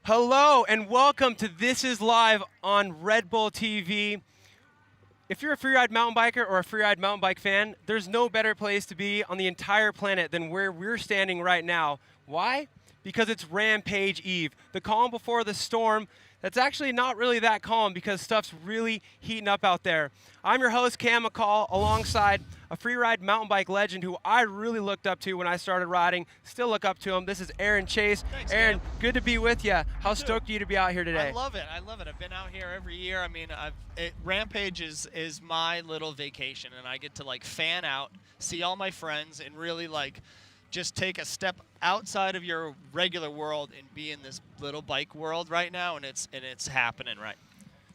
Hello and welcome to This Is Live on Red Bull TV. If you're a freeride mountain biker or a freeride mountain bike fan, there's no better place to be on the entire planet than where we're standing right now. Why? Because it's Rampage Eve, the calm before the storm. That's actually not really that calm because stuff's really heating up out there. I'm your host, Cam McCall, alongside a freeride mountain bike legend who I really looked up to when I started riding. Still look up to him. This is Aaron Chase. Thanks, Aaron, Cam. good to be with you. How stoked are you to be out here today? I love it. I love it. I've been out here every year. I mean, Rampage is my little vacation, and I get to like fan out, see all my friends, and really like just take a step outside of your regular world and be in this little bike world right now, and it's happening right.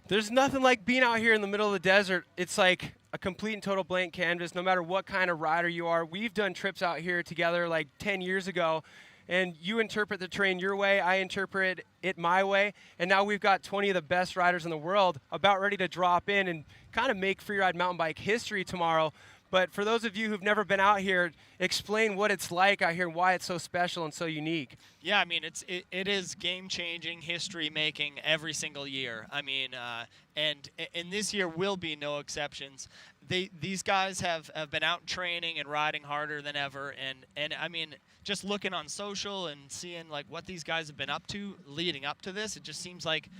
There's nothing like being out here in the middle of the desert. It's like a complete and total blank canvas, no matter what kind of rider you are. We've done trips out here together like 10 years ago, and you interpret the terrain your way, I interpret it my way, and now we've got 20 of the best riders in the world about ready to drop in and kind of make freeride mountain bike history tomorrow. But for those of you who've never been out here, explain what it's like out here and why it's so special and so unique. Yeah, I mean, it is game-changing, history-making every single year. I mean, and this year will be no exceptions. These guys have been out training and riding harder than ever, and I mean, just looking on social and seeing like what these guys have been up to leading up to this, it just seems like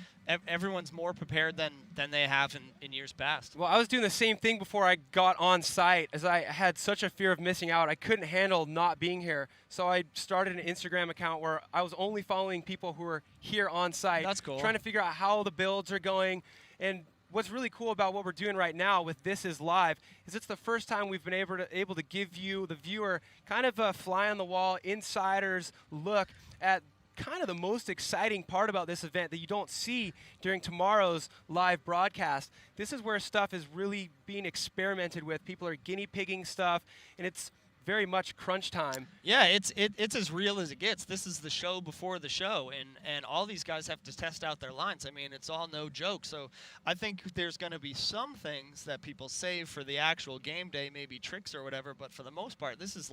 everyone's more prepared than they have in years past. Well, I was doing the same thing before I got on site, as I had such a fear of missing out. I couldn't handle not being here, so I started an Instagram account where I was only following people who were here on site. That's cool. Trying to figure out how the builds are going. And what's really cool about what we're doing right now with This Is Live is it's the first time we've been able to give you, the viewer, kind of a fly-on-the-wall, insider's look at kind of the most exciting part about this event that you don't see during tomorrow's live broadcast. This is where stuff is really being experimented with. People are guinea pigging stuff, and it's very much crunch time. Yeah, it's as real as it gets. This is the show before the show, and all these guys have to test out their lines. I mean, it's all no joke. So I think there's going to be some things that people save for the actual game day, maybe tricks or whatever, but for the most part, this is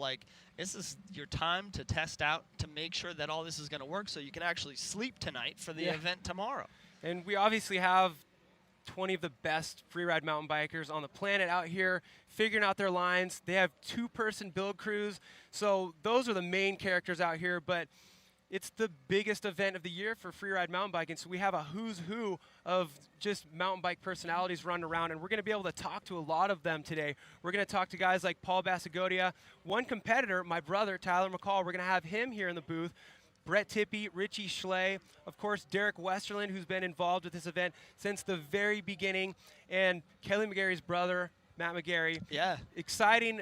your time to test out, to make sure that all this is going to work so you can actually sleep tonight for the event tomorrow. And we obviously have 20 of the best freeride mountain bikers on the planet out here figuring out their lines. They have two-person build crews, so those are the main characters out here, but it's the biggest event of the year for freeride mountain biking, so we have a who's who of just mountain bike personalities running around, and we're going to be able to talk to a lot of them today. We're going to talk to guys like Paul Basagodia, one competitor, my brother, Tyler McCall. We're going to have him here in the booth. Brett Tippy, Richie Schley, of course, Derek Westerland, who's been involved with this event since the very beginning, and Kelly Mcgarry's brother, Matt Mcgarry. Yeah. Exciting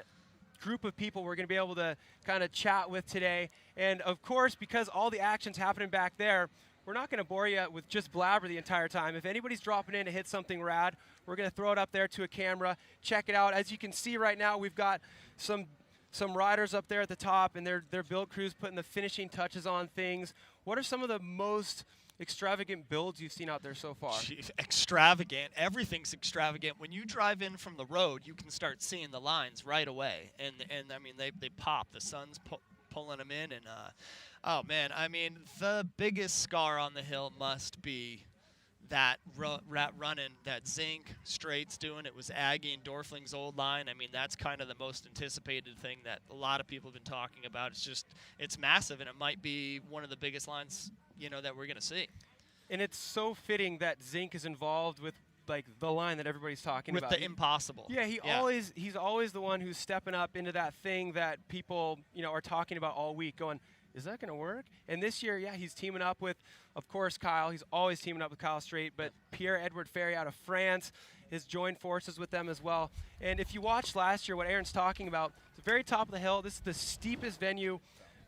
group of people we're going to be able to kind of chat with today. And, of course, because all the action's happening back there, we're not going to bore you with just blabber the entire time. If anybody's dropping in to hit something rad, we're going to throw it up there to a camera, check it out. As you can see right now, we've got some riders up there at the top, and their build crews putting the finishing touches on things. What are some of the most extravagant builds you've seen out there so far? Extravagant. Everything's extravagant. When you drive in from the road, you can start seeing the lines right away, and I mean they pop. The sun's pulling them in, and oh man, I mean the biggest scar on the hill must be that running that Zinc Straits doing. It was Aggie and Dorfling's old line. I mean, that's kind of the most anticipated thing that a lot of people have been talking about. It's massive, and it might be one of the biggest lines, that we're going to see. And it's so fitting that Zinc is involved with like the line that everybody's talking about. With the impossible. Yeah, he's always the one who's stepping up into that thing that people, are talking about all week, going, is that going to work? And this year, yeah, he's teaming up with, of course, Kyle. He's always teaming up with Kyle Straight, but Pierre-Edouard Ferry out of France has joined forces with them as well. And if you watched last year, what Aaron's talking about, the very top of the hill, this is the steepest venue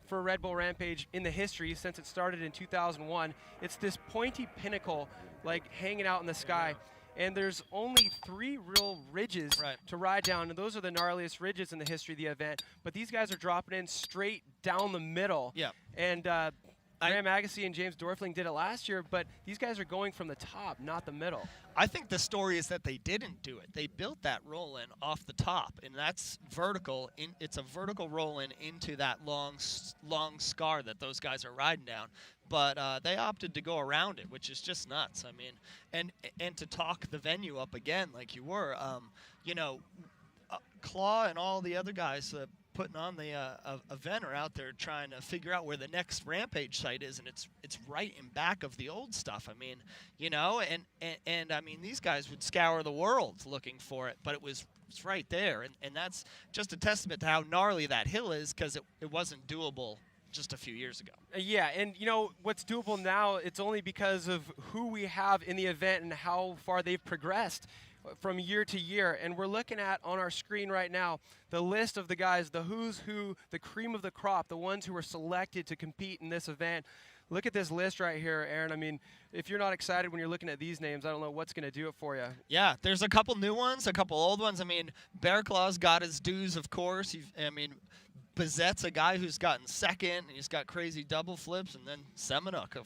for Red Bull Rampage in the history since it started in 2001. It's this pointy pinnacle, like hanging out in the sky. And there's only 3 real ridges to ride down, and those are the gnarliest ridges in the history of the event. But these guys are dropping in straight down the middle. Yeah. And Graham Agassi and James Dorfling did it last year, but these guys are going from the top, not the middle. I think the story is that they didn't do it. They built that roll-in off the top, and that's vertical. It's a vertical roll-in into that long scar that those guys are riding down. but they opted to go around it, which is just nuts. I mean, and to talk the venue up again like you were, you know, Claw and all the other guys putting on the event are out there trying to figure out where the next Rampage site is, and it's right in back of the old stuff. I mean, you know, and I mean, these guys would scour the world looking for it, but it's right there, and that's just a testament to how gnarly that hill is, because it wasn't doable just a few years ago. Yeah, and you know what's doable now, it's only because of who we have in the event and how far they've progressed from year to year. And we're looking at on our screen right now the list of the guys, the who's who, the cream of the crop, the ones who were selected to compete in this event. Look at this list right here, Aaron. I mean, if you're not excited when you're looking at these names, I don't know what's going to do it for you. Yeah, there's a couple new ones, a couple old ones. I mean, Bear Claw's got his dues, of course. I mean, Bazette's a guy who's gotten second, and he's got crazy double flips, and then Semenuk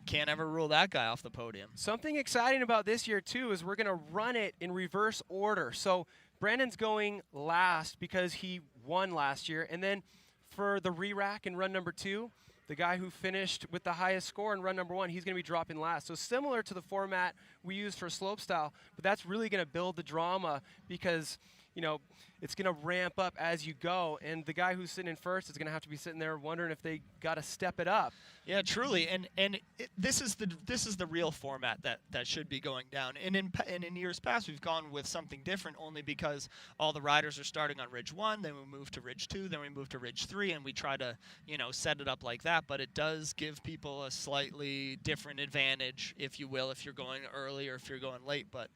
can't ever rule that guy off the podium. Something exciting about this year, too, is we're going to run it in reverse order. So Brandon's going last because he won last year. And then for the re-rack in run number 2, the guy who finished with the highest score in run number 1, he's going to be dropping last. So similar to the format we use for slopestyle, but that's really going to build the drama because, you know, it's going to ramp up as you go, and the guy who's sitting in first is going to have to be sitting there wondering if they got to step it up. Yeah, truly, and this is the real format that should be going down. And in years past, we've gone with something different only because all the riders are starting on Ridge 1, then we move to Ridge 2, then we move to Ridge 3, and we try to, you know, set it up like that. But it does give people a slightly different advantage, if you will, if you're going early or if you're going late. But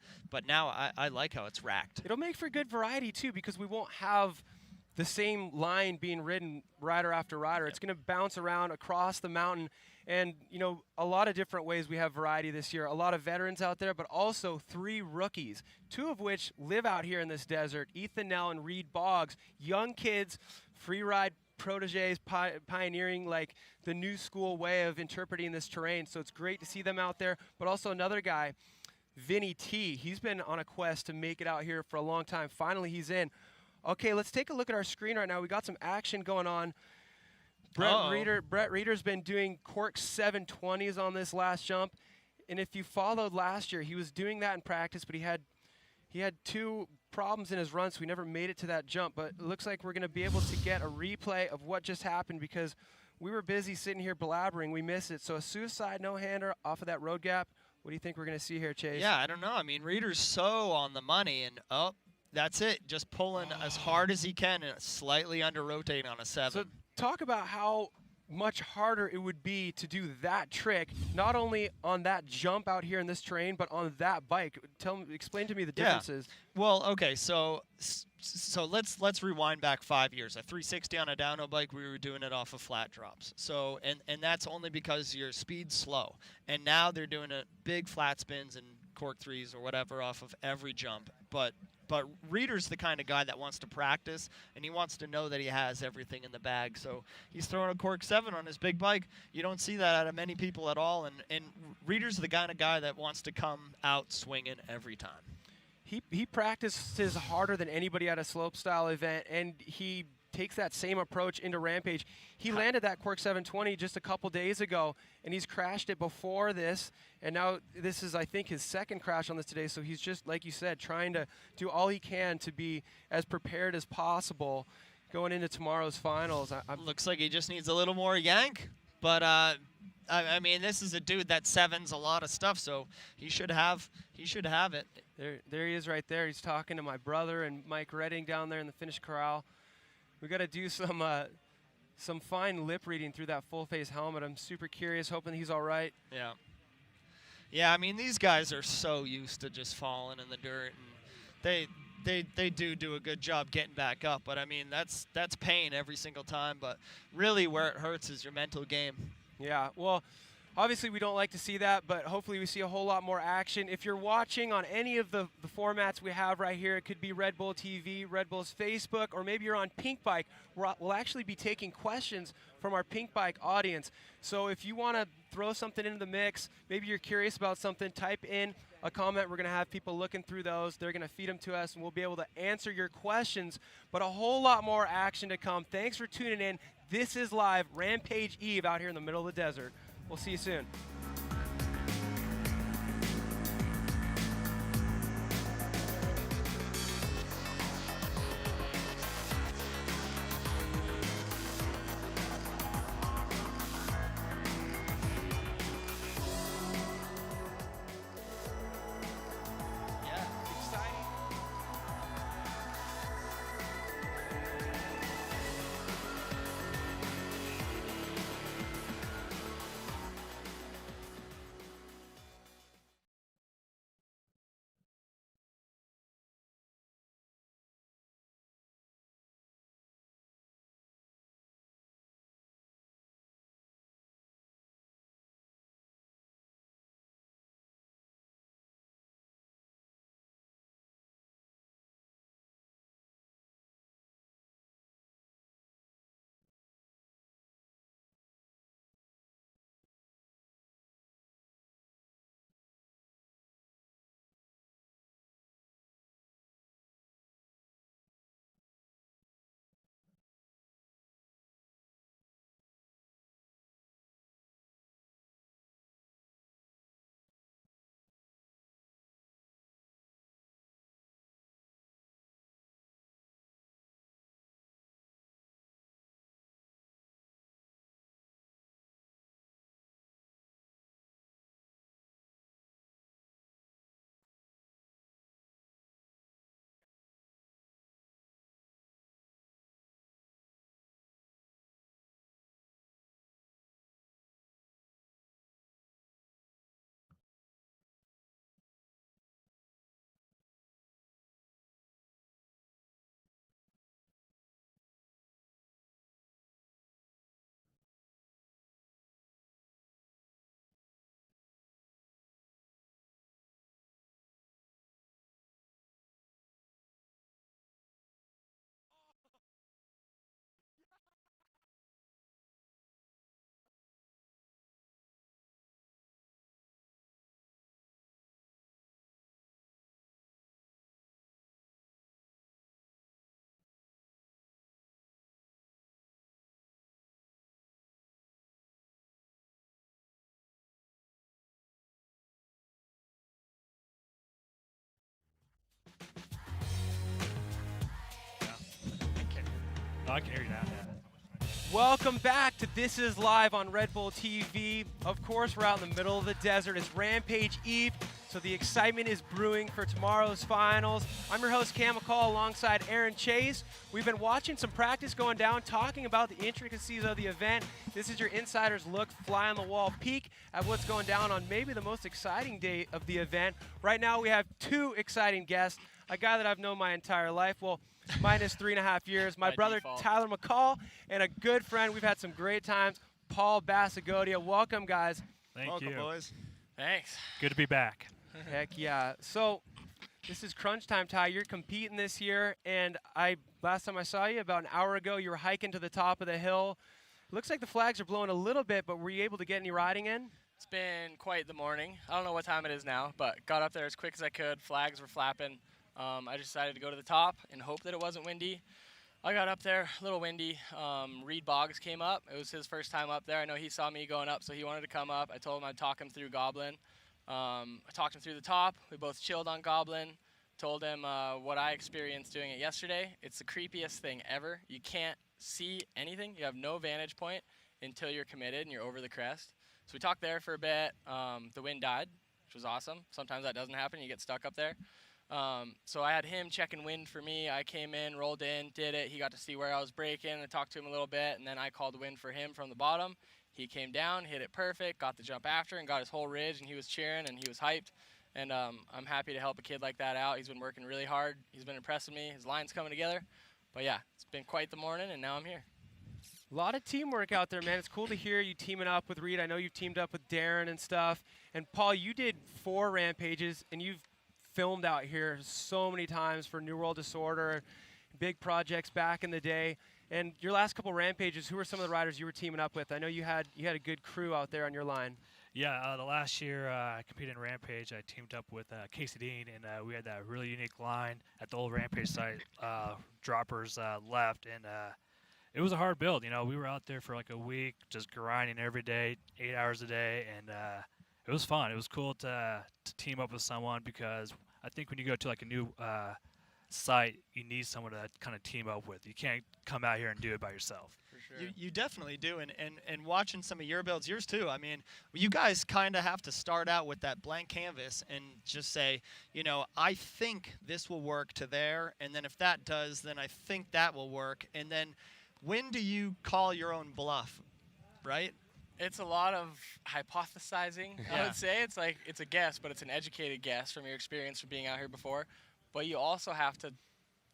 now I like how it's racked. It'll make for good variety too, because we won't have the same line being ridden rider after rider. It's going to bounce around across the mountain, and you know, a lot of different ways we have variety this year. A lot of veterans out there, but also 3 rookies, 2 of which live out here in this desert. Ethan Nell and Reed Boggs, young kids, free ride proteges, pioneering like the new school way of interpreting this terrain. So it's great to see them out there. But also another guy, Vinny T. He's been on a quest to make it out here for a long time. Finally, he's in. Okay, let's take a look at our screen right now. We got some action going on. Brett Reeder's been doing cork 720s on this last jump. And if you followed last year, he was doing that in practice, but he had 2 problems in his run, so we never made it to that jump. But it looks like we're going to be able to get a replay of what just happened because we were busy sitting here blabbering. We missed it. So a suicide no-hander off of that road gap. What do you think we're going to see here, Chase? Yeah, I don't know. I mean, Reeder's so on the money, and that's it. Just pulling as hard as he can and slightly under rotating on a 7. So talk about how much harder it would be to do that trick, not only on that jump out here in this terrain, but on that bike. Explain to me the differences. Well, okay, so let's rewind back 5 years. A 360 on a downhill bike, we were doing it off of flat drops. So and that's only because your speed's slow. And now they're doing big flat spins and cork 3s or whatever off of every jump. But Reeder's the kind of guy that wants to practice, and he wants to know that he has everything in the bag. So he's throwing a cork 7 on his big bike. You don't see that out of many people at all. And Reeder's the kind of guy that wants to come out swinging every time. He practices harder than anybody at a slopestyle event, and he takes that same approach into Rampage. He landed that cork 720 just a couple days ago, and he's crashed it before this, and now this is, I think, his second crash on this today. So he's just, like you said, trying to do all he can to be as prepared as possible going into tomorrow's finals. Looks like he just needs a little more yank, but I mean, this is a dude that 7's a lot of stuff, so he should have it. There he is right there. He's talking to my brother and Mike Redding down there in the finish corral. We got to do some fine lip reading through that full face helmet. I'm super curious, hoping he's all right. Yeah. Yeah, I mean, these guys are so used to just falling in the dirt, and they do a good job getting back up. But I mean, that's pain every single time. But really, where it hurts is your mental game. Yeah. Well, obviously we don't like to see that, but hopefully we see a whole lot more action. If you're watching on any of the formats we have right here, it could be Red Bull TV, Red Bull's Facebook, or maybe you're on Pink Bike. We'll actually be taking questions from our Pink Bike audience. So if you want to throw something into the mix, maybe you're curious about something, type in a comment. We're going to have people looking through those. They're going to feed them to us, and we'll be able to answer your questions. But a whole lot more action to come. Thanks for tuning in. This is Live Rampage Eve out here in the middle of the desert. We'll see you soon. No, I can hear you now. Welcome back to This Is Live on Red Bull TV. Of course, we're out in the middle of the desert. It's Rampage Eve, so the excitement is brewing for tomorrow's finals. I'm your host, Cam McCall, alongside Aaron Chase. We've been watching some practice going down, talking about the intricacies of the event. This is your insider's look, fly on the wall peek at what's going down on maybe the most exciting day of the event. Right now, we have two exciting guests, a guy that I've known my entire life. Well, minus 3.5 years. My brother, default. Tyler McCall, and a good friend. We've had some great times, Paul Basagodia. Welcome, guys. Thank you. boys. Thanks. Good to be back. Heck yeah. So this is crunch time, Ty. You're competing this year, and last time I saw you, about an hour ago, you were hiking to the top of the hill. Looks like the flags are blowing a little bit, but were you able to get any riding in? It's been quite the morning. I don't know what time it is now, but got up there as quick as I could. Flags were flapping. I just decided to go to the top and hope that it wasn't windy. I got up there, a little windy. Reed Boggs came up. It was his first time up there. I know he saw me going up, so he wanted to come up. I told him I'd talk him through Goblin. I talked him through the top. We both chilled on Goblin. Told him what I experienced doing it yesterday. It's the creepiest thing ever. You can't see anything. You have no vantage point until you're committed and you're over the crest. So we talked there for a bit. The wind died, which was awesome. Sometimes that doesn't happen. You get stuck up there. So I had him checking wind for me. I came in, rolled in, did it. He got to see where I was braking. I talked to him a little bit, and then I called the wind for him from the bottom. He came down, hit it perfect, got the jump after, and got his whole ridge, and he was cheering, and he was hyped. And I'm happy to help a kid like that out. He's been working really hard. He's been impressing me. His line's coming together. But, yeah, it's been quite the morning, and now I'm here. A lot of teamwork out there, man. It's cool to hear you teaming up with Reed. I know you've teamed up with Darren and stuff. And, Paul, you did 4 rampages, and you've filmed out here so many times for New World Disorder, big projects back in the day. And your last couple rampages, who were some of the riders you were teaming up with? I know you had a good crew out there on your line. Yeah, the last year I competed in Rampage. I teamed up with Casey Dean, and we had that really unique line at the old Rampage site. Droppers left, and it was a hard build. You know, we were out there for like a week, just grinding every day, 8 hours a day, and it was fun. It was cool to team up with someone, because I think when you go to like a new site, you need someone to kind of team up with. You can't come out here and do it by yourself. For sure. You definitely do, and watching some of your builds, yours too. I mean, you guys kind of have to start out with that blank canvas and just say, you know, I think this will work to there, and then if that does, then I think that will work. And then when do you call your own bluff, right? It's a lot of hypothesizing, I would say. It's like, it's a guess, but it's an educated guess from your experience from being out here before. But you also have to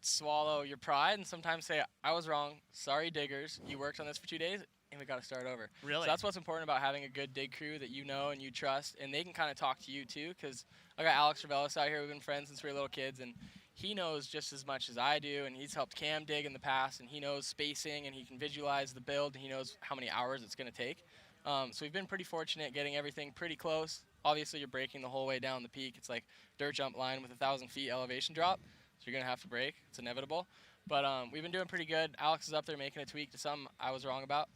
swallow your pride and sometimes say, I was wrong. Sorry, diggers. You worked on this for 2 days, and we got to start over. Really? So that's what's important about having a good dig crew that you know and you trust, and they can kind of talk to you too, because I got Alex Ravelis out here. We've been friends since we were little kids, and he knows just as much as I do, and he's helped Cam dig in the past, and he knows spacing, and he can visualize the build, and he knows how many hours it's going to take. So we've been pretty fortunate getting everything pretty close. Obviously, you're breaking the whole way down the peak. It's like dirt jump line with 1,000 feet elevation drop, so you're going to have to break. It's inevitable. But we've been doing pretty good. Alex is up there making a tweak to something I was wrong about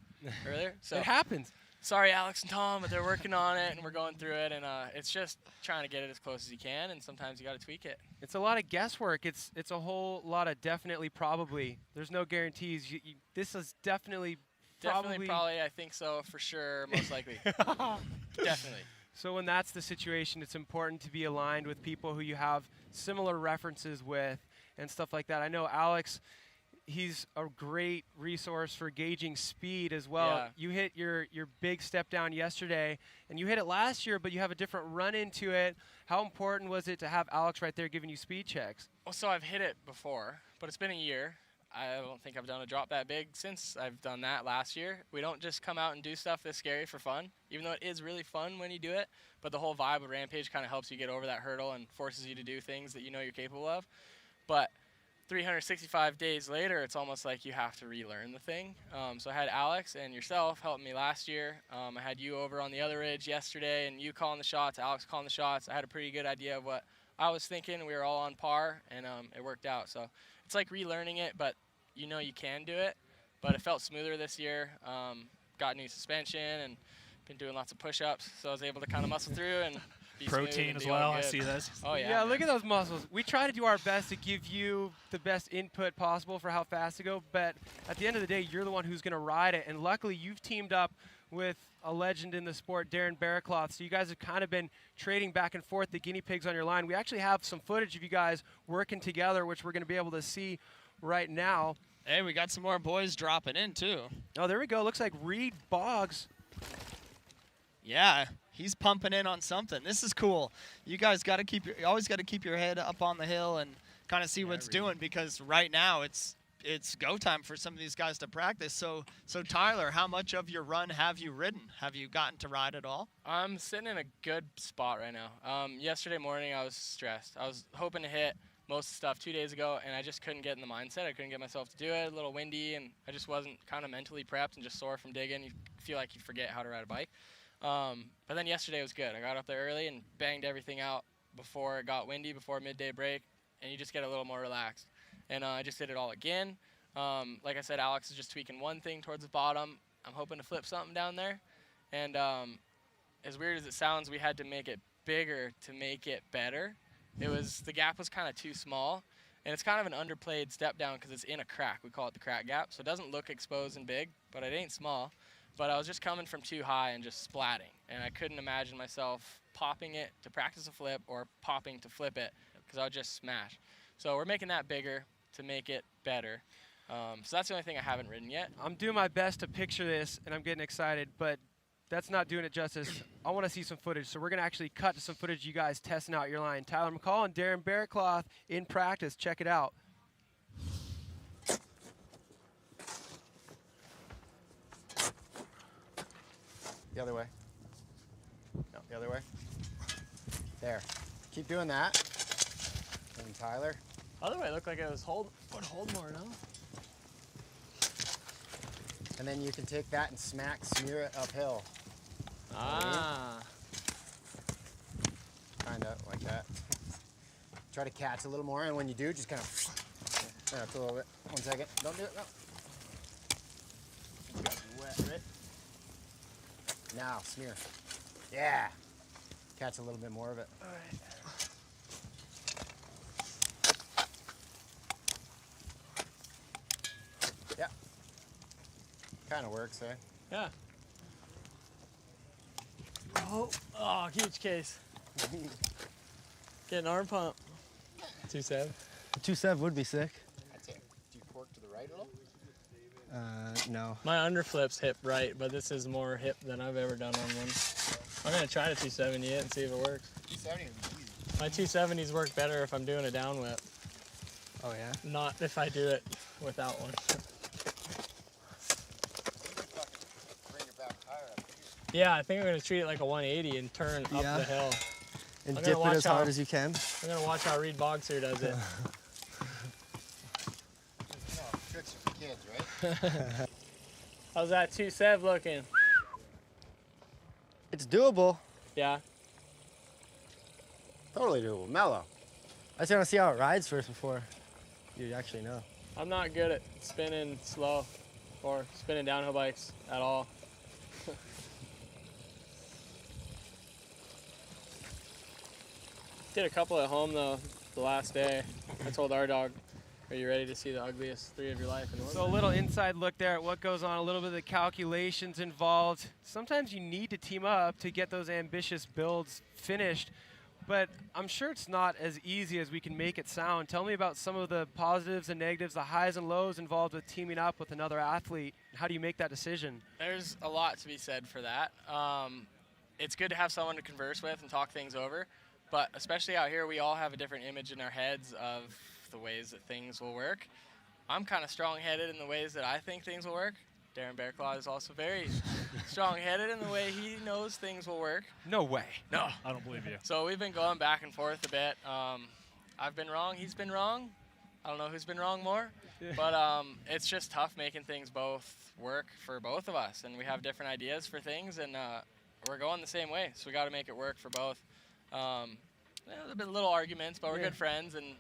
earlier. So It happens. sorry, Alex and Tom, but they're working on it, and we're going through it. And it's just trying to get it as close as you can, and sometimes you got to tweak it. It's a lot of guesswork. It's a whole lot of definitely, probably. There's no guarantees. This is definitely Definitely, I think so, for sure, most likely. Definitely. So when that's the situation, it's important to be aligned with people who you have similar references with and stuff like that. I know Alex, he's a great resource for gauging speed as well. Yeah. You hit your big step down yesterday, and you hit it last year, but you have a different run into it. How important was it to have Alex right there giving you speed checks? Well, so I've hit it before, but it's been a year. I don't think I've done a drop that big since I've done that last year. We don't just come out and do stuff this scary for fun, even though it is really fun when you do it. But the whole vibe of Rampage kind of helps you get over that hurdle and forces you to do things that you know you're capable of. But 365 days later, it's almost like you have to relearn the thing. So I had Alex and yourself helping me last year. I had you over on the other ridge yesterday, and you calling the shots, Alex calling the shots. I had a pretty good idea of what I was thinking. We were all on par, and it worked out. So it's like relearning it, but you know you can do it. But it felt smoother this year. Got new suspension and been doing lots of push-ups, so I was able to kind of muscle through and be smooth Protein and as be all well. I good. see this. Oh yeah. Yeah, man. look at those muscles. We try to do our best to give you the best input possible for how fast to go, but at the end of the day, you're the one who's going to ride it. And luckily, you've teamed up with a legend in the sport, Darren Barracloth. So you guys have kind of been trading back and forth the guinea pigs on your line. We actually have some footage of you guys working together, which we're going to be able to see right now. Hey, we got some more boys dropping in too. Oh, there we go. Looks like Reed Boggs. Yeah, he's pumping in on something. This is cool. You guys got to you always got to keep your head up on the hill and kind of see what's doing, because right now it's go time for some of these guys to practice. So Tyler, how much of your run have you ridden? Have you gotten to ride at all? I'm sitting in a good spot right now. Yesterday morning, I was stressed. I was hoping to hit most of the stuff 2 days ago, and I just couldn't get in the mindset. I couldn't get myself to do it. A little windy, and I just wasn't kind of mentally prepped and just sore from digging. You feel like you forget how to ride a bike. But then yesterday was good. I got up there early and banged everything out before it got windy, before midday break, and you just get a little more relaxed. And I just did it all again. Like I said, Alex is just tweaking one thing towards the bottom. I'm hoping to flip something down there. And as weird as it sounds, we had to make it bigger to make it better. The gap was kind of too small, and it's kind of an underplayed step down because it's in a crack. We call it the crack gap, so it doesn't look exposed and big, but it ain't small. But I was just coming from too high and just splatting, and I couldn't imagine myself popping it to practice a flip or popping to flip it because I would just smash. So we're making that bigger to make it better. So that's the only thing I haven't ridden yet. I'm doing my best to picture this, and I'm getting excited, but that's not doing it justice. I want to see some footage, so we're going to actually cut to some footage of you guys testing out your line. Tyler McCall and Darren Barracloth in practice. Check it out. The other way. No, the other way. There. Keep doing that. And Tyler. Other way looked like it was hold more, no? And then you can take that and smear it uphill. Ah. Kind of like that. Try to catch a little more, and when you do, just kind of. That's a little bit. 1 second. Don't do it. No. wet, right? Now, smear. Yeah. Catch a little bit more of it. All right. Yeah. Kind of works, eh? Yeah. Oh, huge case. Get an arm pump. 2.7. A 2.7 would be sick. That's it. Do you cork to the right at all? No. My underflip's hip right, but this is more hip than I've ever done on one. I'm gonna try the 270 it and see if it works. 270 would be easy. My 270s work better if I'm doing a down whip, Oh, yeah? not if I do it without one. Bring your back tire up Yeah, I think I'm gonna treat it like a 180 and turn up Yeah. the hill. and I'm dip gonna it watch as hard how- as you can. I'm gonna watch how Reed Bogser does it. Tricks are for kids, right? How's that 2.7 looking? It's doable. Yeah. Totally doable. Mellow. I just want to see how it rides first before you actually know. I'm not good at spinning slow or spinning downhill bikes at all. Did a couple at home though the last day. I told our dog, "Are you ready to see the ugliest 3 of your life?" And it So a little inside look there at what goes on, a little bit of the calculations involved. Sometimes you need to team up to get those ambitious builds finished, but I'm sure it's not as easy as we can make it sound. Tell me about some of the positives and negatives, the highs and lows involved with teaming up with another athlete. How do you make that decision? There's a lot to be said for that. It's good to have someone to converse with and talk things over, but especially out here, we all have a different image in our heads of the ways that things will work. I'm kind of strong-headed in the ways that I think things will work. Darren Bearclaw is also very strong-headed in the way he knows things will work. No way. No. I don't believe you. So we've been going back and forth a bit. I've been wrong, he's been wrong. I don't know who's been wrong more, but it's just tough making things both work for both of us, and we have different ideas for things, and we're going the same way, so we got to make it work for both. There's been little arguments, but we're good friends, and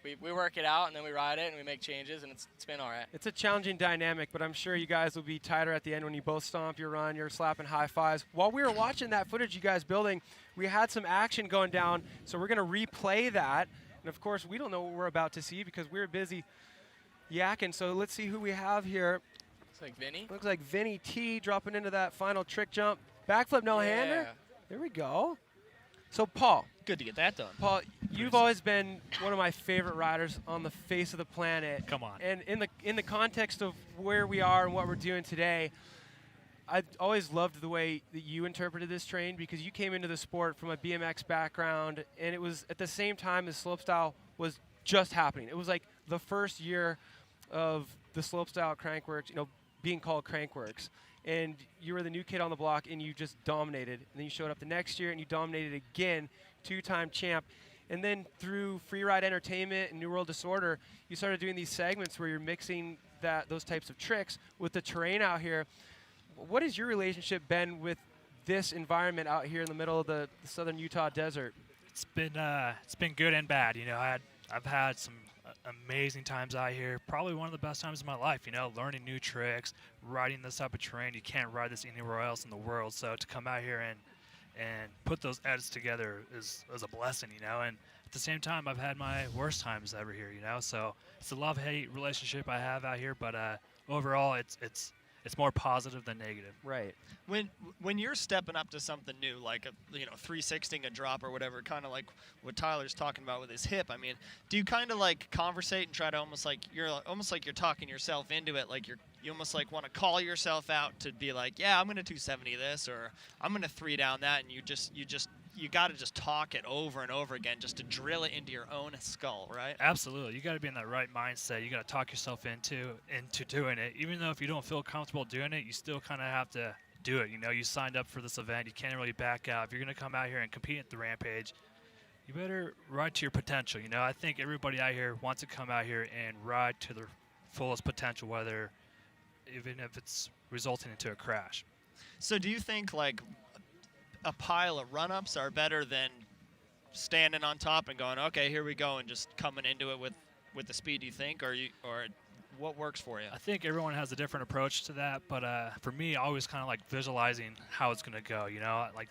we work it out, and then we ride it, and we make changes, and it's been all right. It's a challenging dynamic, but I'm sure you guys will be tighter at the end when you both stomp your run, you're slapping high fives. While we were watching that footage you guys building, we had some action going down, so we're going to replay that. And, of course, we don't know what we're about to see because we're busy yakking. So let's see who we have here. Looks like Vinny. Looks like Vinny T dropping into that final trick jump. Backflip no-hander. There we go. So, Paul. Good to get that done. Paul, you've always been one of my favorite riders on the face of the planet. Come on. And in the context of where we are and what we're doing today, I always loved the way that you interpreted this terrain because you came into the sport from a BMX background, and it was at the same time as slopestyle was just happening. It was like the first year of the slopestyle crankworks, being called crankworks. And you were the new kid on the block, and you just dominated. And then you showed up the next year, and you dominated again, 2-time champ. And then through Freeride Entertainment and New World Disorder, you started doing these segments where you're mixing those types of tricks with the terrain out here. What has your relationship been with this environment out here in the middle of the southern Utah desert? It's been good and bad. I've had some amazing times out here. Probably one of the best times of my life. Learning new tricks, riding this type of terrain. You can't ride this anywhere else in the world. So to come out here and put those edits together is a blessing. And at the same time, I've had my worst times ever here. So it's a love-hate relationship I have out here. But overall, it's more positive than negative. Right. When you're stepping up to something new, like 360ing a drop or whatever, kind of like what Tyler's talking about with his hip. I mean, do you kind of like conversate and try to almost like you're talking yourself into it, like you almost like want to call yourself out to be like, yeah, I'm gonna 270 this, or I'm gonna 3 down that, and you got to just talk it over and over again just to drill it into your own skull, right? Absolutely. You got to be in that right mindset. You got to talk yourself into doing it. Even though if you don't feel comfortable doing it, you still kind of have to do it. You signed up for this event. You can't really back out. If you're going to come out here and compete at the Rampage, you better ride to your potential. I think everybody out here wants to come out here and ride to their fullest potential, even if it's resulting into a crash. So do you think like a pile of run-ups are better than standing on top and going, okay, here we go, and just coming into it with the speed you think, or what works for you? I think everyone has a different approach to that, but for me, I always kind of like visualizing how it's going to go. You know, like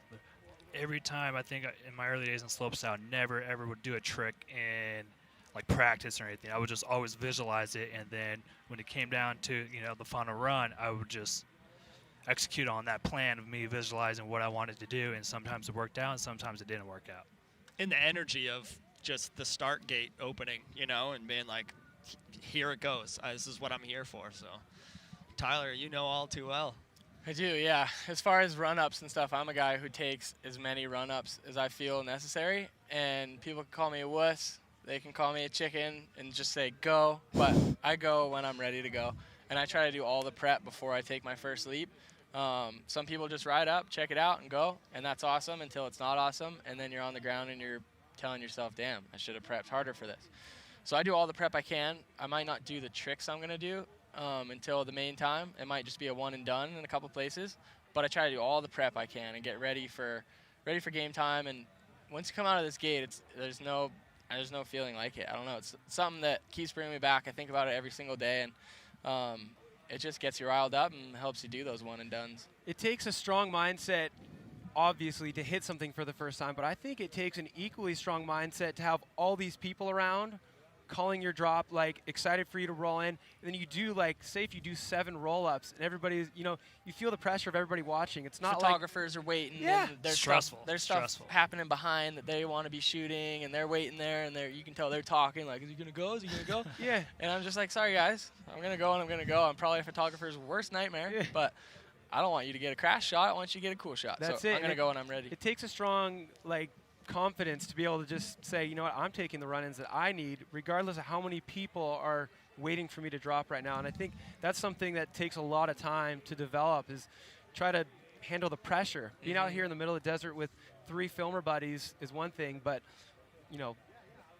every time I think in my early days in slopestyle, I never ever would do a trick in like practice or anything. I would just always visualize it, and then when it came down to the final run, I would just execute on that plan of me visualizing what I wanted to do, and sometimes it worked out, and sometimes it didn't work out. In the energy of just the start gate opening, and being like, here it goes. This is what I'm here for. So, Tyler, you know all too well. I do, yeah. As far as run-ups and stuff, I'm a guy who takes as many run-ups as I feel necessary, and people can call me a wuss. They can call me a chicken and just say go, but I go when I'm ready to go, and I try to do all the prep before I take my first leap. Some people just ride up, check it out, and go, and that's awesome until it's not awesome, and then you're on the ground and you're telling yourself, damn, I should have prepped harder for this. So I do all the prep I can. I might not do the tricks I'm going to do until the main time. It might just be a one and done in a couple places, but I try to do all the prep I can and get ready for game time. And once you come out of this gate, there's no feeling like it. I don't know. It's something that keeps bringing me back. I think about it every single day, and it just gets you riled up and helps you do those one and dones. It takes a strong mindset, obviously, to hit something for the first time, but I think it takes an equally strong mindset to have all these people around calling your drop, like excited for you to roll in, and then you do, like, say if you do 7 roll-ups and everybody's, you feel the pressure of everybody watching. It's not photographers are waiting. Yeah. And there's Stressful. There's stuff happening behind that they want to be shooting, and they're waiting there, and you can tell they're talking, like, is he gonna go? Is he gonna go? Yeah. And I'm just like, sorry guys, I'm gonna go and I'm gonna go. I'm probably a photographer's worst nightmare, but I don't want you to get a crash shot. I want you to get a cool shot. That's so it. I'm gonna go when I'm ready. It takes a strong, confidence to be able to just say, you know what, I'm taking the run-ins that I need, regardless of how many people are waiting for me to drop right now. And I think that's something that takes a lot of time to develop, is try to handle the pressure. Being out here in the middle of the desert with 3 filmer buddies is one thing, but,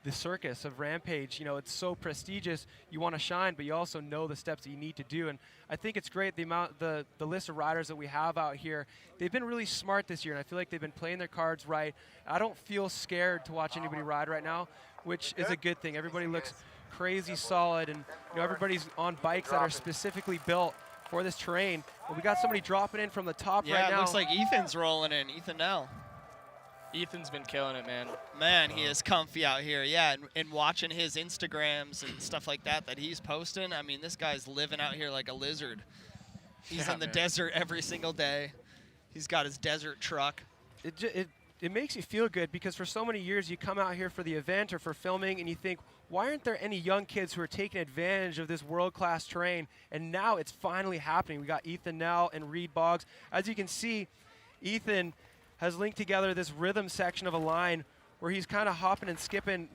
the circus of Rampage, it's so prestigious. You want to shine, but you also know the steps that you need to do. And I think it's great, the list of riders that we have out here. They've been really smart this year, and I feel like they've been playing their cards right. I don't feel scared to watch anybody ride right now, which is a good thing. Everybody looks crazy solid, and everybody's on bikes that are specifically built for this terrain. And we got somebody dropping in from the top right now. Yeah, it looks like Ethan's rolling in. Ethan Nell. Ethan's been killing it, man. Man, he is comfy out here. Yeah, and watching his Instagrams and stuff like that he's posting, I mean, this guy's living out here like a lizard. He's in the desert every single day. He's got his desert truck. It makes you feel good, because for so many years you come out here for the event or for filming and you think, why aren't there any young kids who are taking advantage of this world-class terrain? And now it's finally happening. We got Ethan Nell and Reed Boggs. As you can see, Ethan has linked together this rhythm section of a line where he's kind of hopping and skipping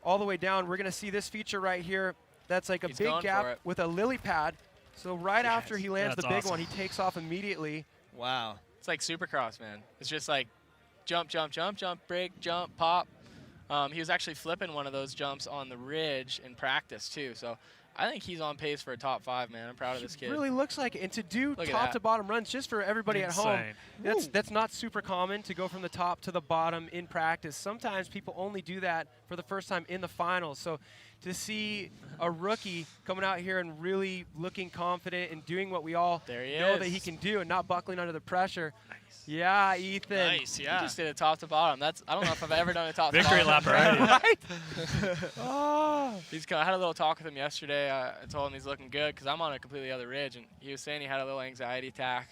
all the way down. We're going to see this feature right here. That's like a big gap with a lily pad. So right after he lands the big one, he takes off immediately. Wow. It's like Supercross, man. It's just like jump, jump, jump, jump, break, jump, pop. He was actually flipping one of those jumps on the ridge in practice, too. So I think he's on pace for a top 5, man. I'm proud of this kid. It really looks like it. And to do Look top to bottom runs, just for everybody at home, Insane. that's not super common to go from the top to the bottom in practice. Sometimes people only do that for the first time in the finals. So to see a rookie coming out here and really looking confident and doing what we all know that he can do and not buckling under the pressure. Nice. Yeah, Ethan. Nice, He yeah. just did a top to bottom. I don't know if I've ever done a top to Victory bottom. lap already. Right? Oh. I had a little talk with him yesterday. I told him he's looking good because I'm on a completely other ridge, and he was saying he had a little anxiety attack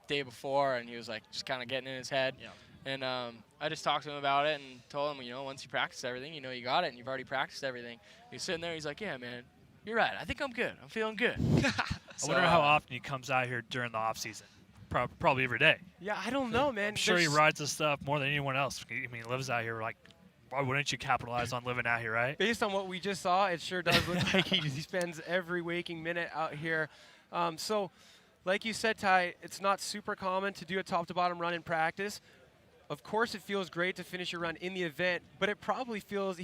day before, and he was like just kind of getting in his head. Yeah. And I just talked to him about it and told him, once you practice everything, you got it, and you've already practiced everything. He's sitting there, he's like, yeah, man, you're right. I think I'm good. I'm feeling good. I wonder how often he comes out here during the off season. Probably every day. Yeah, I don't know, man. I'm sure he rides this stuff more than anyone else. I mean, he lives out here. Like, why wouldn't you capitalize on living out here, right? Based on what we just saw, it sure does look like he spends every waking minute out here. So, like you said, Ty, it's not super common to do a top-to-bottom run in practice. Of course, it feels great to finish your run in the event, but it probably feels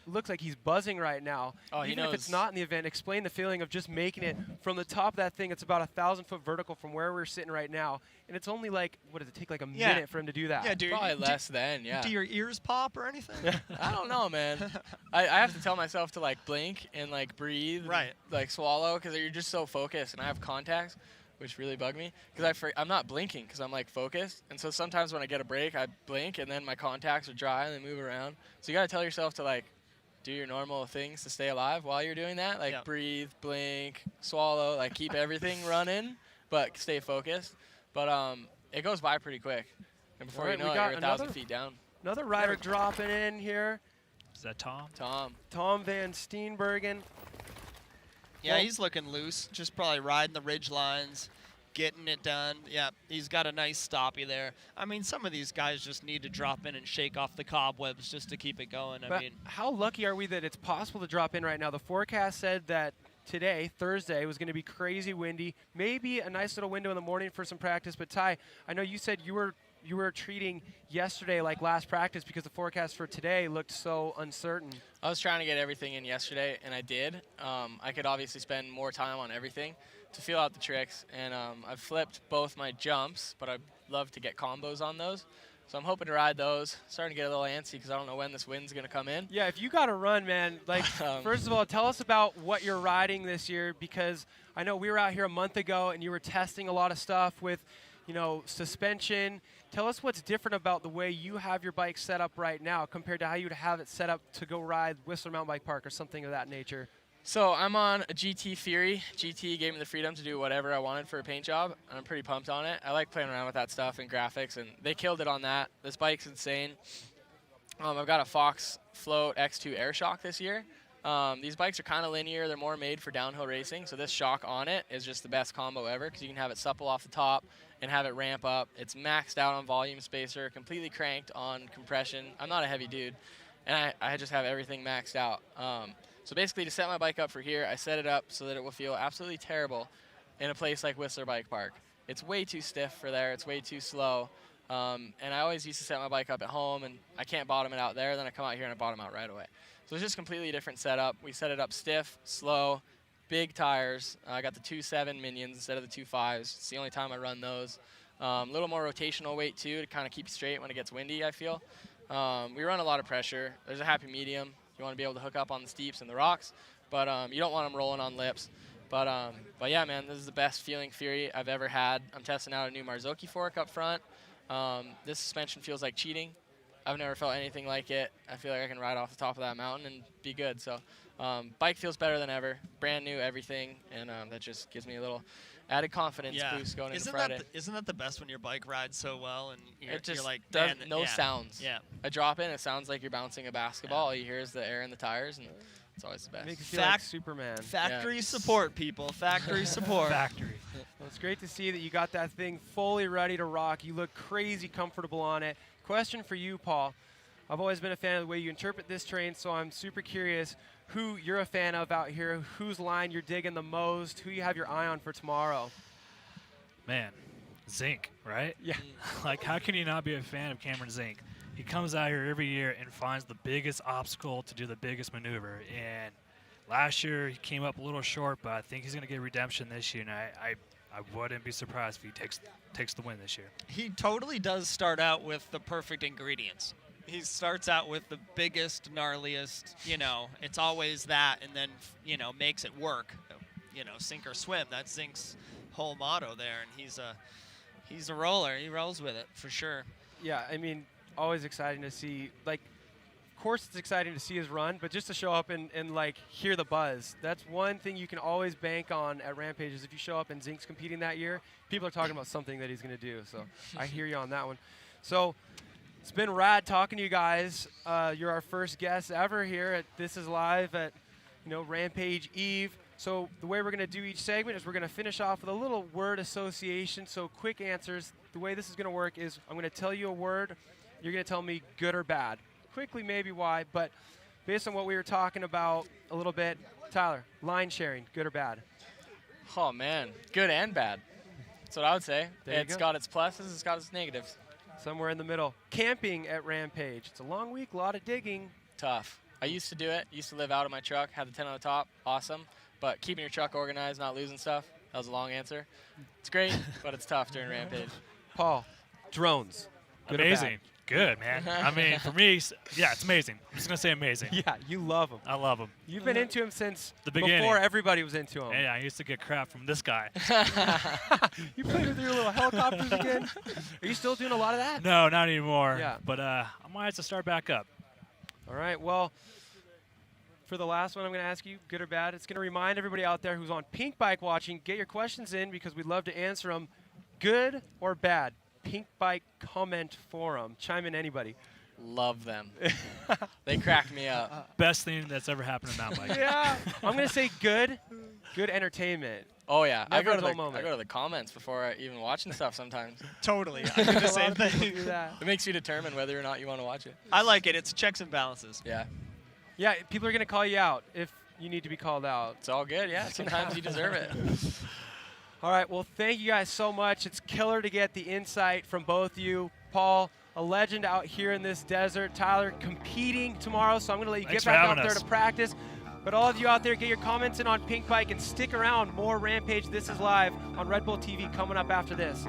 looks like he's buzzing right now. Oh, he Even if it's knows. not in the event, explain the feeling of just making it from the top of that thing. It's about 1,000-foot vertical from where we're sitting right now, and it's only like, what does it take, like a minute for him to do that? Yeah, dude. Probably less than, yeah. Do your ears pop or anything? I don't know, man. I have to tell myself to like blink and like breathe, and, Right. like swallow, because you're just so focused. And I have contacts, which really bug me, because I'm not blinking because I'm like focused. And so sometimes when I get a break, I blink, and then my contacts are dry and they move around. So you gotta tell yourself to like do your normal things to stay alive while you're doing that, like Yeah. breathe, blink, swallow, like keep everything running, but stay focused. But it goes by pretty quick, and before Alright, you we know it, got you're 1,000 another- feet down. Another rider dropping in here, Is that Tom? Tom Van Steenbergen. Yeah, Well- he's looking loose. Just probably riding the ridge lines, getting it done. Yeah, he's got a nice stoppy there. I mean, some of these guys just need to drop in and shake off the cobwebs just to keep it going. I But mean, how lucky are we that it's possible to drop in right now? The forecast said that today, Thursday, was going to be crazy windy. Maybe a nice little window in the morning for some practice. But Ty, I know you said you were treating yesterday like last practice because the forecast for today looked so uncertain. I was trying to get everything in yesterday, and I did. I could obviously spend more time on everything to feel out the tricks, and I've flipped both my jumps, but I'd love to get combos on those. So I'm hoping to ride those. Starting to get a little antsy because I don't know when this wind's going to come in. Yeah, if you got to run, man, like, first of all, tell us about what you're riding this year, because I know we were out here a month ago and you were testing a lot of stuff with, you know, suspension. Tell us what's different about the way you have your bike set up right now compared to how you'd have it set up to go ride Whistler Mountain Bike Park or something of that nature. So I'm on a GT Fury. GT gave me the freedom to do whatever I wanted for a paint job, and I'm pretty pumped on it. I like playing around with that stuff and graphics, and they killed it on that. This bike's insane. I've got a Fox Float X2 Air Shock this year. These bikes are kind of linear. They're more made for downhill racing, so this shock on it is just the best combo ever because you can have it supple off the top and have it ramp up. It's maxed out on volume spacer, completely cranked on compression. I'm not a heavy dude, and I just have everything maxed out. So basically, to set my bike up for here, I set it up so that it will feel absolutely terrible in a place like Whistler Bike Park. It's way too stiff for there. It's way too slow. And I always used to set my bike up at home, and I can't bottom it out there. Then I come out here and I bottom out right away. So it's just a completely different setup. We set it up stiff, slow, big tires. I got the 2.7 Minions instead of the 2.5s. It's the only time I run those. A little more rotational weight, too, to kind of keep straight when it gets windy, I feel. We run a lot of pressure. There's a happy medium. You want to be able to hook up on the steeps and the rocks, but you don't want them rolling on lips. But yeah, man, this is the best feeling Fury I've ever had. I'm testing out a new Marzocchi fork up front. This suspension feels like cheating. I've never felt anything like it. I feel like I can ride off the top of that mountain and be good. So bike feels better than ever. Brand new everything, and that just gives me a little added confidence boost going into Friday. Isn't that the best when your bike rides so well and It just you're like, does man, no yeah. sounds. Yeah. I drop in, it sounds like you're bouncing a basketball. All you hear is the air in the tires, and it's always the best. Makes you feel like Superman. Factory support, people. Factory support. Factory. Well, it's great to see that you got that thing fully ready to rock. You look crazy comfortable on it. Question for you, Paul. I've always been a fan of the way you interpret this terrain, so I'm super curious who you're a fan of out here, whose line you're digging the most, who you have your eye on for tomorrow. Man, Zink, right? Yeah. Like, how can you not be a fan of Cameron Zink? He comes out here every year and finds the biggest obstacle to do the biggest maneuver. And last year he came up a little short, but I think he's going to get redemption this year. And I wouldn't be surprised if he takes the win this year. He totally does start out with the perfect ingredients. He starts out with the biggest, gnarliest, it's always that, and then, makes it work. Sink or swim. That's Zink's whole motto there, and he's a roller. He rolls with it, for sure. Yeah, I mean, always exciting to see. Like, of course it's exciting to see his run, but just to show up and like, hear the buzz. That's one thing you can always bank on at Rampage is if you show up and Zink's competing that year, people are talking about something that he's going to do. So I hear you on that one. So it's been rad talking to you guys. You're our first guest ever here at This Is Live at, Rampage Eve. So the way we're going to do each segment is we're going to finish off with a little word association. So quick answers. The way this is going to work is I'm going to tell you a word. You're going to tell me good or bad. Quickly, maybe why, but based on what we were talking about a little bit, Tyler, line sharing, good or bad? Oh, man. Good and bad. That's what I would say. There you It's go. got its pluses, it's got its negatives. Somewhere in the middle. Camping at Rampage. It's a long week, a lot of digging. Tough. I I used to do it. Used to live out of my truck, had the tent on the top, awesome. But keeping your truck organized, not losing stuff, that was a long answer. It's great, but it's tough during Rampage. Paul, drones. Good or bad? Amazing. Good, man. I mean, for me, yeah, it's amazing. I'm just going to say amazing. Yeah, you love them. I love them. You've been into them since the beginning. Before everybody was into them. Yeah, I used to get crap from this guy. You played with your little helicopters again? Are you still doing a lot of that? No, not anymore. Yeah. But I might have to start back up. All right, well, for the last one I'm going to ask you, good or bad, it's going to remind everybody out there who's on Pink Bike watching, get your questions in because we'd love to answer them. Good or bad? Pink Bike comment forum. Chime in, anybody. Love them. They crack me up. Best thing that's ever happened to mountain biking. Yeah, I'm going to say good. Good entertainment. Oh, yeah. I Never go, a to dull I go to the comments before even watching stuff sometimes. Totally. I do the A lot same of people thing. do that. It makes you determine whether or not you want to watch it. I like it. It's checks and balances. Yeah. Yeah, people are going to call you out if you need to be called out. It's all good, yeah. Sometimes you deserve it. All right, well, thank you guys so much. It's killer to get the insight from both of you. Paul, a legend out here in this desert. Tyler, competing tomorrow, so I'm going to let you Thanks get for back out having there us. to practice. But all of you out there, get your comments in on Pink Bike and stick around. More Rampage This Is Live on Red Bull TV coming up after this.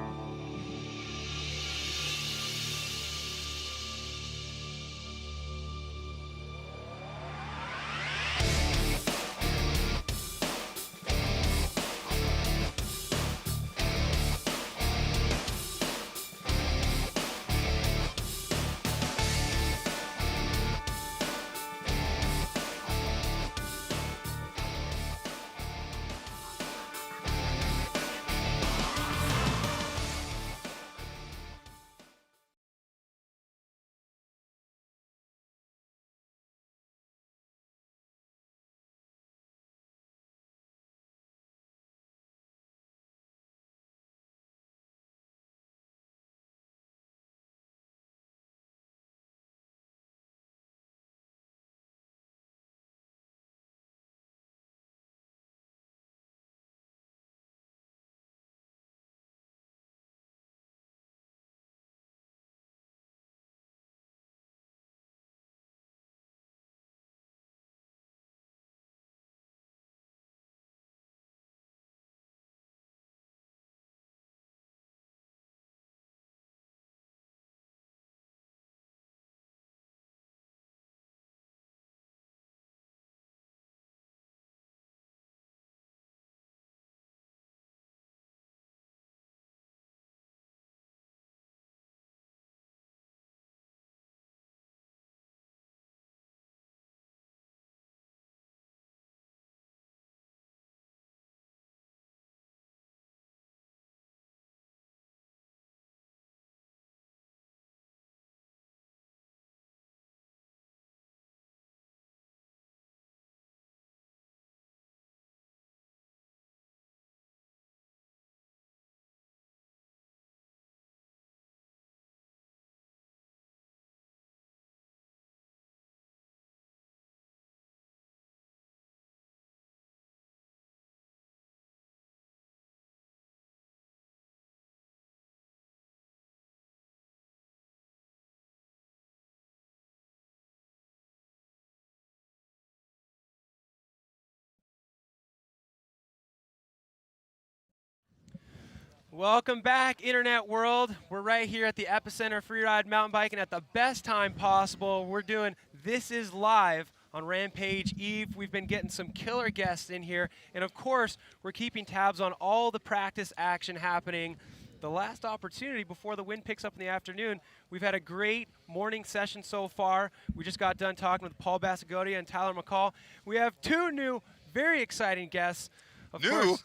Welcome back, Internet world. We're right here at the epicenter of freeride mountain biking at the best time possible. We're doing This Is Live on Rampage Eve. We've been getting some killer guests in here. And of course, we're keeping tabs on all the practice action happening. The last opportunity before the wind picks up in the afternoon. We've had a great morning session so far. We just got done talking with Paul Basagodia and Tyler McCall. We have two new, very exciting guests. Of course.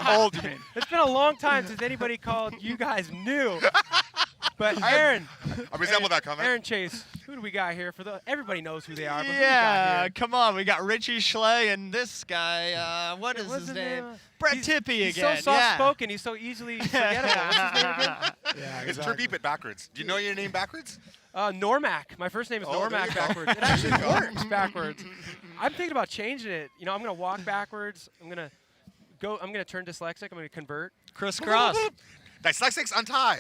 Old, you mean? It's been a long time since anybody called you guys new. But Aaron. I resemble that comment. Aaron Chase, who do we got here? Everybody knows who they are. But who we got Yeah, here? come on. We got Richie Schley and this guy. What is What's his name? name? Brett He's- Tippy he's again. so soft-spoken. He's so easily forgettable. What's his name again? Yeah, It's repeat it backwards. Do you know your name backwards? Normac. My first name is Oh, there Normac you go. backwards. It actually works backwards. I'm thinking about changing it. You know, I'm going to walk backwards. I'm going to turn dyslexic. I'm going to convert. Crisscross. Dyslexics, untie.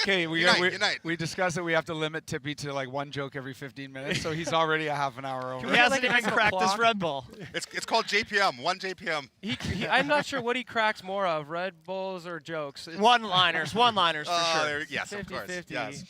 Okay, Unite. we discussed that we have to limit Tippy to like one joke every 15 minutes, so he's already a half an hour over. Can He we have, hasn't like, a even nice cracked this clock? Red Bull. It's called JPM, 1 JPM. I'm not sure what he cracks more of, Red Bulls or jokes. It's One-liners for sure. Yes, of course. 50-50. Yes.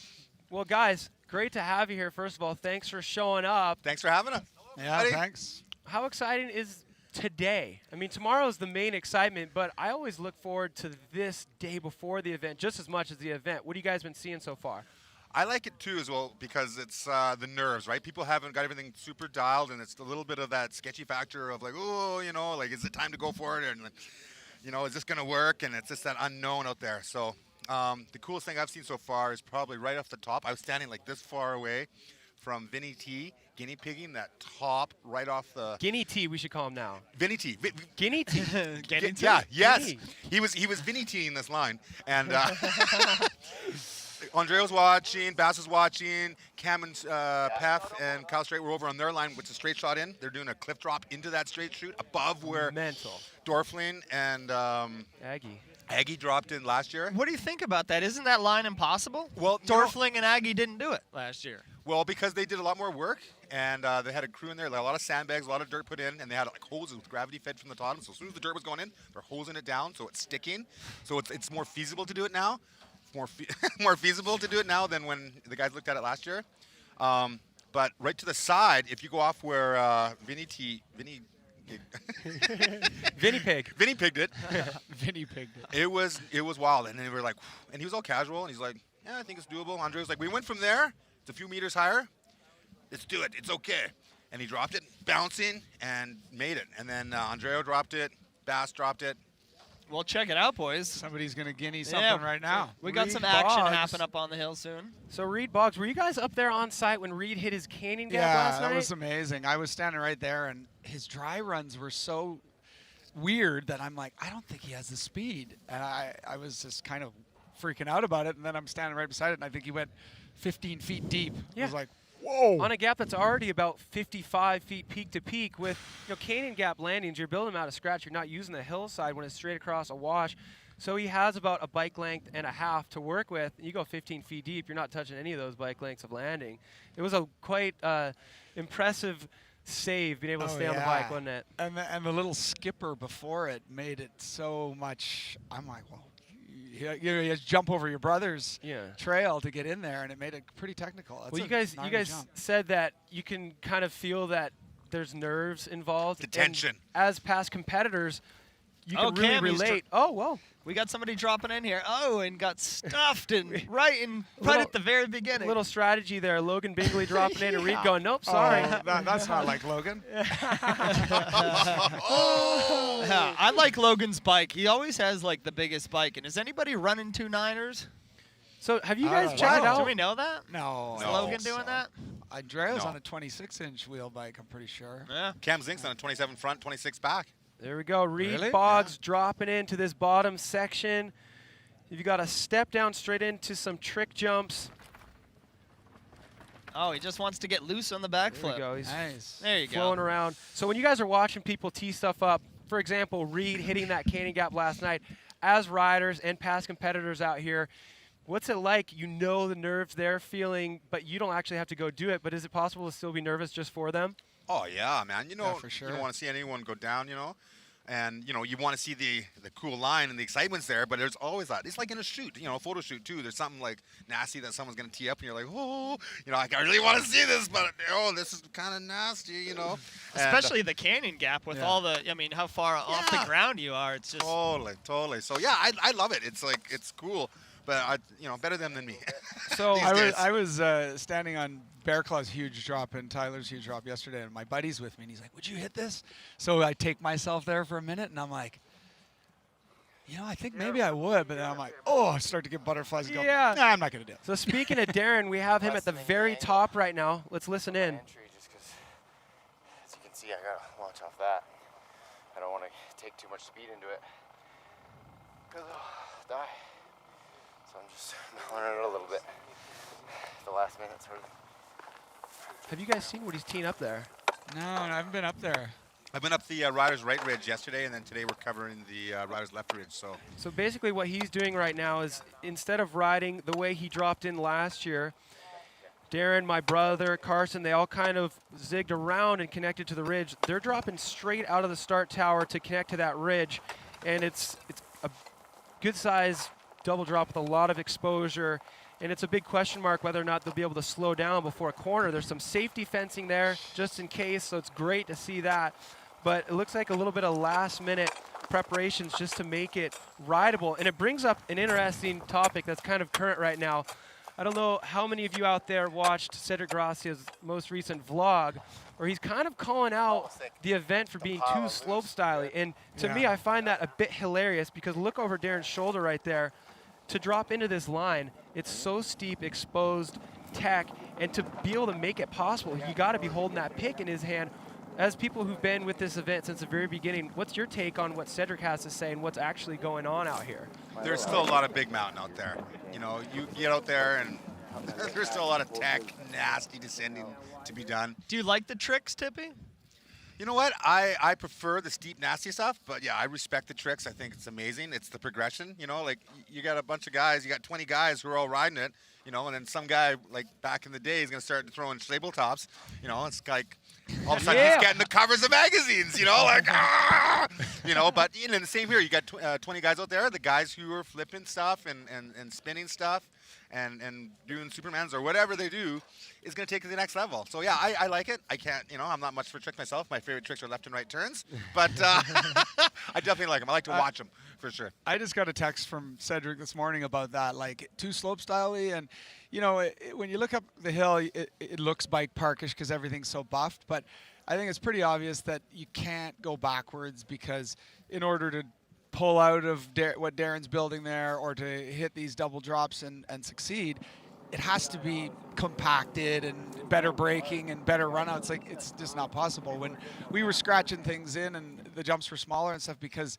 Well, guys, great to have you here. First of all, thanks for showing up. Thanks for having us. Yeah, Buddy. thanks. How exciting is today? I mean, tomorrow is the main excitement, but I always look forward to this day before the event just as much as the event. What have you guys been seeing so far? I like it too as well because it's the nerves, right? People haven't got everything super dialed, and it's a little bit of that sketchy factor of like, oh, you know, like, is it time to go for it? And, you know, is this going to work? And it's just that unknown out there. So the coolest thing I've seen so far is probably right off the top. I was standing like this far away from Vinny T, guinea pigging that top right off the... Guinea T, we should call him now. Vinny T. Guinea T. Yeah, yes. Guinea. He was Vinny T in this line. And Andre was watching, Bass was watching, Cam and Peth and Kyle Straight were over on their line, which is a straight shot in. They're doing a cliff drop into that straight shoot above where Mental. Dorflin and Aggie dropped in last year. What do you think about that? Isn't that line impossible? Well, you know- Dorfling and Aggie didn't do it last year. Well, because they did a lot more work, and they had a crew in there, like a lot of sandbags, a lot of dirt put in, and they had like hoses with gravity fed from the bottom. So as soon as the dirt was going in, they're hosing it down, so it's sticking. So it's more feasible to do it now. More feasible to do it now than when the guys looked at it last year. But right to the side, if you go off where Vinny pigged it. Vinny pigged it. It was wild, and then we were like, and he was all casual, and he's like, yeah, I think it's doable. Andre was like, we went from there. It's a few meters higher. Let's do it. It's okay. And he dropped it, bouncing, and made it. And then Andreo dropped it. Bass dropped it. Well, check it out, boys. Somebody's gonna guinea something right now. We got Reed some action Boggs. happening up on the hill soon. So Reed Boggs, were you guys up there on site when Reed hit his canyon gap Yeah, last that night? was amazing. I was standing right there, and his dry runs were so weird that I'm like, I don't think he has the speed. And I was just kind of freaking out about it, and then I'm standing right beside it, and I think he went 15 feet deep. Yeah. I was like, whoa. On a gap that's already about 55 feet peak to peak with canyon gap landings, you're building them out of scratch. You're not using the hillside when it's straight across a wash. So he has about a bike length and a half to work with. You go 15 feet deep, you're not touching any of those bike lengths of landing. It was a quite impressive save being able to stay on the bike, wasn't it? And the little skipper before it made it so much. I'm like, well, you have to jump over your brother's trail to get in there, and it made it pretty technical. That's Well, you guys jump. said that you can kind of feel that there's nerves involved. The tension. And as past competitors, you can really Cam, he's relate. Oh, whoa. We got somebody dropping in here. Oh, and got stuffed and right Little- at the very beginning. Little strategy there. Logan Bingley dropping in and Reed going, nope, sorry. Oh, that's not like Logan. Yeah, I like Logan's bike. He always has like the biggest bike. And is anybody running 2 9ers? So have you I guys don't checked it know. out? Do we know that? No. Is No. Logan doing that? Andrea's No. on a 26-inch wheel bike, I'm pretty sure. Yeah. Cam Zink's on a 27 front, 26 back. There we go. Reed Really? Boggs dropping into this bottom section. You've got to step down straight into some trick jumps. Oh, he just wants to get loose on the back There flip. we go. He's Nice. There you flowing go. around. So when you guys are watching people tee stuff up, for example, Reed hitting that canyon gap last night, as riders and past competitors out here, what's it like? You know the nerves they're feeling, but you don't actually have to go do it. But is it possible to still be nervous just for them? Oh, yeah, man. You know, for sure. you don't want to see anyone go down, you know. And, you know, you want to see the cool line and the excitement's there, but there's always that. It's like in a shoot, you know, a photo shoot, too. There's something, like, nasty that someone's going to tee up, and you're like, oh, you know, like, I really want to see this, but, oh, this is kind of nasty, you know. Especially the canyon gap with Yeah. all the, I mean, how far off the Yeah. ground you are. It's just. Totally. So, yeah, I love it. It's, like, it's cool, but, you know, better them than me. So These I days. was standing on Bear Claw's huge drop and Tyler's huge drop yesterday, and my buddy's with me, and he's like, would you hit this? So I take myself there for a minute, and I'm like, you know, I think maybe I would, but then I'm like, oh, I start to get butterflies and go, Yeah. nah, I'm not going to do it. So speaking of Darren, we have him at the very top right now. Let's listen in. Entry, just because, as you can see, I gotta launch off that. I don't want to take too much speed into it, because I'll die. So I'm just mellowing it a little bit. The last minute, sort of. Have you guys seen what he's teeing up there? No, I haven't been up there. I've been up the rider's right ridge yesterday, and then today we're covering the rider's left ridge. So basically what he's doing right now is instead of riding the way he dropped in last year, Darren, my brother, Carson, they all kind of zigged around and connected to the ridge. They're dropping straight out of the start tower to connect to that ridge, and it's a good size double drop with a lot of exposure, and it's a big question mark whether or not they'll be able to slow down before a corner. There's some safety fencing there just in case, so it's great to see that. But it looks like a little bit of last-minute preparations just to make it rideable. And it brings up an interesting topic that's kind of current right now. I don't know how many of you out there watched Cedric Gracia's most recent vlog, where he's kind of calling out the event for being too slope-styly. And to me, I find that a bit hilarious because look over Darren's shoulder right there. To drop into this line, it's so steep, exposed tech, and to be able to make it possible, you got to be holding that pick in his hand. As people who've been with this event since the very beginning, what's your take on what Cedric has to say and what's actually going on out here? There's still a lot of big mountain out there. You know, you get out there and there's still a lot of tech, nasty descending to be done. Do you like the tricks, Tippy? You know what? I prefer the steep, nasty stuff, but yeah, I respect the tricks. I think it's amazing. It's the progression, you know, like you got a bunch of guys, you got 20 guys who are all riding it, you know, and then some guy like back in the day is going to start throwing stable tops, you know, it's like all of a sudden he's getting the covers of magazines, you know, like, you know, but in the same here, you got 20 guys out there, the guys who are flipping stuff and spinning stuff and doing Supermans or whatever they do is going to take it to the next level. So yeah, I like it. I can't, you know, I'm not much for trick myself. My favorite tricks are left and right turns, but I definitely like them. I like to watch them for sure. I just got a text from Cedric this morning about that, like too slope styley, and you know, when you look up the hill, it looks bike parkish because everything's so buffed. But I think it's pretty obvious that you can't go backwards because in order to pull out of what Darren's building there or to hit these double drops and succeed, it has to be compacted and better braking and better runouts. Like it's just not possible. When we were scratching things in and the jumps were smaller and stuff because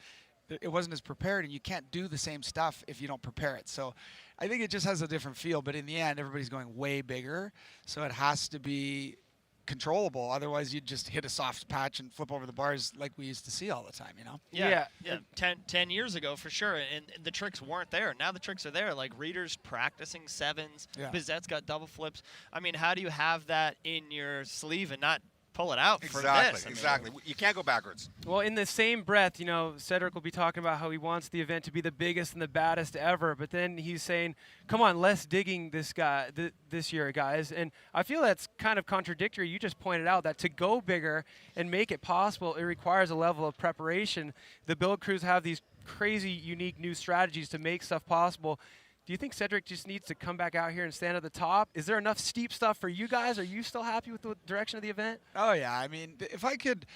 it wasn't as prepared, and you can't do the same stuff if you don't prepare it. So I think it just has a different feel, but in the end, everybody's going way bigger, so it has to be controllable. Otherwise, you'd just hit a soft patch and flip over the bars like we used to see all the time, you know? Yeah. 10 years ago, for sure, and the tricks weren't there. Now the tricks are there, like Reeder's practicing sevens, Bizet's got double flips. I mean, how do you have that in your sleeve and not pull it out for this? Exactly. You can't go backwards. Well, in the same breath, you know, Cedric will be talking about how he wants the event to be the biggest and the baddest ever, but then he's saying, come on, less digging this year, guys. And I feel that's kind of contradictory. You just pointed out that to go bigger and make it possible, it requires a level of preparation. The build crews have these crazy, unique new strategies to make stuff possible. Do you think Cedric just needs to come back out here and stand at the top? Is there enough steep stuff for you guys? Are you still happy with the direction of the event? Oh yeah, I mean, if I could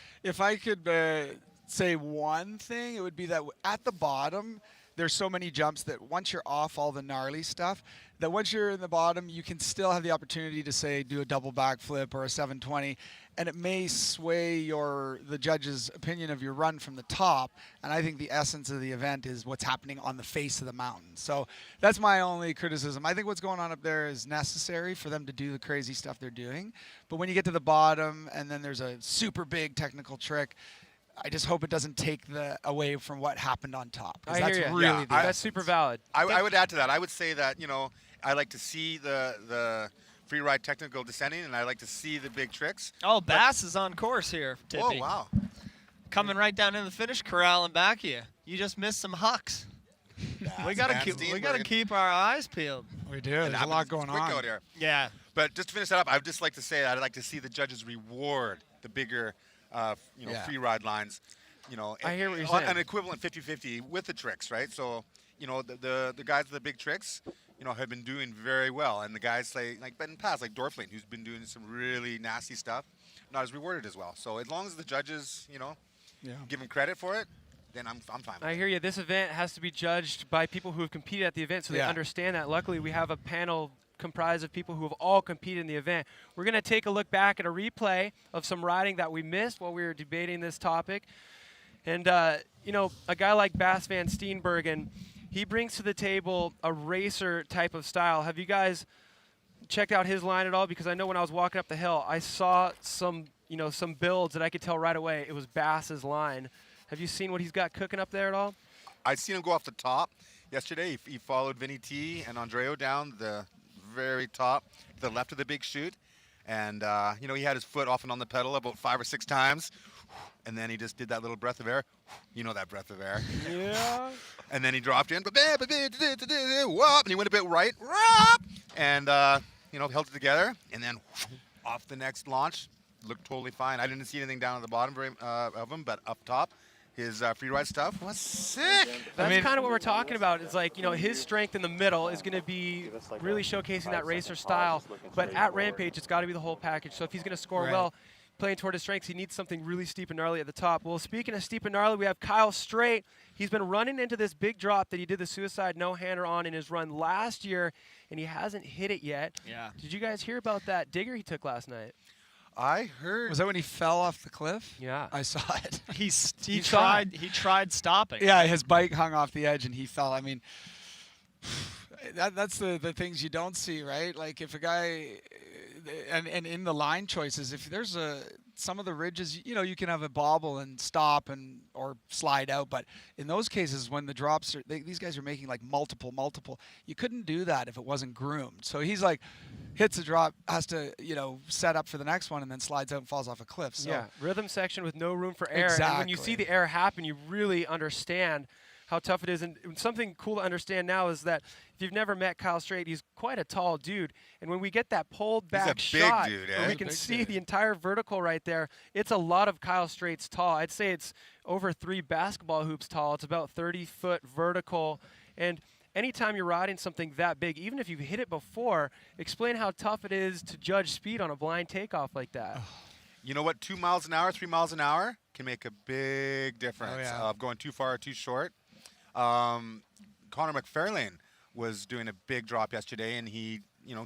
say one thing, it would be that at the bottom, there's so many jumps that once you're off all the gnarly stuff, that once you're in the bottom, you can still have the opportunity to say do a double backflip or a 720, and it may sway the judge's opinion of your run from the top. And I think the essence of the event is what's happening on the face of the mountain. So that's my only criticism. I think what's going on up there is necessary for them to do the crazy stuff they're doing. But when you get to the bottom and then there's a super big technical trick, I just hope it doesn't take away from what happened on top. I hear you. Really that's super valid. I would add to that. I would say that, you know, I like to see the free ride technical descending, and I like to see the big tricks. Oh, Bass is on course here, Tippy. Oh, wow. Coming right down in the finish corral and back of you. You just missed some hucks. We gotta keep our eyes peeled. We do. There's a lot going on out here. Yeah. But just to finish that up, I'd just like to say I'd like to see the judges reward the bigger free ride lines, you know, I hear what you're saying. An equivalent 50-50 with the tricks, right? So, you know, the guys with the big tricks, you know, have been doing very well, and the guys like in the past, like Dorfling, who's been doing some really nasty stuff, not as rewarded as well. So as long as the judges, you know, give them credit for it, then I'm fine. I hear you. This event has to be judged by people who have competed at the event, so they understand that. Luckily, we have a panel comprised of people who have all competed in the event. We're going to take a look back at a replay of some riding that we missed while we were debating this topic. And, you know, a guy like Bass Van Steenbergen, he brings to the table a racer type of style. Have you guys checked out his line at all? Because I know when I was walking up the hill, I saw some some builds that I could tell right away it was Bass's line. Have you seen what he's got cooking up there at all? I seen him go off the top yesterday. He followed Vinny T and Andreo down the very top, to the left of the big chute. And, he had his foot off and on the pedal about 5 or 6 times. And then he just did that little breath of air. You know that breath of air. Yeah. And then he dropped in. And he went a bit right. And, held it together. And then off the next launch. Looked totally fine. I didn't see anything down at the bottom of him, but up top, his free ride stuff was sick. That's kind of what we're talking about. It's like, his strength in the middle is going to be really showcasing that racer style. But at Rampage, it's got to be the whole package. So if he's going to score well, playing toward his strengths, he needs something really steep and gnarly at the top. Well, speaking of steep and gnarly, we have Kyle Straight. He's been running into this big drop that he did the suicide no-hander on in his run last year, and he hasn't hit it yet. Yeah. Did you guys hear about that digger he took last night? I heard. Was that when he fell off the cliff? Yeah. I saw it. He tried stopping. Yeah, his bike hung off the edge and he fell. I mean, that's the things you don't see, right? Like if a guy, and in the line choices, if there's some of the ridges, you can have a bobble and stop or slide out. But in those cases, when the drops are, these guys are making like multiple, you couldn't do that if it wasn't groomed. So he's like, hits a drop, has to, set up for the next one and then slides out and falls off a cliff. So yeah, rhythm section with no room for air. Exactly. And when you see the air happen, you really understand how tough it is. And something cool to understand now is that if you've never met Kyle Straight, he's quite a tall dude. And when we get that pulled back shot, big dude, where we can see the entire vertical right there, it's a lot of Kyle Straight's tall. I'd say it's over 3 basketball hoops tall. It's about 30-foot vertical. And anytime you're riding something that big, even if you've hit it before, explain how tough it is to judge speed on a blind takeoff like that. You know what? 2 miles an hour, 3 miles an hour can make a big difference of going too far or too short. Connor McFarlane was doing a big drop yesterday, and he,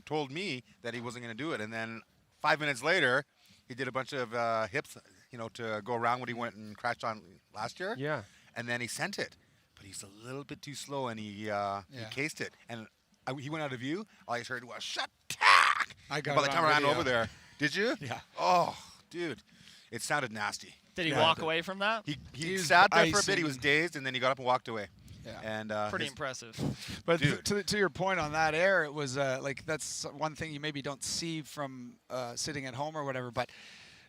told me that he wasn't going to do it. And then 5 minutes later, he did a bunch of hips, to go around what he went and crashed on last year. Yeah. And then he sent it. He's a little bit too slow, and he cased it. And he went out of view. All I heard was, shut tack! I got By the time I ran over there. Did you? Yeah. Oh, dude. It sounded nasty. Did he walk away from that? He sat there for a bit. He was dazed, and then he got up and walked away. Yeah. And pretty impressive. But to your point on that air, it was that's one thing you maybe don't see from sitting at home or whatever. But,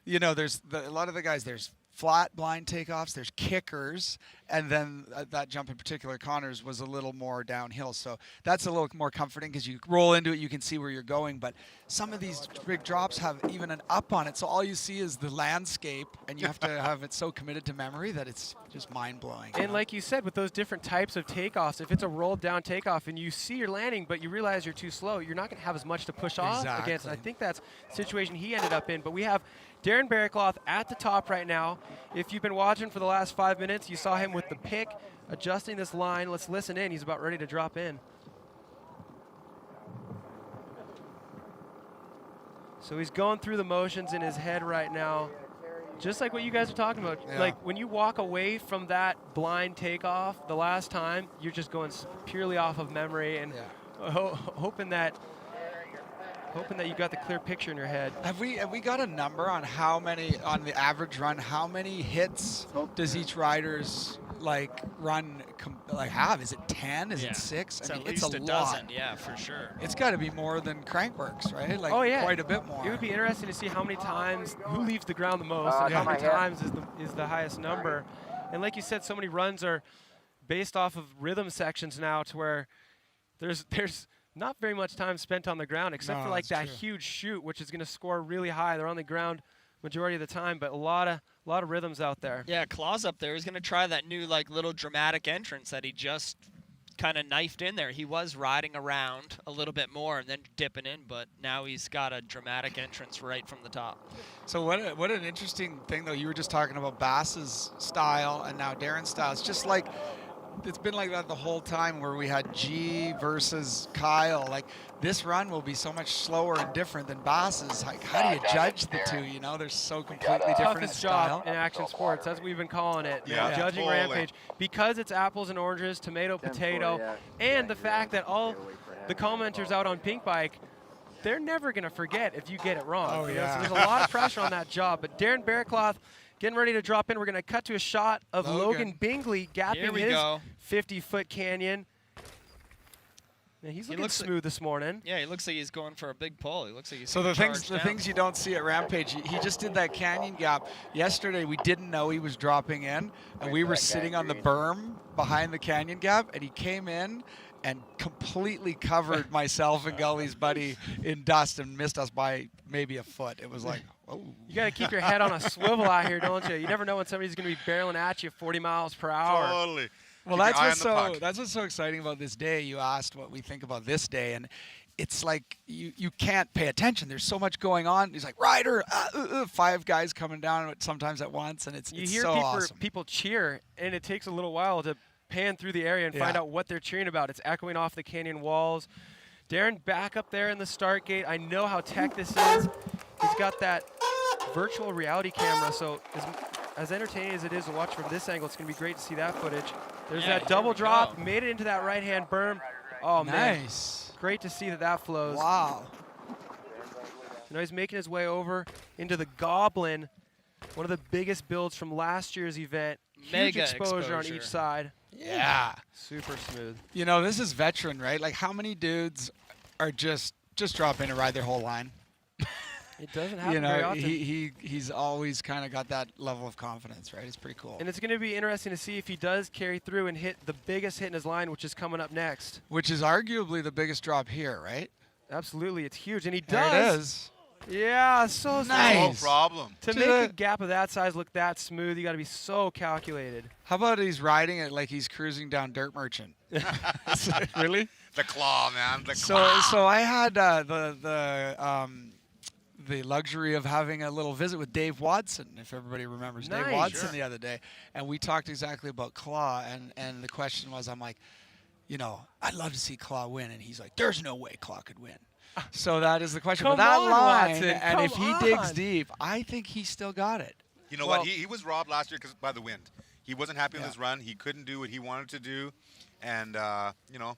there's a lot of the guys, there's flat blind takeoffs, there's kickers, and then that jump in particular, Connor's, was a little more downhill. So that's a little more comforting because you roll into it, you can see where you're going. But some of these big drops have even an up on it, so all you see is the landscape, and you have to have it so committed to memory that it's just mind-blowing. And like you said, with those different types of takeoffs, if it's a rolled down takeoff and you see you're landing but you realize you're too slow, you're not going to have as much to push off against. And I think that's the situation he ended up in. But we have Darren Barraclough at the top right now. If you've been watching for the last 5 minutes, you saw him with the pick, adjusting this line. Let's listen in. He's about ready to drop in. So he's going through the motions in his head right now, just like what you guys are talking about. Yeah. Like when you walk away from that blind takeoff the last time, you're just going purely off of memory and hoping that you got the clear picture in your head. Have we got a number on how many, on the average run, how many hits does each rider's run have? Is it 10? Is it 6? It's I mean, at least it's a a lot. dozen, yeah, for sure. It's got to be more than Crankworks, right? Quite a bit more. It would be interesting to see how many times, who leaves the ground the most, and how many times is the highest number. And like you said, so many runs are based off of rhythm sections now, to where there's not very much time spent on the ground, except for that huge chute, which is going to score really high. They're on the ground majority of the time, but a lot of rhythms out there. Yeah, Claus up there is going to try that new little dramatic entrance that he just kind of knifed in there. He was riding around a little bit more and then dipping in, but now he's got a dramatic entrance right from the top. So what an interesting thing, though. You were just talking about Bass's style and now Darren's style. It's just like, it's been like that the whole time, where we had G versus Kyle. This run will be so much slower and different than Bass's. How do you judge the two? They're so completely different in Toughest style. job in action sports. That's what we've been calling it. Yeah, Judging totally. Rampage, because it's apples and oranges, tomato, potato, and the fact that all the commenters out on Pink Bike they're never going to forget if you get it wrong. Oh, you know? yeah. So there's a lot of pressure on that job. But Darren Bearcloth getting ready to drop in. We're going to cut to a shot of Logan Bingley Here gapping we his go. 50-foot canyon. Man, he's looking smooth this morning. Yeah, he looks like he's going for a big pull. He looks like he's So the charged down. things you don't see at Rampage, he just did that canyon gap. Yesterday we didn't know he was dropping in, and we were sitting on the berm behind the canyon gap, and he came in and completely covered myself and Gully's buddy in dust and missed us by maybe a foot. It was like, oh. You got to keep your head on a swivel out here, don't you? You never know when somebody's going to be barreling at you 40 miles per hour. Totally. Well, Keep your eye that's on the puck. what's so exciting about this day. You asked what we think about this day, and it's like you can't pay attention. There's so much going on. He's like, Ryder, 5 guys coming down sometimes at once, and it's You so hear awesome. people cheer, and it takes a little while to pan through the area and find out what they're cheering about. It's echoing off the canyon walls. Darren back up there in the start gate. I know how tech this is. He's got that virtual reality camera, so as entertaining as it is to watch from this angle, it's going to be great to see that footage. There's that double drop, made it into that right-hand berm. Oh, nice. Man. Great to see that flows. Wow. So now he's making his way over into the Goblin, one of the biggest builds from last year's event. Huge Mega exposure on each side. Yeah. Super smooth. You know, this is veteran, right? Like, how many dudes are just drop in and ride their whole line? It doesn't happen You very know, often. he's always kind of got that level of confidence, right? It's pretty cool. And it's going to be interesting to see if he does carry through and hit the biggest hit in his line, which is coming up next. Which is arguably the biggest drop here, right? Absolutely, it's huge, and he There does. it is. Yeah, so Nice. No problem. To make a gap of that size look that smooth, you got to be so calculated. How about he's riding it like he's cruising down Dirt Merchant? Really? The claw, man. The claw. So I had the luxury of having a little visit with Dave Watson, if everybody remembers Nice. Dave Watson the other day, and we talked exactly about Claw, and the question was, I'm like, you know, I'd love to see Claw win, and he's like, there's no way Claw could win. So that is the question. Come But that on, line, Watson, and come if he digs on. deep, I think he still got it. You know Well- what? He was robbed last year by the wind. He wasn't happy with Yeah. his run. He couldn't do what he wanted to do. And, you know,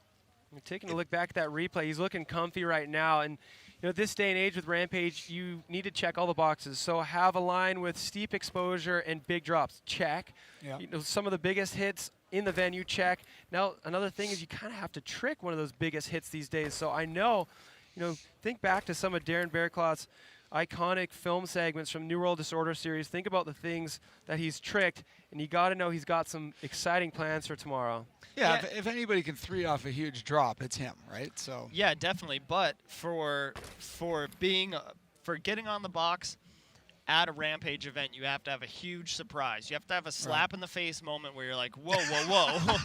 We're taking a look back at that replay. He's looking comfy right now. And, you know, this day and age with Rampage, you need to check all the boxes. So have a line with steep exposure and big drops. Check. Yeah. You know, some of the biggest hits in the venue, check. Now, another thing is you kind of have to trick one of those biggest hits these days. So I know, you know, think back to some of Darren Bearcloth's iconic film segments from New World Disorder series. Think about the things that he's tricked, and you got to know he's got some exciting plans for tomorrow. Yeah, if anybody can 3 off a huge drop, it's him, right? So Yeah, definitely. But for getting on the box at a Rampage event, you have to have a huge surprise. You have to have a slap in the face moment where you're like, whoa, whoa, whoa.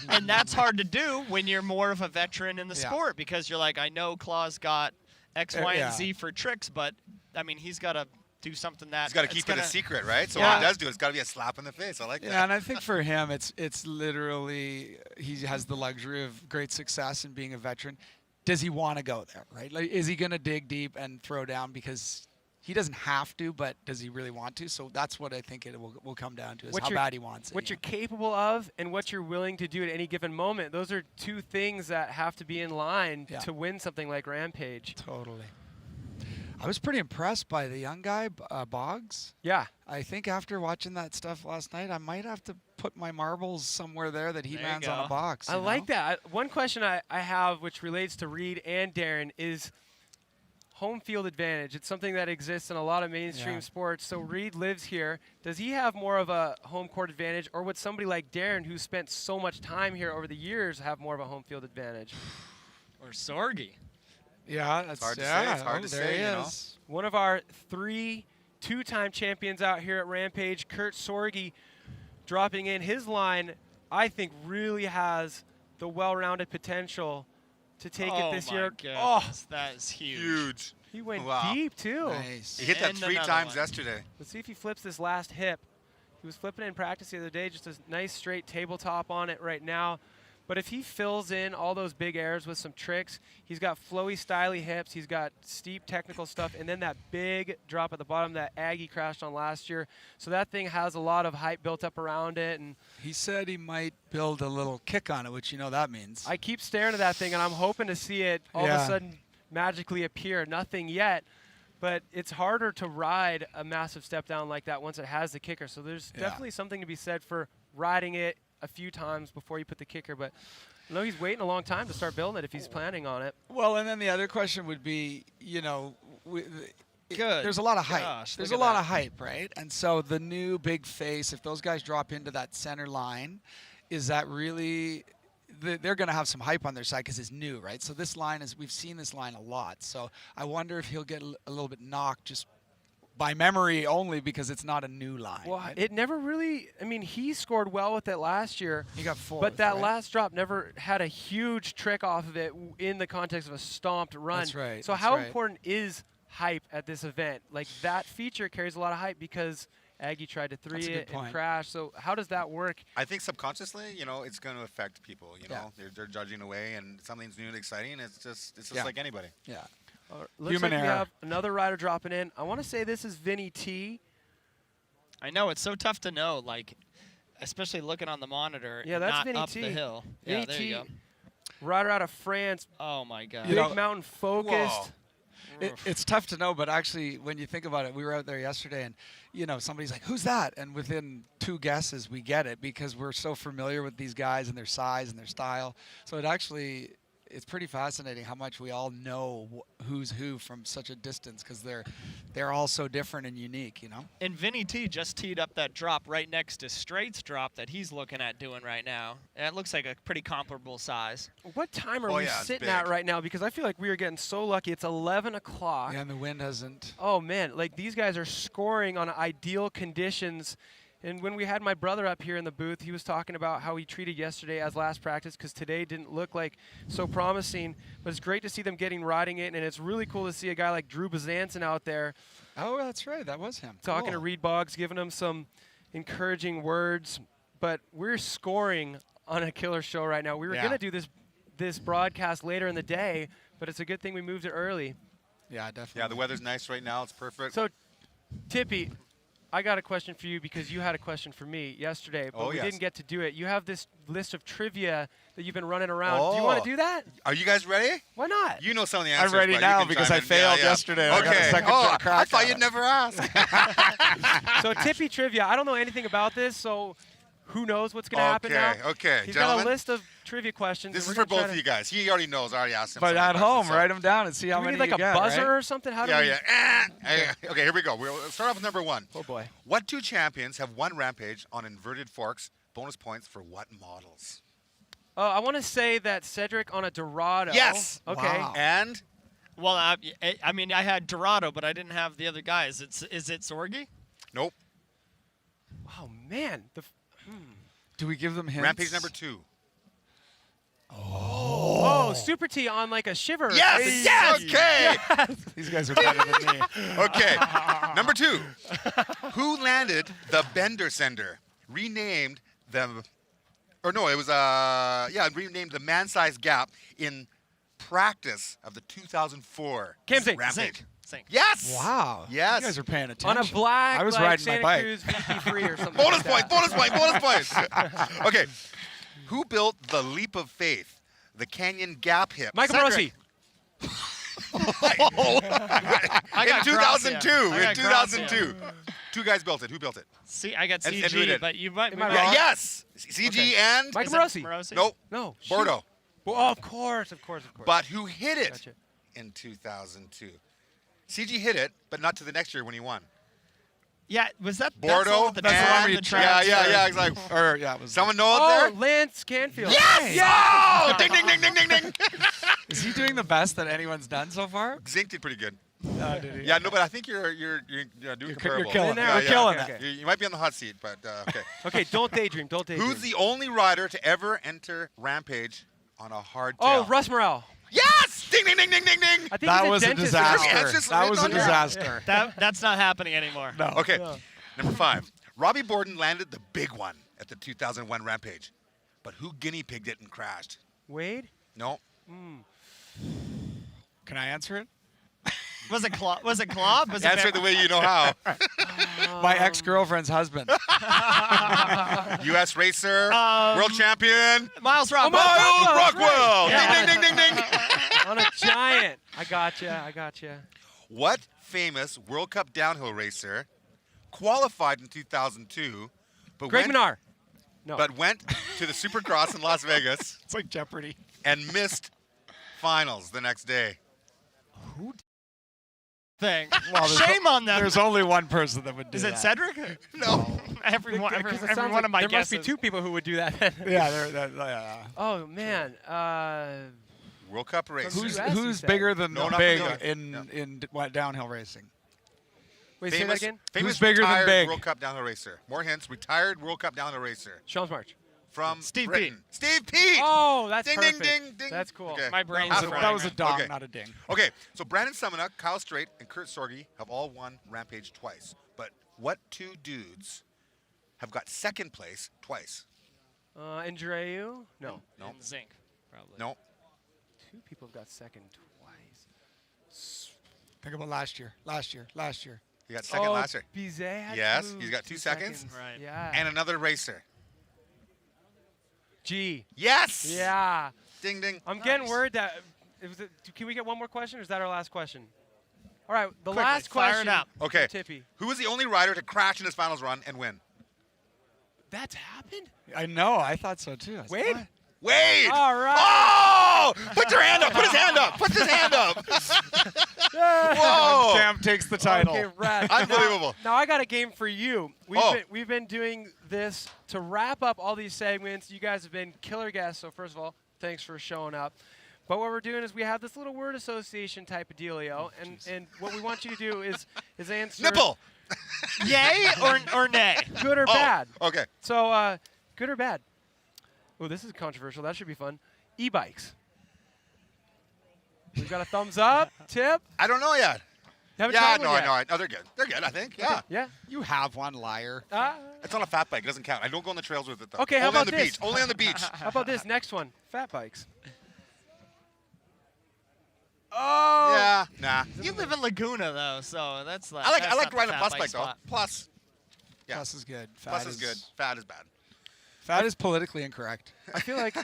And that's hard to do when you're more of a veteran in the sport, because you're like, I know Claw's got X, Y, and Z for tricks, but I mean, he's got to do something that he's got to keep it a secret, right? So Yeah. what he does do, it's got to be a slap in the face. I like Yeah, that. and I think for him, it's literally he has the luxury of great success and being a veteran. Does he want to go there, right? Like, is he going to dig deep and throw down because he doesn't have to, but does he really want to? So that's what I think it will come down to, is how bad he wants it. What you're capable of and what you're willing to do at any given moment. Those are two things that have to be in line to win something like Rampage. Totally. I was pretty impressed by the young guy, Boggs. Yeah. I think after watching that stuff last night, I might have to put my marbles somewhere there that he lands on a box. I like that. One question I have, which relates to Reed and Darren, is home field advantage. It's something that exists in a lot of mainstream sports. So Reed lives here. Does he have more of a home court advantage, or would somebody like Darren, who spent so much time here over the years, have more of a home field advantage? Or Sorgi. Yeah, that's hard to say. It's hard to there say, he you know. is. One of our 3 two-time champions out here at Rampage, Kurt Sorgi, dropping in. His line, I think, really has the well-rounded potential to take it this year. Oh, that is huge. Huge. He went Wow. deep, too. Nice. He hit that And 3 another times one. yesterday. Let's see if he flips this last hip. He was flipping it in practice the other day, just a nice straight tabletop on it right now. But if he fills in all those big airs with some tricks, he's got flowy, styly hips, he's got steep technical stuff, and then that big drop at the bottom that Aggie crashed on last year. So that thing has a lot of hype built up around it. And He said he might build a little kick on it, which you know that means. I keep staring at that thing, and I'm hoping to see it all of a sudden magically appear. Nothing yet. But it's harder to ride a massive step down like that once it has the kicker. So there's definitely something to be said for riding it a few times before you put the kicker. But I know he's waiting a long time to start building it if he's planning on it. Well, and then the other question would be, Good. there's a lot of hype. Gosh, There's look a at lot that. of hype, right? And so the new big face, if those guys drop into that center line, is that really they're going to have some hype on their side because it's new, right? So this line we've seen this line a lot. So I wonder if he'll get a little bit knocked just by memory only because it's not a new line. Well, right? it never really, I mean, he scored well with it last year. He got 4th. But that right? last drop never had a huge trick off of it in the context of a stomped run. That's right. So that's how right. important is hype at this event? Like that feature carries a lot of hype because Aggie tried to That's a three good it and point. crash. So how does that work? I think subconsciously, it's going to affect people. You Yeah. know, they're judging away, and something's new and exciting. It's just Yeah. like anybody. Yeah. Looks Human like we error. have another rider dropping in. I want to say this is Vinny T. I know it's so tough to know, like, especially looking on the monitor. Yeah, and that's not Vinny up T. the hill. Vinny Yeah, there T, you go. rider out of France, Oh my God. You big know- mountain focused. It's tough to know, but actually, when you think about it, we were out there yesterday, and somebody's like, "Who's that?" And within 2 guesses, we get it because we're so familiar with these guys and their size and their style. So it's pretty fascinating how much we all know who's who from such a distance because they're all so different and unique. And Vinny T just teed up that drop right next to Straits' drop that he's looking at doing right now. And it looks like a pretty comparable size. What time are Oh, we yeah, it's sitting big. at right now? Because I feel like we are getting so lucky. It's 11 o'clock. Yeah, and the wind hasn't. Oh, man. Like, these guys are scoring on ideal conditions. And when we had my brother up here in the booth, he was talking about how he treated yesterday as last practice because today didn't look like so promising. But it's great to see them riding it, and it's really cool to see a guy like Drew Bezanson out there Oh, that's right. That was him. talking to Cool. Reed Boggs, giving him some encouraging words. But we're scoring on a killer show right now. We were Yeah. going to do this broadcast later in the day, but it's a good thing we moved it early. Yeah, definitely. Yeah, the weather's nice right now. It's perfect. So, Tippy, I got a question for you because you had a question for me yesterday, but Oh, we yes. didn't get to do it. You have this list of trivia that you've been running around. Do you want Oh. to do that? Are you guys ready? Why not? You know some of the I'm answers. ready but you now can because chime I in. failed yesterday. I Okay. got a second I crack thought at you'd it. never ask. So, Tippy trivia. I don't know anything about this, so who knows what's going to happen now? Okay, He's gentlemen. got a list of trivia questions. This and is we're for gonna both try of you guys. He already knows. I already asked him. But some of the at questions, home, so- write them down and see how Do we many need like you a get, buzzer right? or something? How do Yeah, we? yeah. Okay, here we go. We'll start off with number 1. Oh boy. What 2 champions have won Rampage on inverted forks? Bonus points for what models? Oh, I want to say that Cedric on a Dorado. Yes! Okay. Wow. And Well, I mean, I had Dorado, but I didn't have the other guys. Is it Sorgi? nope. Oh man. Do we give them hints? Rampage number 2. Oh, Super T on like a shiver. Yes! Yes! Okay! These guys are better than me. Okay. Number 2. Who landed the Bender Sender? Renamed the... Or no, it was, renamed the man-sized gap in practice of the 2004 Cam Zink. Rampage. Zink. Yes! Wow. Yes. You guys are paying attention. On a black I was like riding Santa my bike. Cruz VP3 or something. Bonus like point, that. bonus point. Okay. Who built the Leap of Faith, the Canyon Gap hip? Michael Cedric. I In got 2002. Gracia. I In got 2002. 2 guys built it. Who built it? See, I got And who CG, did? but you might. Am I we wrong? might- Yes. CG Okay. and Mike Is it Morosi. Morosi? nope. No. shoot. Bordeaux. Well, oh, of course. But who hit it Gotcha. in 2002? CG hit it, but not to the next year when he won. Yeah, was that Bordeaux. That's the one with the and- trans- where you the yeah. transfer. Exactly. Or, yeah, it was. Someone know Oh, up there? Lance Canfield. Yes! Oh! Ding, ding, ding, ding, ding, ding. Is he doing the best that anyone's done so far? Zink did pretty good. Did he? Yeah, no, but I think you're doing You're comparable. killing it. Yeah, You're yeah. killing okay, it. okay. You might be on the hot seat, but okay. Okay, don't daydream. Don't daydream. Who's the only rider to ever enter Rampage on a hardtail? Oh, Russ Morel. Yes! Ding, ding, ding, ding, ding, ding. I think That he's was a dentist. disaster. Yeah, it's just That was a written on there. disaster. That's not happening anymore. No. Okay, Yeah. number 5. Robbie Borden landed the big one at the 2001 Rampage, but who guinea pigged it and crashed? Wade? No. Can I answer it? Was it Klopp? Was it Klopp? Was Answer it it the way you know how. My ex-girlfriend's husband. U.S. racer, Um, world champion, Miles Rock? Miles Rockwell. Yeah. Ding, ding, ding, ding, ding. On a giant. I gotcha. What famous World Cup downhill racer qualified in 2002, but Greg went, Minnaar. No. but went to the Supercross in Las Vegas It's like Jeopardy. and missed finals the next day? Thing. Well, Shame on them. There's only one person that would do Is that. it Cedric? No. Everyone, every, Because it every sounds one like of my there guesses. must be two people who would do that. Yeah, Oh man. World Cup racer. Who's- Who's said. bigger than No, not big familiar. in what downhill racing? Wait, say that famous, again. famous Who's bigger than retired big? World Cup downhill racer. More hints. Retired World Cup downhill racer Sean's March. from Steve Britain. Steve Pete. Oh, that's ding, perfect. ding, ding, ding. That's cool. Okay. My brain's Half That point. was a dong, Okay. not a ding. Okay, so Brandon Summonuck, Kyle Strait, and Kurt Sorge have all won Rampage twice. But what two dudes have got second place twice? Andreu? No. No. And Zinc, probably. No. Two people have got second twice. Think about last year. He got second last year. Bizet had Yes, two- he's got 2 seconds. Right. Yeah. And another racer. G. Yes. Yeah. Ding, ding. I'm getting word that. Can we get one more question, or is that our last question? All right, the Quickly, last fire question. it up. Okay. Tippy. Who was the only rider to crash in his finals run and win? That's happened? I know. I thought so too. I was like, Wade? what? Wade. All right. Oh! Put your hand up. Put his hand up. Put his hand up. Whoa. Cam takes the title. Okay, rad. Unbelievable. Now I got a game for you. Oh. We've been doing this to wrap up all these segments. You guys have been killer guests, so first of all, thanks for showing up. But what we're doing is we have this little word association type of dealio, and what we want you to do is answer Nipple. Yay or nay? good or bad. Okay. So good or bad? Oh, this is controversial. That should be fun. E-bikes. We've got a thumbs up, tip. I don't know yet. Haven't Yeah, tried no, one I yet. know. Oh, they're good. They're good, I think. Yeah. Yeah. You have one, liar. It's on a fat bike. It doesn't count. I don't go on the trails with it, though. Okay, how Only about on the this? beach. Only on the beach. How about this next one? Fat bikes. Oh. Yeah. Nah. You live in Laguna though, so that's like. I like that's not the riding a fat plus bike bike, though. spot. Plus. Yeah. Plus is good. Plus Fat is good. Fat is bad. Fat is politically incorrect. I feel like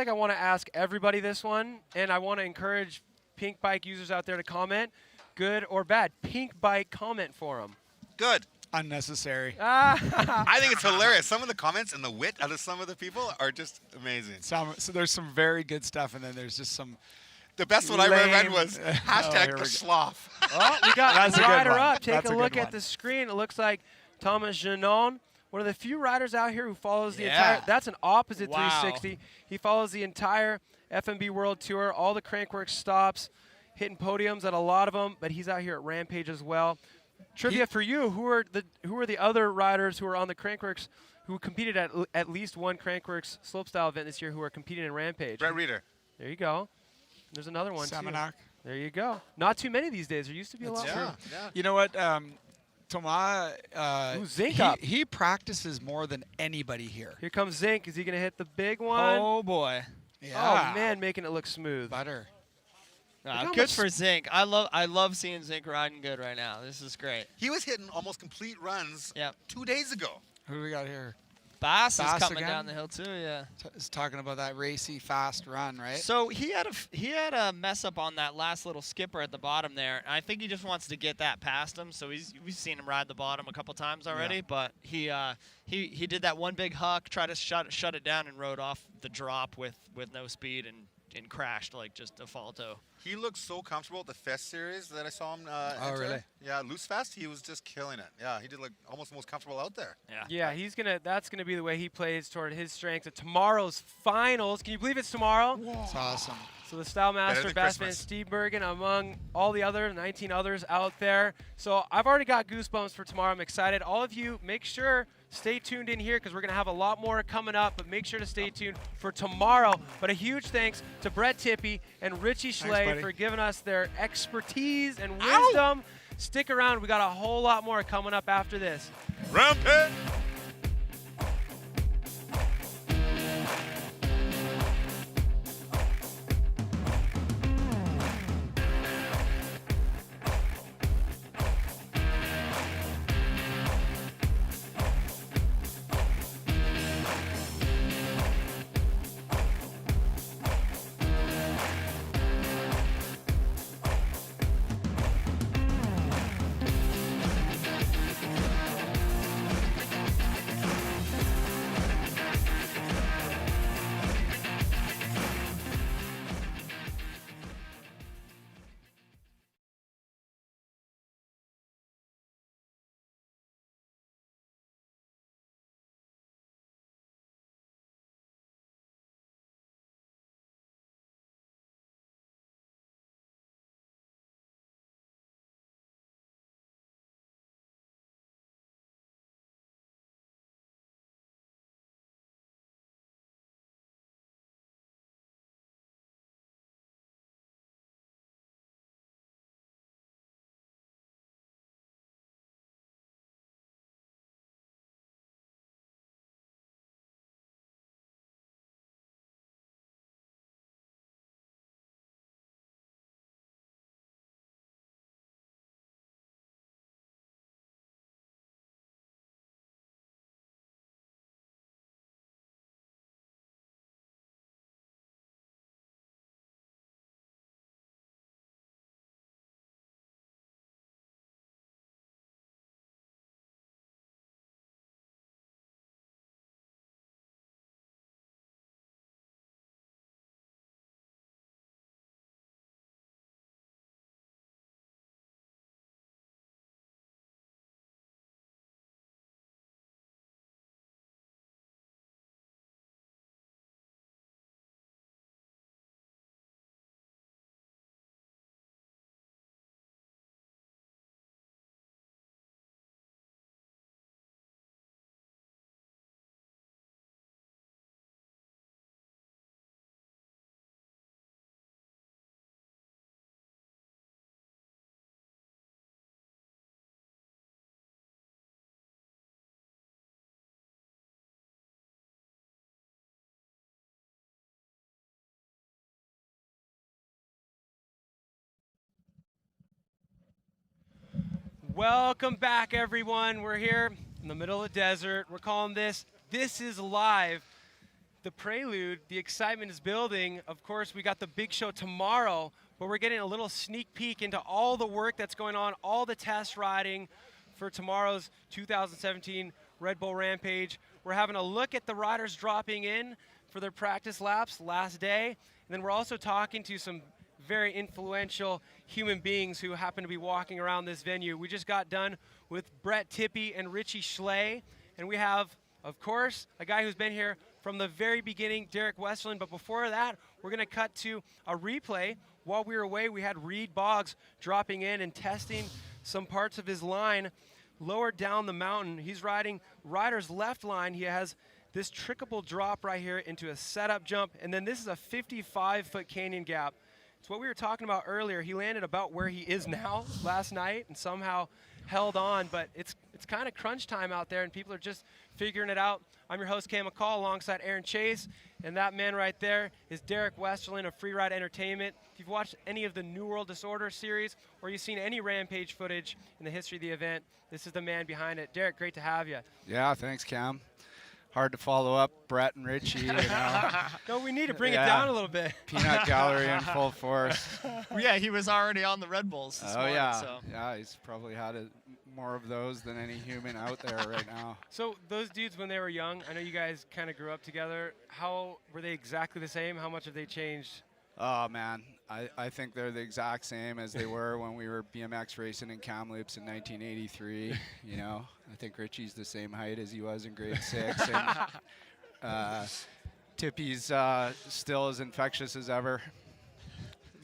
I want to ask everybody this one, and I want to encourage pink bike users out there to comment, good or bad. Pink bike comment for them. Good. Unnecessary. I think it's hilarious. Some of the comments and the wit out of some of the people are just amazing. So there's some very good stuff, and then there's just some. The best one I ever read Lame. was Oh, hashtag here the we go. sloth. Oh, we got That's a good rider one. up. Take That's a a look good at one. the screen. It looks like Thomas Janon, one of the few riders out here who follows the Yeah. entire. That's an opposite Wow. 360. He follows the entire FMB World Tour, all the Crankworks stops, hitting podiums at a lot of them. But he's out here at Rampage as well. Trivia for you: who are the other riders who are on the Crankworks who competed at least one Crankworks slopestyle event this year who are competing in Rampage? Brett Reeder. There you go. There's another one too. Samanak. There you go. Not too many these days. There used to be a lot. That's more. Yeah. You know what? Thomas, Ooh, Zinc up. he practices more than anybody here. Here comes Zink. Is he going to hit the big one? Oh boy. Oh, man, making it look smooth. Butter. how Good much for Zinc. I love seeing Zinc riding good right now. This is great. He was hitting almost complete runs Yep. 2 days ago. Who do we got here? Bass is Bass coming again? down the hill too. Yeah. Is talking about that racy, fast run, right? So he had a mess up on that last little skipper at the bottom there. And I think he just wants to get that past him. So we've seen him ride the bottom a couple times already. Yeah. But he did that one big huck, tried to shut it down, and rode off the drop with no speed and crashed like just a falto. He looked so comfortable at the Fest series that I saw him. Oh, enter. really? Yeah, Loose Fest, he was just killing it. Yeah, he did like almost the most comfortable out there. Yeah. Yeah, that's gonna be the way he plays toward his strength at tomorrow's finals. Can you believe it's tomorrow? It's awesome. So the Style Master, than Bass Van Christmas. Steenbergen, among all the other 19 others out there. So I've already got goosebumps for tomorrow. I'm excited. All of you, make sure stay tuned in here because we're gonna have a lot more coming up. But make sure to stay tuned for tomorrow. But a huge thanks to Brett Tippy and Richie Schley buddy. for giving us their expertise and wisdom. Stick around. We got a whole lot more coming up after this. Rampage! Welcome back, everyone. We're here in the middle of the desert. We're calling this is Live. The prelude, the excitement is building. Of course, we got the big show tomorrow, but we're getting a little sneak peek into all the work that's going on, all the test riding for tomorrow's 2017 Red Bull Rampage. We're having a look at the riders dropping in for their practice laps last day. And then we're also talking to some very influential human beings who happen to be walking around this venue. We just got done with Brett Tippie and Richie Schley, and we have, of course, a guy who's been here from the very beginning, Derek Westerland. But before that, we're going to cut to a replay. While we were away, we had Reed Boggs dropping in and testing some parts of his line lower down the mountain. He's riding rider's left line. He has this trickable drop right here into a setup jump, and then this is a 55-foot canyon gap. It's what we were talking about earlier. He landed about where he is now last night and somehow held on, but it's kind of crunch time out there, and people are just figuring it out. I'm your host, Cam McCall, alongside Aaron Chase, and that man right there is Derek Westerland of Free Ride Entertainment. If you've watched any of the New World Disorder series or you've seen any Rampage footage in the history of the event, this is the man behind it. Derek, great to have you. Yeah, thanks, Cam. Hard to follow up Brett and Richie, you know. No, we need to bring it down a little bit. Peanut gallery in full force. Yeah, he was already on the Red Bulls this morning, yeah. so. Yeah, he's probably had more of those than any human out there right now. So those dudes, when they were young, I know you guys kind of grew up together. How were they exactly the same? How much have they changed? Oh, man. I think they're the exact same as they were when we were BMX racing in Kamloops in 1983. You know, I think Richie's the same height as he was in grade 6. And Tippie's still as infectious as ever.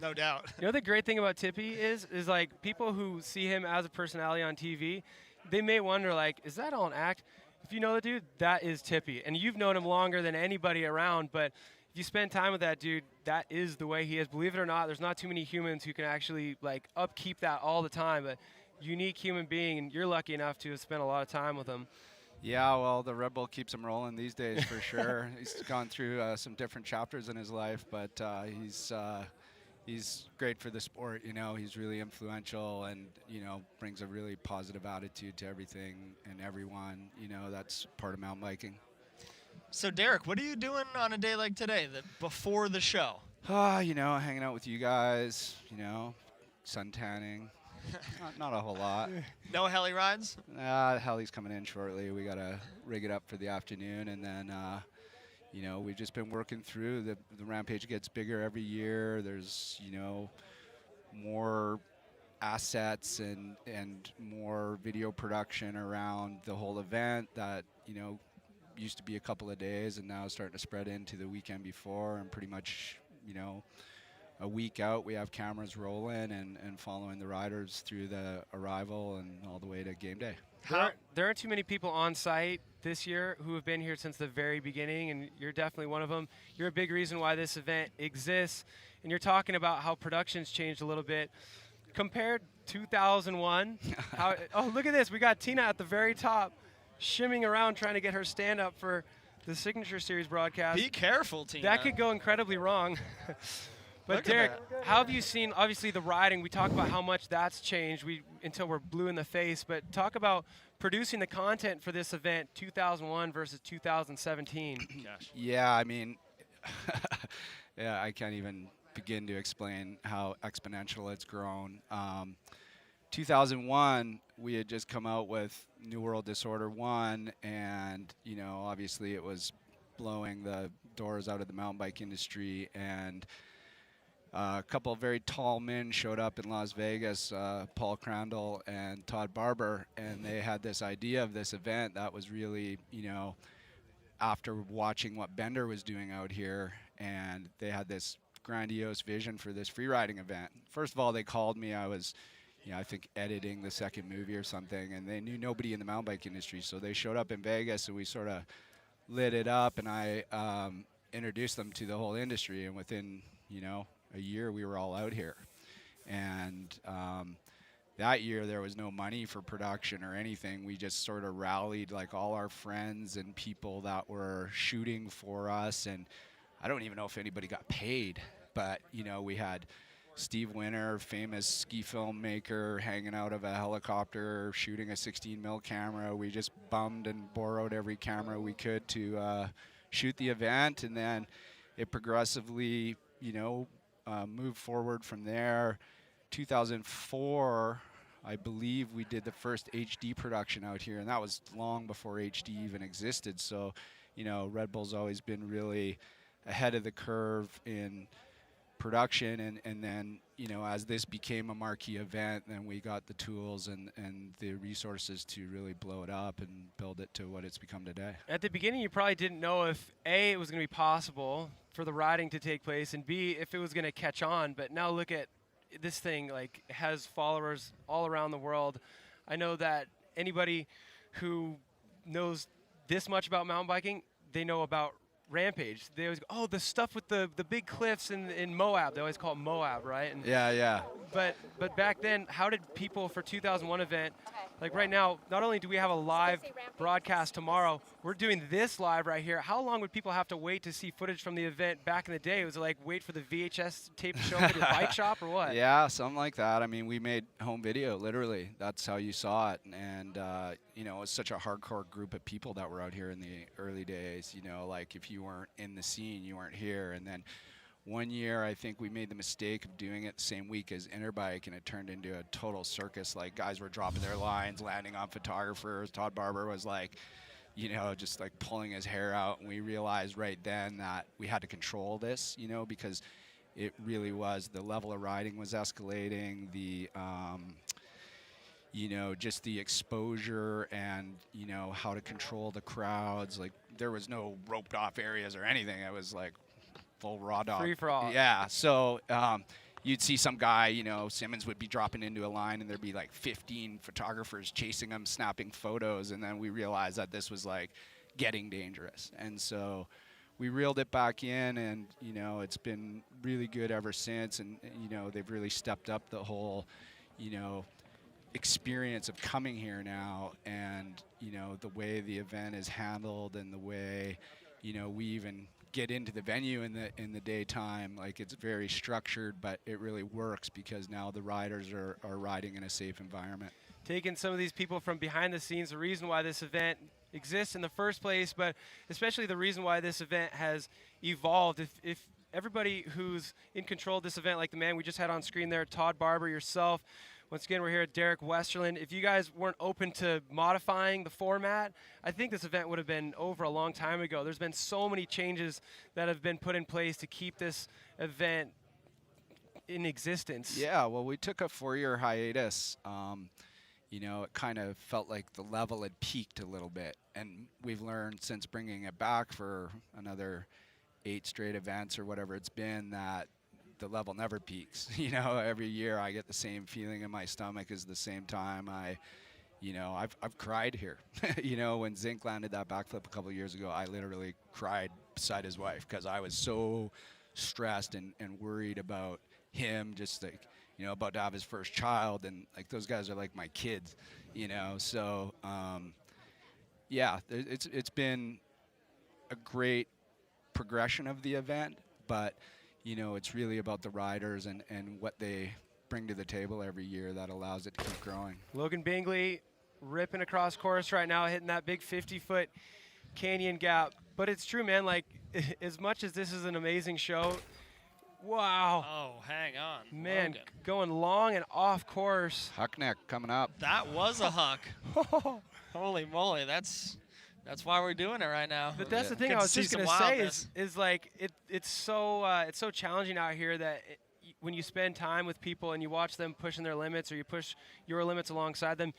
No doubt. You know the great thing about Tippie is like people who see him as a personality on TV, they may wonder like, is that all an act? If you know the dude, that is Tippie. And you've known him longer than anybody around, but if you spend time with that dude, that is the way he is. Believe it or not, there's not too many humans who can actually like upkeep that all the time, but unique human being, and you're lucky enough to have spent a lot of time with him. Yeah, well, the Red Bull keeps him rolling these days for sure. He's gone through some different chapters in his life, but he's great for the sport. You know, he's really influential and, you know, brings a really positive attitude to everything and everyone. You know, that's part of mountain biking. So, Derek, what are you doing on a day like today, before the show? You know, hanging out with you guys, you know, sun tanning. Not a whole lot. No heli rides? Heli's coming in shortly. We got to rig it up for the afternoon, and then, you know, we've just been working through. The Rampage gets bigger every year. There's, you know, more assets and more video production around the whole event that, you know, used to be a couple of days and now starting to spread into the weekend before, and pretty much, you know, a week out we have cameras rolling and following the riders through the arrival and all the way to game day. There aren't too many people on site this year who have been here since the very beginning, and you're definitely one of them. You're a big reason why this event exists, and you're talking about how production's changed a little bit. Compared 2001, oh, look at this. We got Tina at the very top, shimming around trying to get her stand up for the Signature Series broadcast. Be careful, Tina. That could go incredibly wrong. But Derek, how have you seen, obviously, the riding? We talk about how much that's changed until we're blue in the face, but talk about producing the content for this event, 2001 versus 2017. Gosh. Yeah, I mean, yeah, I can't even begin to explain how exponential it's grown. 2001, we had just come out with New World Disorder 1, and, you know, obviously it was blowing the doors out of the mountain bike industry, and a couple of very tall men showed up in Las Vegas, Paul Crandall and Todd Barber, and they had this idea of this event that was really, you know, after watching what Bender was doing out here, and they had this grandiose vision for this free riding event. First of all, they called me. I was, you know, I think editing the second movie or something, and they knew nobody in the mountain bike industry, so they showed up in Vegas, and we sort of lit it up, and I introduced them to the whole industry, and within, you know, a year we were all out here. And that year there was no money for production or anything. We just sort of rallied like all our friends and people that were shooting for us, and I don't even know if anybody got paid, but, you know, we had Steve Winter, famous ski filmmaker, hanging out of a helicopter, shooting a 16 mil camera. We just bummed and borrowed every camera we could to shoot the event, and then it progressively, moved forward from there. 2004, I believe we did the first HD production out here, and that was long before HD even existed. So, Red Bull's always been really ahead of the curve in production, and then, as this became a marquee event, then we got the tools and the resources to really blow it up and build it to what it's become today. At the beginning, you probably didn't know if A, it was going to be possible for the riding to take place, and B, if it was going to catch on. But now look at this thing, like, has followers all around the world. I know that anybody who knows this much about mountain biking, they know about Rampage. They always go, oh, the stuff with the big cliffs in Moab. They always call it Moab, right? And Yeah. But back then, how did people for 2001 event, like right now, not only do we have a live broadcast tomorrow, we're doing this live right here. How long would people have to wait to see footage from the event back in the day? Was it like wait for the VHS tape to show up at your bike shop or what? Yeah, something like that. I mean, we made home video, literally. That's how you saw it. And, it was such a hardcore group of people that were out here in the early days. Like if you weren't in the scene, you weren't here. And then one year, I think we made the mistake of doing it the same week as Interbike, and it turned into a total circus. Like, guys were dropping their lines, landing on photographers. Todd Barber was like, just like pulling his hair out. And we realized right then that we had to control this, because it really was, the level of riding was escalating, the, just the exposure and, how to control the crowds. Like, there was no roped off areas or anything. It was like full raw dog. Free for all. Yeah. So you'd see some guy, Simmons would be dropping into a line and there'd be like 15 photographers chasing him, snapping photos. And then we realized that this was like getting dangerous. And so we reeled it back in, and, it's been really good ever since. And, they've really stepped up the whole, experience of coming here now, and, the way the event is handled and the way, we even get into the venue in the daytime. Like, it's very structured, but it really works because now the riders are riding in a safe environment. Taking some of these people from behind the scenes, the reason why this event exists in the first place, but especially the reason why this event has evolved. If everybody who's in control of this event, like the man we just had on screen there, Todd Barber, yourself, once again, we're here at Derek Westerland. If you guys weren't open to modifying the format, I think this event would have been over a long time ago. There's been so many changes that have been put in place to keep this event in existence. Yeah, well, we took a 4-year hiatus. It kind of felt like the level had peaked a little bit. And we've learned since bringing it back for another 8 straight events or whatever it's been, that the level never peaks. Every year I get the same feeling in my stomach as the same time I've cried here. When Zink landed that backflip a couple of years ago, I literally cried beside his wife because I was so stressed and worried about him, just like, about to have his first child, and like those guys are like my kids, So yeah, it's been a great progression of the event, but it's really about the riders and what they bring to the table every year that allows it to keep growing. Logan Bingley ripping across course right now, hitting that big 50-foot canyon gap. But it's true, man, like, as much as this is an amazing show, wow. Oh, hang on. Man, Logan. going long and off course. Huckneck coming up. That was a huck. Holy moly, that's why we're doing it right now. But that's the thing Good I was to just see going some to say wildness. is like it's so challenging out here that when you spend time with people and you watch them pushing their limits or you push your limits alongside them,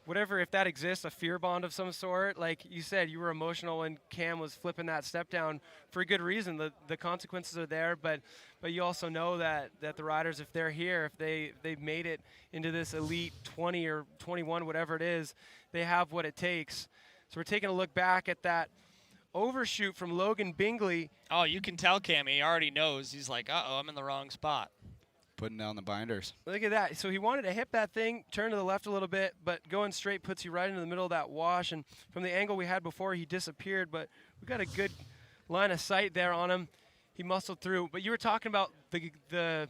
whatever, if that exists, a fear bond of some sort. Like you said, you were emotional when Cam was flipping that step down for a good reason. The consequences are there, but you also know that the riders, if they're here, if they've made it into this elite 20 or 21, whatever it is, they have what it takes. So we're taking a look back at that overshoot from Logan Bingley. Oh, you can tell Cam, he already knows. He's like, uh-oh, I'm in the wrong spot. Putting down the binders. Look at that. So he wanted to hip that thing, turn to the left a little bit, but going straight puts you right into the middle of that wash. And from the angle we had before, he disappeared, but we got a good line of sight there on him. He muscled through. But you were talking about the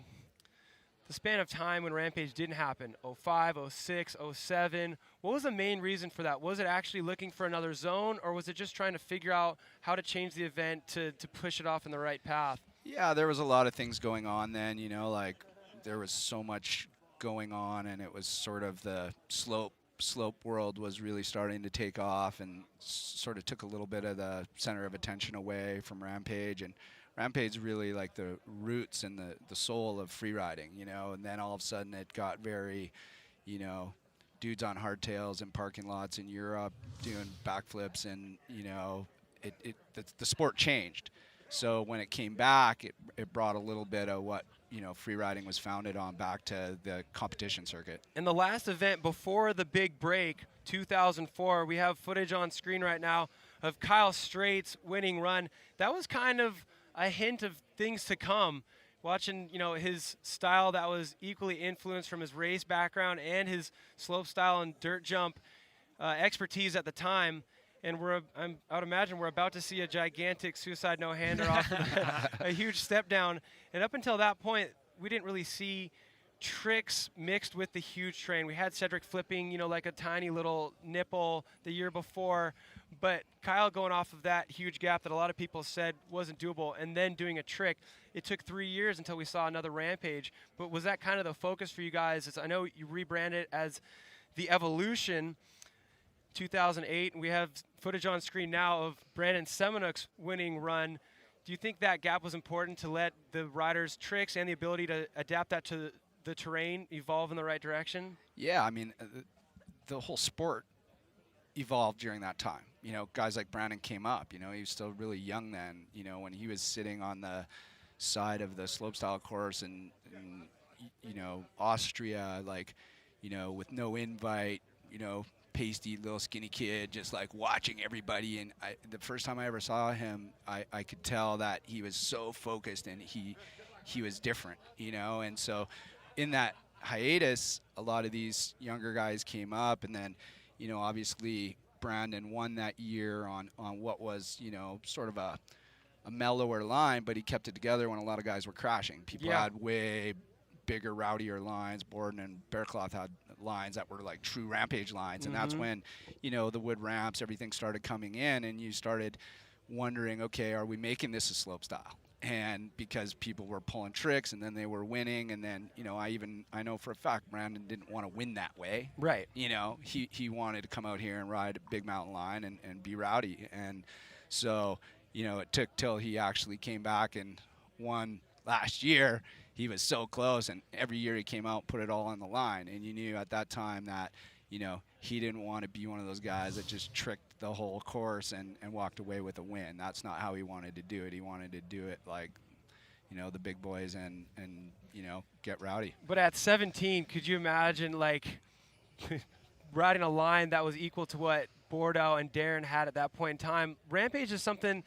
the span of time when Rampage didn't happen, 05, 06, 07. What was the main reason for that? Was it actually looking for another zone, or was it just trying to figure out how to change the event to push it off in the right path? Yeah, there was a lot of things going on then, you know, like there was so much going on, and it was sort of the slope world was really starting to take off, and sort of took a little bit of the center of attention away from Rampage. And Rampage really like the roots and the soul of freeriding, you know, and then all of a sudden it got very, you know, dudes on hardtails in parking lots in Europe doing backflips, and, you know, the sport changed. So when it came back, it brought a little bit of what, you know, freeriding was founded on back to the competition circuit. In the last event before the big break, 2004, we have footage on screen right now of Kyle Straits' winning run. That was kind of a hint of things to come. Watching, you know, his style that was equally influenced from his race background and his slope style and dirt jump expertise at the time. And I would imagine we're about to see a gigantic suicide no-hander off a huge step down. And up until that point, we didn't really see tricks mixed with the huge train. We had Cedric flipping, you know, like a tiny little nipple the year before. But Kyle going off of that huge gap that a lot of people said wasn't doable, and then doing a trick. It took 3 years until we saw another Rampage. But was that kind of the focus for you guys? I know you rebranded it as the Evolution 2008, and we have footage on screen now of Brandon Seminouk's winning run. Do you think that gap was important to let the riders' tricks and the ability to adapt that to the terrain evolve in the right direction? Yeah, I mean, the whole sport evolved during that time. You know, guys like Brandon came up, you know, he was still really young then, you know, when he was sitting on the side of the slopestyle course in you know, Austria, like, you know, with no invite, you know, pasty little skinny kid just like watching everybody. And the first time I ever saw him, I could tell that he was so focused, and he was different, you know. And so in that hiatus, a lot of these younger guys came up, and then, you know, obviously Brandon won that year on what was, you know, sort of a mellower line, but he kept it together when a lot of guys were crashing. People had way bigger, rowdier lines. Borden and Bearcloth had lines that were like true Rampage lines, and that's when, you know, the wood ramps, everything started coming in, and you started wondering, okay, are we making this a slope style? And because people were pulling tricks, and then they were winning, and then, you know, I know for a fact Brandon didn't want to win that way. Right. You know, he wanted to come out here and ride a big mountain line and be rowdy. And so, you know, it took till he actually came back and won last year. He was so close, and every year he came out and put it all on the line. And you knew at that time that, you know, he didn't want to be one of those guys that just tricked the whole course and walked away with a win. That's not how he wanted to do it. He wanted to do it like, you know, the big boys and you know, get rowdy. But at 17, could you imagine, like, riding a line that was equal to what Bordeaux and Darren had at that point in time? Rampage is something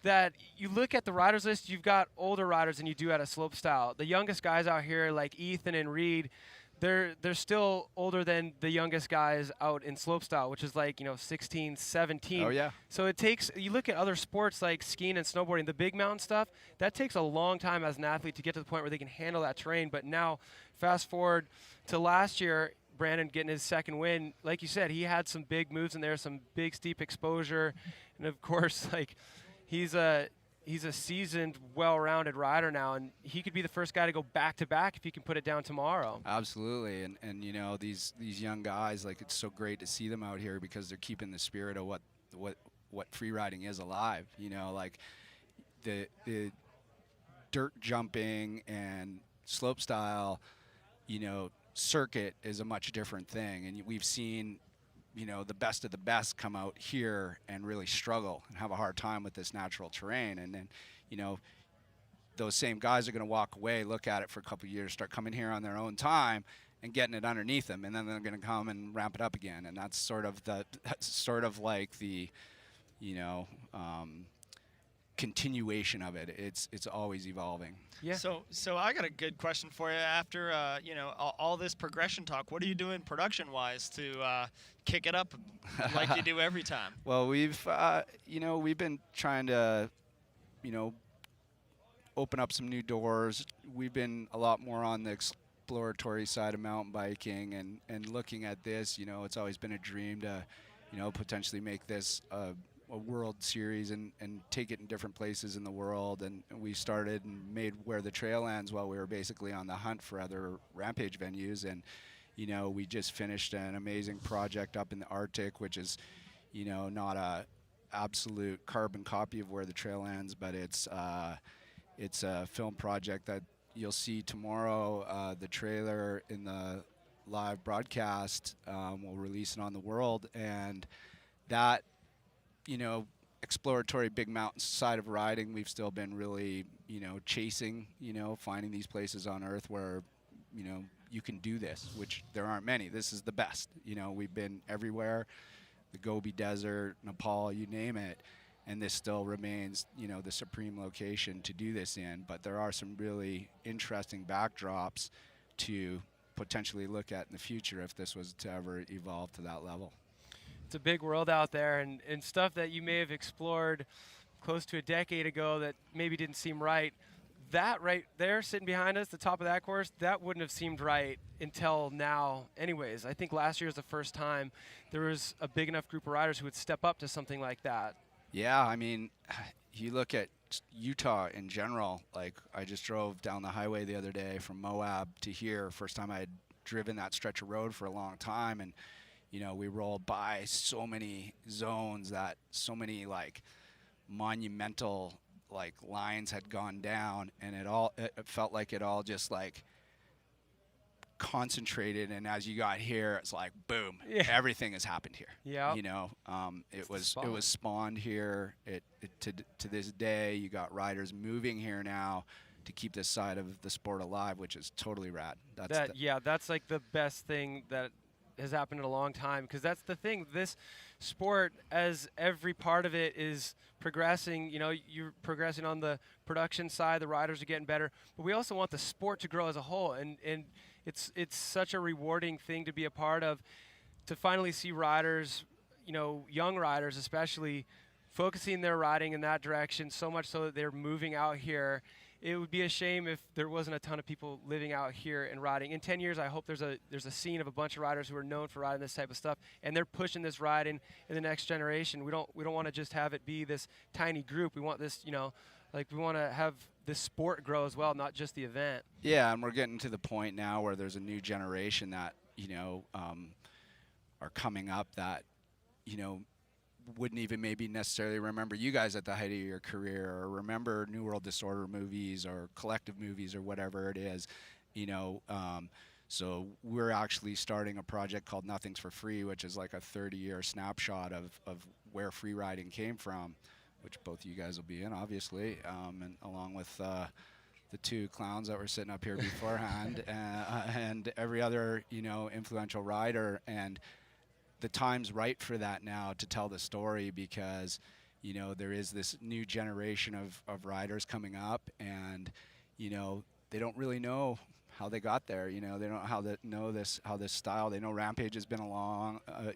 that you look at the riders list, you've got older riders than you do at a slope style. The youngest guys out here, like Ethan and Reed, they're still older than the youngest guys out in slopestyle, which is like, you know, 16, 17. Oh, yeah. So it takes, you look at other sports like skiing and snowboarding, the big mountain stuff, that takes a long time as an athlete to get to the point where they can handle that terrain. But now, fast forward to last year, Brandon getting his second win, like you said, he had some big moves in there, some big steep exposure. And of course, like, he's a seasoned, well-rounded rider now, and he could be the first guy to go back-to-back if he can put it down tomorrow. Absolutely, and you know, these young guys, like, it's so great to see them out here because they're keeping the spirit of what free riding is alive. You know, like the dirt jumping and slope style, you know, circuit is a much different thing, and we've seen, you know, the best of the best come out here and really struggle and have a hard time with this natural terrain. And then, you know, those same guys are going to walk away, look at it for a couple of years, start coming here on their own time and getting it underneath them, and then they're going to come and ramp it up again. And that's sort of like the, you know, continuation of it. It's always evolving. Yeah. So I got a good question for you. After you know, all this progression talk, what are you doing production-wise to kick it up like you do every time? Well, we've you know, we've been trying to, you know, open up some new doors. We've been a lot more on the exploratory side of mountain biking, and looking at this, you know, it's always been a dream to, you know, potentially make this a World Series and take it in different places in the world. And we started and made Where the Trail Ends while we were basically on the hunt for other Rampage venues. And, you know, we just finished an amazing project up in the Arctic, which is, you know, not a absolute carbon copy of Where the Trail Ends, but it's a film project that you'll see tomorrow. The trailer in the live broadcast will release it on the world, and that, you know, exploratory big mountain side of riding, we've still been really, you know, chasing, you know, finding these places on earth where, you know, you can do this, which there aren't many. This is the best. You know, we've been everywhere, the Gobi Desert, Nepal, you name it, and this still remains, you know, the supreme location to do this in. But there are some really interesting backdrops to potentially look at in the future if this was to ever evolve to that level. It's a big world out there, and stuff that you may have explored close to a decade ago that maybe didn't seem right. That right there sitting behind us, the top of that course, that wouldn't have seemed right until now anyways. I think last year was the first time there was a big enough group of riders who would step up to something like that. Yeah, I mean, you look at Utah in general. Like, I just drove down the highway the other day from Moab to here, first time I had driven that stretch of road for a long time, and you know, we rolled by so many zones that so many like monumental like lines had gone down, and it felt like it all just like concentrated. And as you got here, it's like boom, everything has happened here. Yeah, you know, it was spawned here. It to this day, you got riders moving here now to keep this side of the sport alive, which is totally rad. That's like the best thing that has happened in a long time, because that's the thing. This sport, as every part of it is progressing, you know, you're progressing on the production side, the riders are getting better, but we also want the sport to grow as a whole, and it's such a rewarding thing to be a part of, to finally see riders, you know, young riders especially, focusing their riding in that direction, so much so that they're moving out here. It would be a shame if there wasn't a ton of people living out here and riding. In 10 years, I hope there's a scene of a bunch of riders who are known for riding this type of stuff, and they're pushing this riding in the next generation. We don't want to just have it be this tiny group. We want this, you know, like we want to have this sport grow as well, not just the event. Yeah, and we're getting to the point now where there's a new generation that, you know, are coming up that, you know, wouldn't even maybe necessarily remember you guys at the height of your career, or remember New World Disorder movies or collective movies or whatever it is, you know. So we're actually starting a project called Nothing's for Free, which is like a 30-year snapshot of where free riding came from, which both you guys will be in, obviously, and along with the two clowns that were sitting up here beforehand, and every other, you know, influential rider. And the time's right for that now to tell the story, because, you know, there is this new generation of riders coming up, and, you know, they don't really know how they got there. You know, they don't know how this style. They know Rampage has been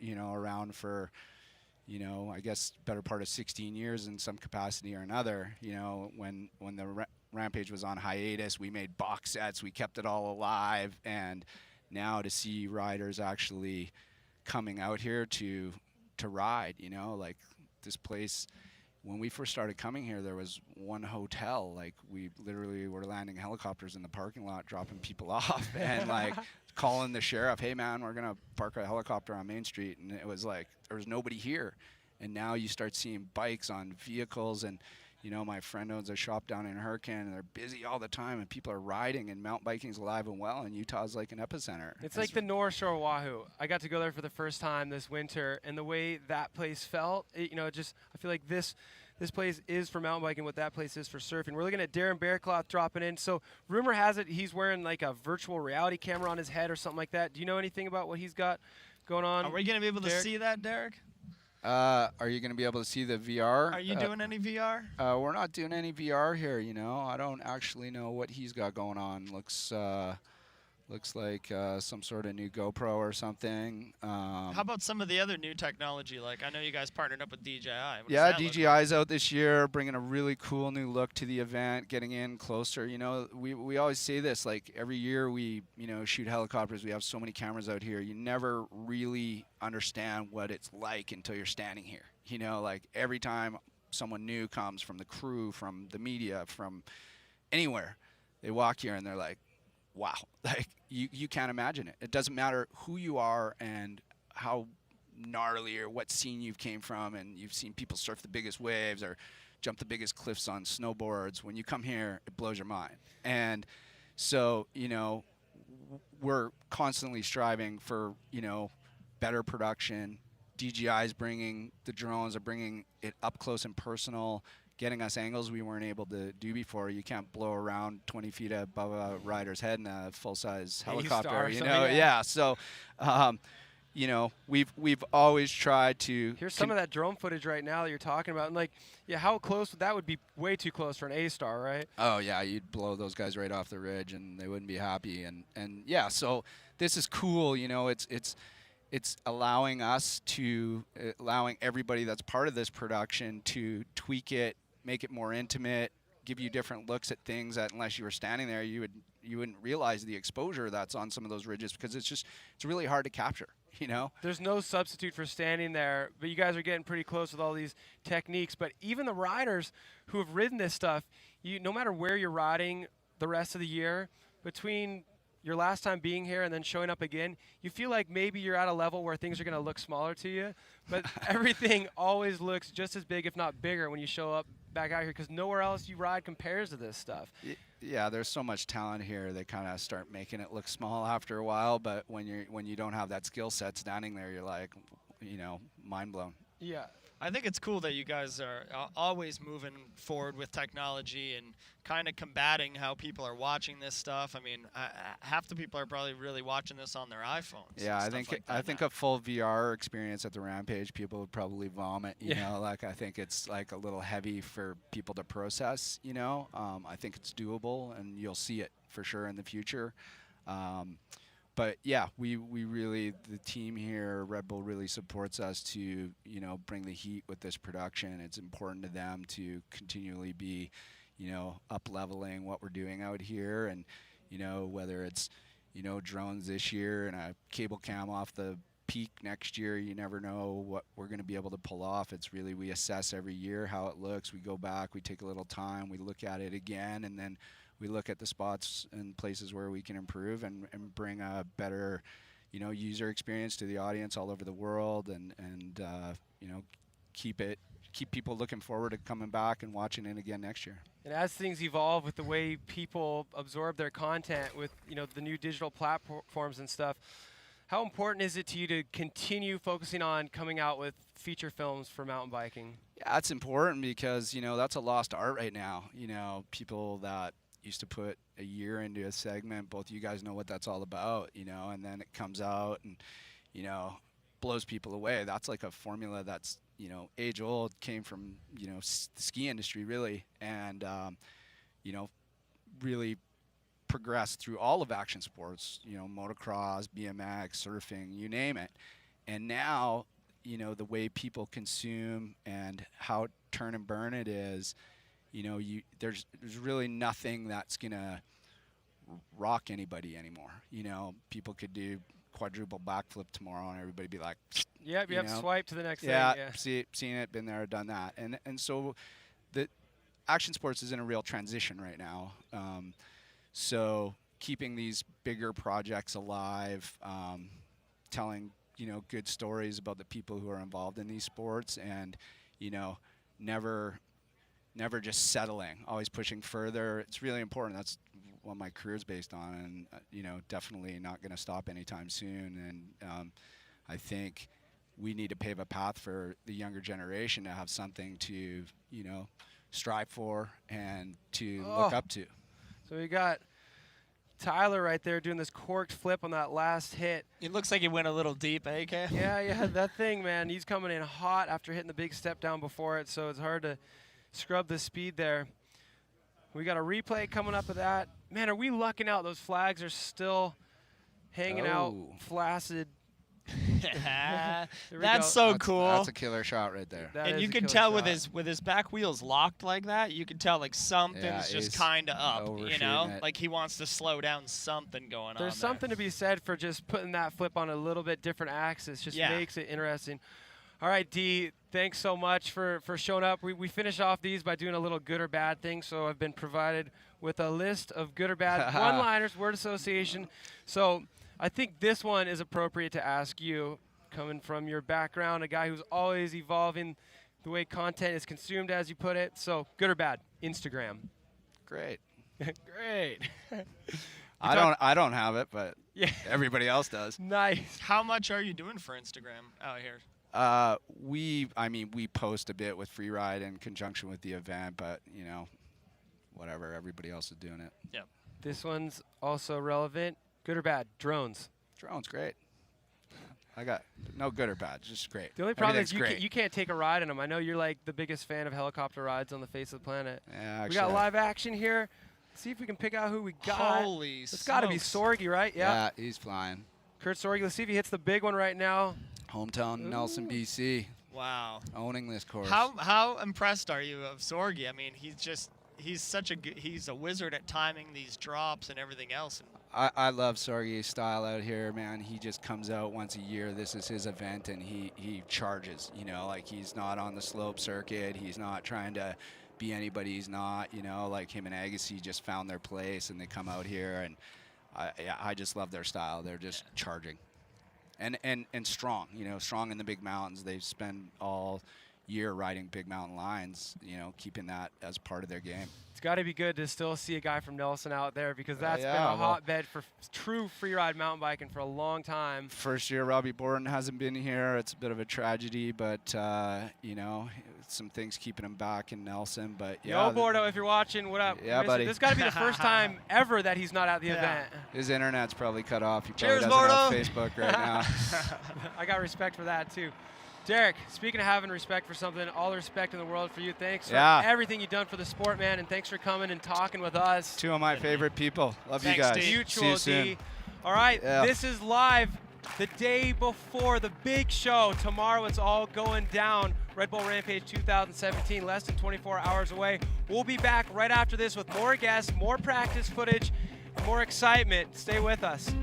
you know, around for, you know, I guess better part of 16 years in some capacity or another. You know, when the Rampage was on hiatus, we made box sets, we kept it all alive, and now to see riders actually coming out here to ride, you know, like this place, when we first started coming here, there was one hotel. Like, we literally were landing helicopters in the parking lot, dropping people off, and like calling the sheriff, hey man, we're gonna park a helicopter on Main Street, and it was like there was nobody here. And now you start seeing bikes on vehicles, and you know, my friend owns a shop down in Hurricane, and they're busy all the time, and people are riding, and mountain biking's alive and well, and Utah's like an epicenter. It's like the North Shore of Oahu. I got to go there for the first time this winter, and the way that place felt, you know, just, I feel like this place is for mountain biking what that place is for surfing. We're looking at Darren Bearcloth dropping in. So rumor has it he's wearing like a virtual reality camera on his head or something like that. Do you know anything about what he's got going on? Are we going to be able to see that, Derek? Are you going to be able to see the VR? Are you doing any VR? We're not doing any VR here, you know. I don't actually know what he's got going on. Looks Looks like some sort of new GoPro or something. How about some of the other new technology? Like, I know you guys partnered up with DJI. What does Yeah, that look DJI's out this year, bringing a really cool new look to the event, getting in closer. You know, we always say this, like every year we, shoot helicopters. We have so many cameras out here. You never really understand what it's like until you're standing here. You know, like every time someone new comes from the crew, from the media, from anywhere, they walk here and they're like, wow, like you can't imagine it. It doesn't matter who you are and how gnarly or what scene you came from, and you've seen people surf the biggest waves or jump the biggest cliffs on snowboards. When you come here, it blows your mind. And so, we're constantly striving for, better production. DJI's bringing the drones, are bringing it up close and personal, getting us angles we weren't able to do before. You can't blow around 20 feet above a rider's head in a full-size helicopter, Yeah. So, we've always tried to. Here's some of that drone footage right now that you're talking about, and like, yeah, how close that would be? Way too close for an A-star, right? Oh yeah, you'd blow those guys right off the ridge, and they wouldn't be happy. And yeah, so this is cool. It's allowing us to allowing everybody that's part of this production to tweak it, make it more intimate, give you different looks at things that unless you were standing there, you wouldn't realize the exposure that's on some of those ridges, because it's really hard to capture. There's no substitute for standing there, but you guys are getting pretty close with all these techniques. But even the riders who have ridden this stuff, no matter where you're riding the rest of the year, between your last time being here and then showing up again, you feel like maybe you're at a level where things are going to look smaller to you, but everything always looks just as big, if not bigger, when you show up back out here, because nowhere else you ride compares to this stuff. Yeah, there's so much talent here. They kind of start making it look small after a while, but when you don't have that skill set standing there, you're like, mind blown. Yeah. I think it's cool that you guys are always moving forward with technology and kind of combating how people are watching this stuff. I mean, half the people are probably really watching this on their iPhones. Yeah, I think a full VR experience at the Rampage, people would probably vomit. You know, like I think it's like a little heavy for people to process. I think it's doable, and you'll see it for sure in the future. But yeah, we really, the team here, Red Bull, really supports us to, bring the heat with this production. It's important to them to continually be, up-leveling what we're doing out here. And, whether it's, drones this year and a cable cam off the peak next year, you never know what we're going to be able to pull off. It's really, we assess every year how it looks. We go back, we take a little time, we look at it again, and then we look at the spots and places where we can improve and bring a better, user experience to the audience all over the world, and keep people looking forward to coming back and watching it again next year. And as things evolve with the way people absorb their content with, the new digital platforms and stuff, how important is it to you to continue focusing on coming out with feature films for mountain biking? Yeah, it's important because, that's a lost art right now. People that used to put a year into a segment, both you guys know what that's all about, and then it comes out and, blows people away. That's like a formula that's, age old, came from, the ski industry really, and, really progressed through all of action sports, motocross, BMX, surfing, you name it. And now, the way people consume and how turn and burn it is, there's really nothing that's gonna rock anybody anymore. People could do quadruple backflip tomorrow and everybody be like, yep, swipe to the next thing. Yeah, seen it, been there, done that. And so the action sports is in a real transition right now. So keeping these bigger projects alive, telling, good stories about the people who are involved in these sports, and, never just settling, always pushing further. It's really important. That's what my career is based on, and, definitely not going to stop anytime soon. And I think we need to pave a path for the younger generation to have something to, strive for and to look up to. So we got Tyler right there doing this corked flip on that last hit. It looks like he went a little deep, eh, Cam? Yeah, that thing, man. He's coming in hot after hitting the big step down before it, so it's hard to scrub the speed there. We got a replay coming up of that. Man, are we lucking out? Those flags are still hanging out, Oh. flaccid. There we That's go. so cool. That's a killer shot right there. That And is you a can killer tell shot. with his back wheels locked like that, you can tell like something's just he's kind of up, you overshooting know? it. Like he wants to slow down something going on. There's something to be said for just putting that flip on a little bit different axis. Just Yeah. makes it interesting. All right, D, thanks so much for showing up. We finish off these by doing a little good or bad thing. So I've been provided with a list of good or bad one-liners, word association. So I think this one is appropriate to ask you, coming from your background, a guy who's always evolving the way content is consumed, as you put it. So good or bad? Instagram. Great. Great. I don't have it, but Yeah. everybody else does. Nice. How much are you doing for Instagram out here? We post a bit with free ride in conjunction with the event, but you know, whatever, everybody else is doing it. Yep. This one's also relevant. Good or bad? Drones. Drone's great. I got no good or bad, just great. The only problem is Everything's you can't take a ride in them. I know you're like the biggest fan of helicopter rides on the face of the planet. Yeah, We got actually, live action here. See if we can pick out who we got. Holy It's got to be smokes. Sorgi, right? Yeah, he's flying. Kurt Sorgi. Let's see if he hits the big one right now. Hometown Nelson, BC, Wow. owning this course. How impressed are you of Sorgi? I mean, he's such a he's a wizard at timing these drops and everything else. And I love Sorgi's style out here, man. He just comes out once a year. This is his event, and he charges. You know, like he's not on the slope circuit. He's not trying to be anybody he's not. You know, like him and Agassi just found their place, and they come out here, and I just love their style. They're just charging, and strong. You know, strong in the big mountains. They spend all year riding big mountain lines. You know, keeping that as part of their game. It's got to be good to still see a guy from Nelson out there because that's been yeah, a well- hotbed for true freeride mountain biking for a long time. First year Robbie Borden hasn't been here. It's a bit of a tragedy, but you know, some things keeping him back in Nelson. But yeah, Yo, Bordeaux, if you're watching, what up? Yeah, Miss it. buddy. This has got to be the first time ever that he's not at the event. his internet's probably cut off. He Cheers, probably doesn't Bordeaux. have Facebook right now. I got respect for that, too. Derek, speaking of having respect for something, all the respect in the world for you. Thanks for Yeah. everything you've done for the sport, man, and thanks for coming and talking with us. Two of my favorite people. Love Thanks, you guys. Steve. See Mutual, you soon. D. All right, Yeah. this is live the day before the big show. Tomorrow it's all going down. Red Bull Rampage 2017, less than 24 hours away. We'll be back right after this with more guests, more practice footage, more excitement. Stay with us.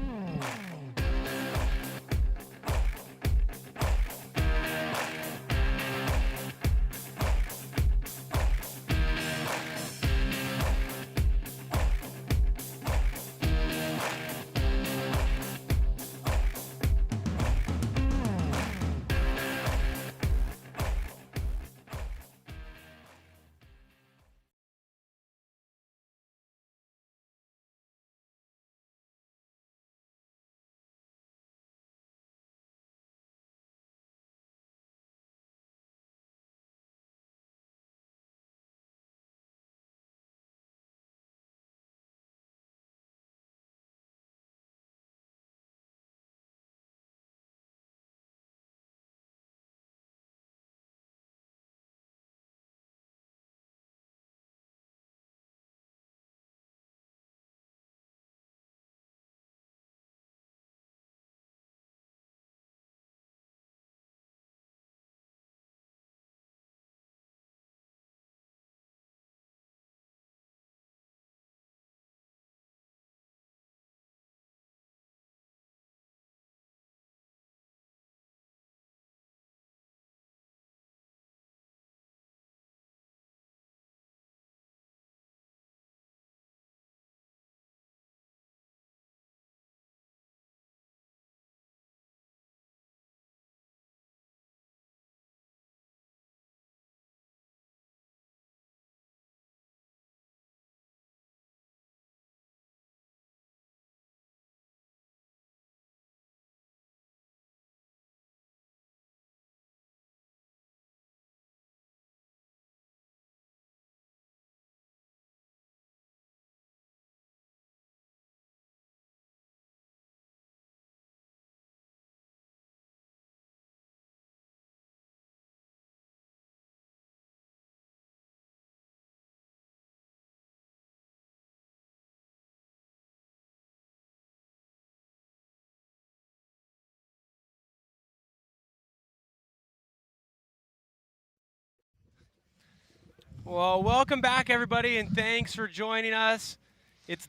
Well, welcome back, everybody, and thanks for joining us.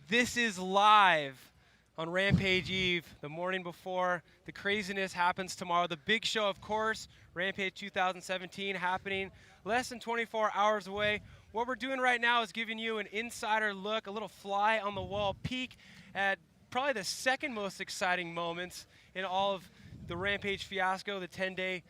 This is live on Rampage Eve, the morning before. The craziness happens tomorrow. The big show, of course, Rampage 2017, happening less than 24 hours away. What we're doing right now is giving you an insider look, a little fly on the wall peek at probably the second most exciting moments in all of the Rampage fiasco, the 10-day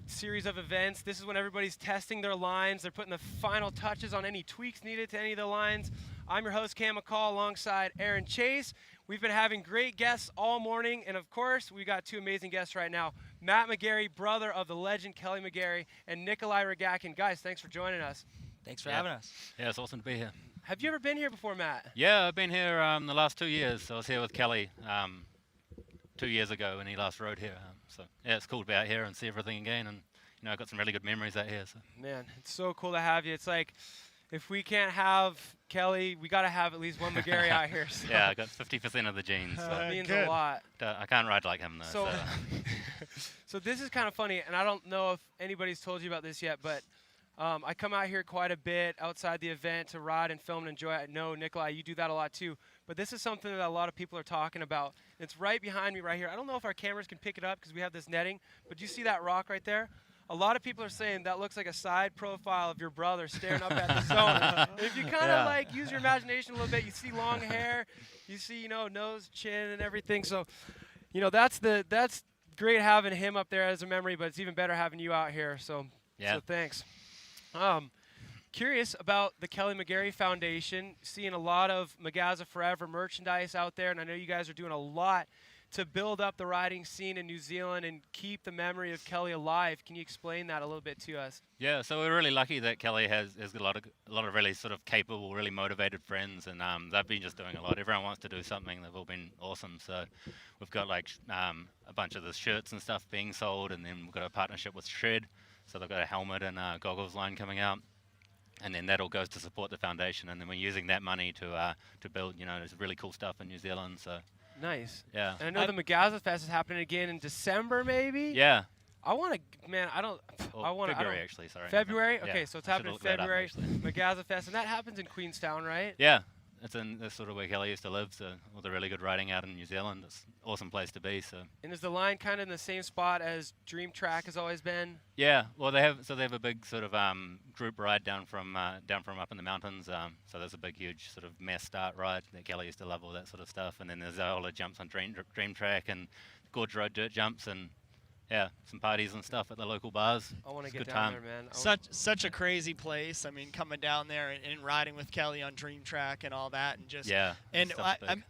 series of events. This is when everybody's testing their lines. They're putting the final touches on any tweaks needed to any of the lines. I'm your host, Cam McCall, alongside Aaron Chase. We've been having great guests all morning, and of course, we got two amazing guests right now. Matt Mcgarry, brother of the legend Kelly Mcgarry, and Nikolai Rogakin. Guys, thanks for joining us. Thanks for having us. Yeah, it's awesome to be here. Have you ever been here before, Matt? Yeah, I've been here the last 2 years. I was here with Kelly 2 years ago when he last rode here. So yeah, it's cool to be out here and see everything again. And you know, I've got some really good memories out here. So. Man, it's so cool to have you. It's like, if we can't have Kelly, we got to have at least one Mcgarry out here. So. Yeah, I got 50% of the genes. So. That means a lot. I can't ride like him, though. So, so this is kind of funny, and I don't know if anybody's told you about this yet, but I come out here quite a bit outside the event to ride and film and enjoy. I know, Nikolai, you do that a lot too. But this is something that a lot of people are talking about. It's right behind me right here. I don't know if our cameras can pick it up because we have this netting, but do you see that rock right there? A lot of people are saying that looks like a side profile of your brother staring up at the zone. If you kind of like use your imagination a little bit, you see long hair, you see, you know, nose, chin, and everything. So, you know, that's great having him up there as a memory, but it's even better having you out here. So, so thanks. Curious about the Kelly Mcgarry Foundation, seeing a lot of Magaza Forever merchandise out there, and I know you guys are doing a lot to build up the riding scene in New Zealand and keep the memory of Kelly alive. Can you explain that a little bit to us? Yeah, so we're really lucky that Kelly has got a lot of really sort of capable, really motivated friends, and they've been just doing a lot. Everyone wants to do something. They've all been awesome. So we've got like a bunch of the shirts and stuff being sold, and then we've got a partnership with Shred. So they've got a helmet and a goggles line coming out. And then that all goes to support the foundation, and then we're using that money to build, you know, this really cool stuff in New Zealand. So nice. Yeah. And I know the Magaza Fest is happening again in December, maybe. Yeah. I want to, man. I don't. Well, I want to. February actually. Sorry. February. Yeah. Okay, so it's happening in February. Up, Magaza Fest, and that happens in Queenstown, right? Yeah. That's sort of where Kelly used to live, so all the really good riding out in New Zealand. It's an awesome place to be. So. And is the line kind of in the same spot as Dream Track has always been? Yeah, well they have a big sort of group ride down from up in the mountains. So there's a big huge sort of mass start ride that Kelly used to love, all that sort of stuff. And then there's all the jumps on Dream Track and Gorge Road dirt jumps and. Yeah, some parties and stuff at the local bars. I want to get good down time. there, man. Such a crazy place. I mean, coming down there and riding with Kelly on Dream Track and all that, and just And